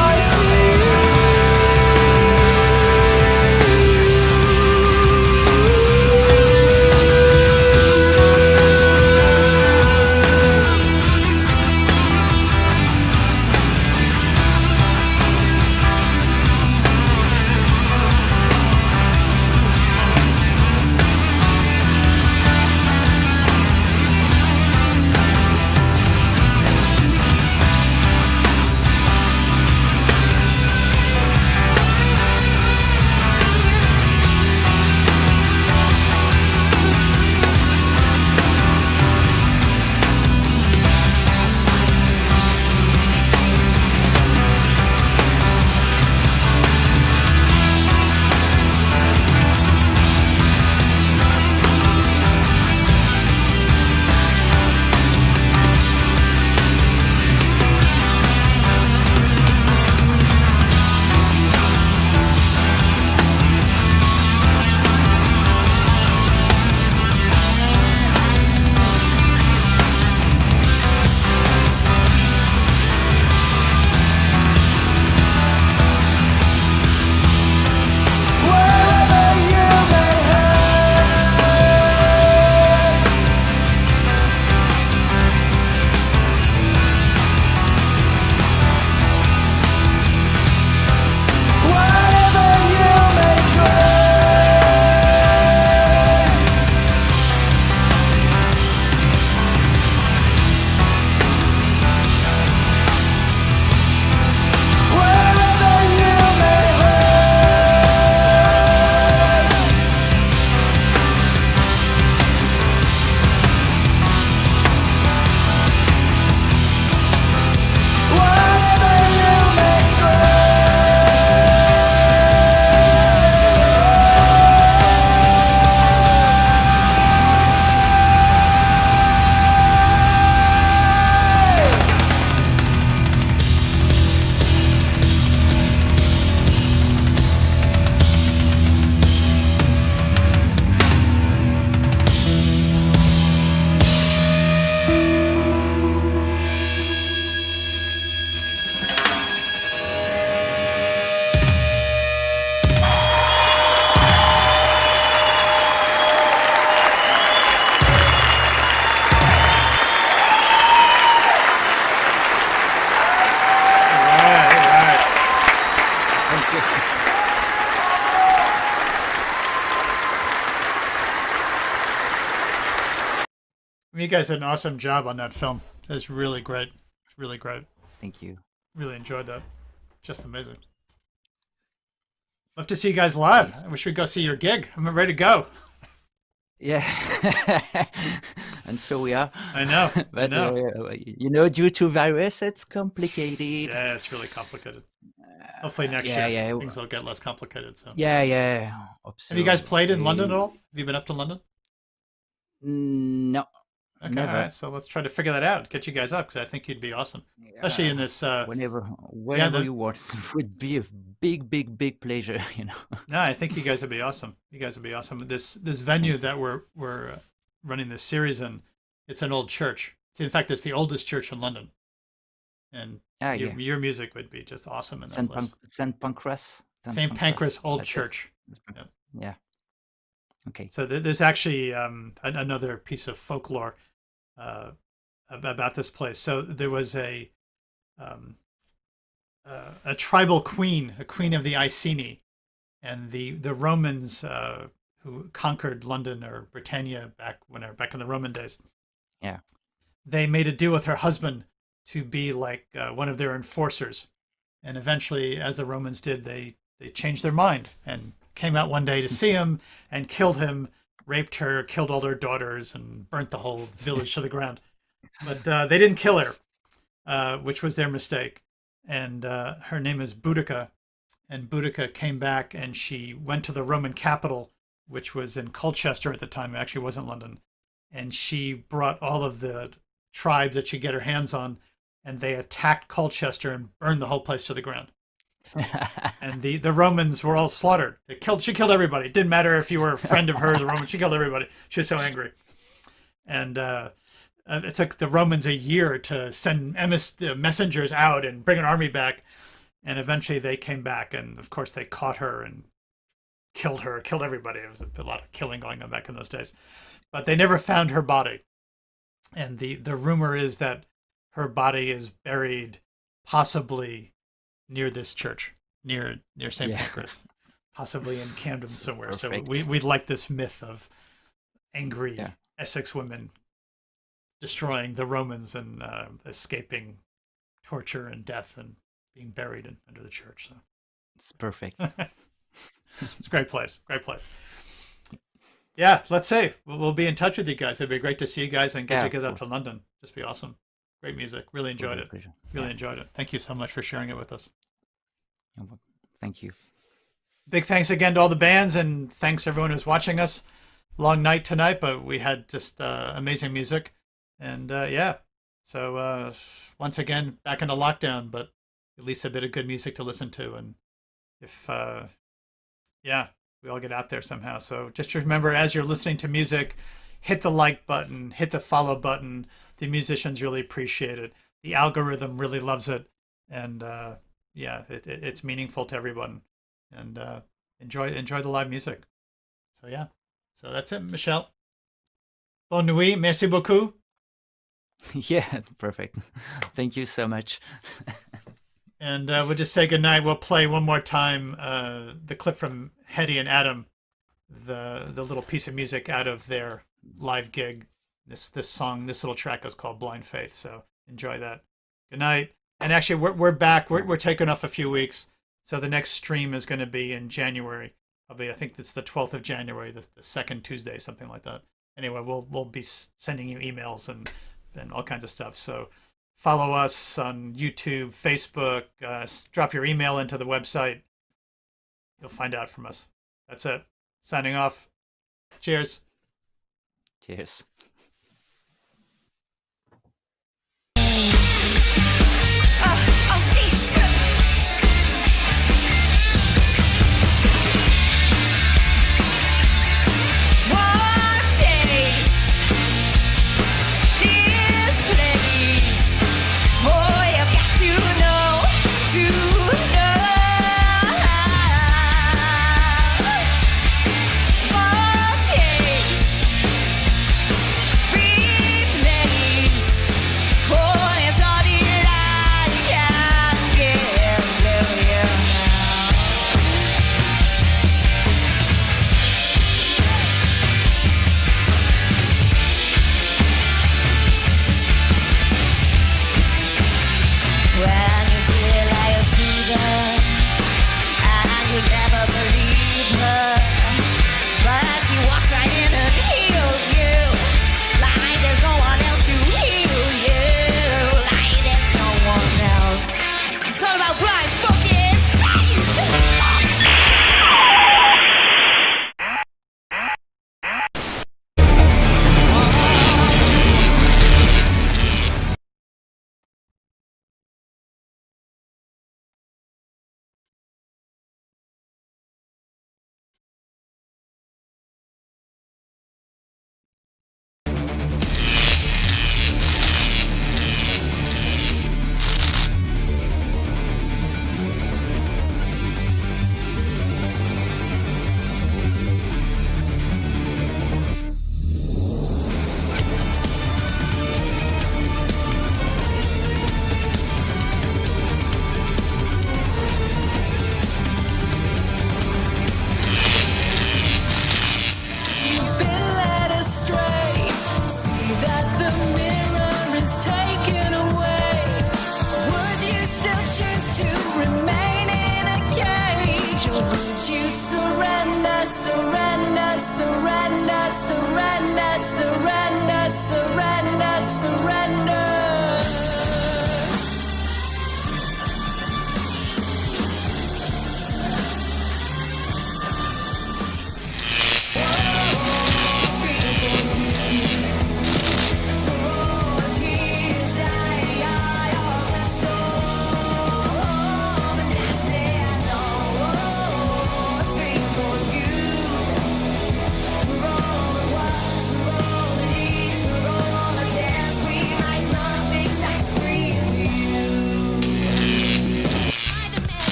A: You guys did an awesome job on that film. It's really great. It's really great.
J: Thank you.
A: Really enjoyed that. Just amazing. Love to see you guys live. I wish we'd go see your gig. I'm ready to go.
J: Yeah, and so we are.
A: I know.
J: But
A: I know.
J: You know, due to virus, it's complicated.
A: Yeah, it's really complicated. Hopefully next year things will get less complicated. So.
J: Yeah.
A: Have you guys played in London at all? Have you been up to London?
J: No.
A: Okay,
J: never.
A: all right. So let's try to figure that out. Get you guys up because I think you'd be awesome, especially in this.
J: Whenever you want, it would be a big pleasure. You know.
A: No, I think you guys would be awesome. You guys would be awesome. This venue that we're running this series in, it's an old church. In fact, it's the oldest church in London, and your music would be just awesome in that place.
J: St. Pancras.
A: St. Pancras Old Church.
J: Yeah. Okay.
A: So there's actually another piece of folklore about this place. So there was a tribal queen, a queen of the Iceni, and the Romans who conquered London or Britannia back in the Roman days.
J: Yeah.
A: They made a deal with her husband to be like one of their enforcers, and eventually, as the Romans did, they they changed their mind and came out one day to see him and killed him, raped her, killed all their daughters, and burnt the whole village to the ground. But they didn't kill her, which was their mistake. And her name is Boudica. And Boudica came back and she went to the Roman capital, which was in Colchester at the time. It actually wasn't London. And she brought all of the tribes that she could get her hands on, and they attacked Colchester and burned the whole place to the ground. And the Romans were all slaughtered. She killed everybody. It didn't matter if you were a friend of hers or Roman. She killed everybody. She was so angry. And it took the Romans a year to send messengers out and bring an army back. And eventually they came back. And of course they caught her and killed everybody. It was a lot of killing going on back in those days. But they never found her body. And the rumor is that her body is buried possibly near this church, near St. Pancras, possibly in Camden somewhere. Perfect. So we'd like this myth of angry Essex women destroying the Romans and escaping torture and death and being buried under the church. So
J: it's perfect.
A: It's a great place. Great place. Yeah, let's say we'll be in touch with you guys. It'd be great to see you guys and get together up to London. Just be awesome. Great music. Really enjoyed it. Really enjoyed it. Thank you so much for sharing it with us.
J: Thank you.
A: Big thanks again to all the bands, and thanks everyone who's watching us. Long night tonight, but we had just amazing music. And so once again, back into lockdown, but at least a bit of good music to listen to. And if, we all get out there somehow. So just remember, as you're listening to music, hit the like button, hit the follow button. The musicians really appreciate it. The algorithm really loves it. And it's meaningful to everyone. And enjoy the live music. So that's it, Michel. Bonne nuit. Merci beaucoup.
J: Yeah, perfect. Thank you so much.
A: And we'll just say goodnight. We'll play one more time the clip from Hetti and Adam, the little piece of music out of their live gig. This song, this little track is called Blind Faith. So enjoy that. Good night. And actually, we're back. We're taking off a few weeks. So the next stream is going to be in January. I think it's the 12th of January, the second Tuesday, something like that. Anyway, we'll be sending you emails and all kinds of stuff. So follow us on YouTube, Facebook, drop your email into the website. You'll find out from us. That's it. Signing off. Cheers.
J: Cheers.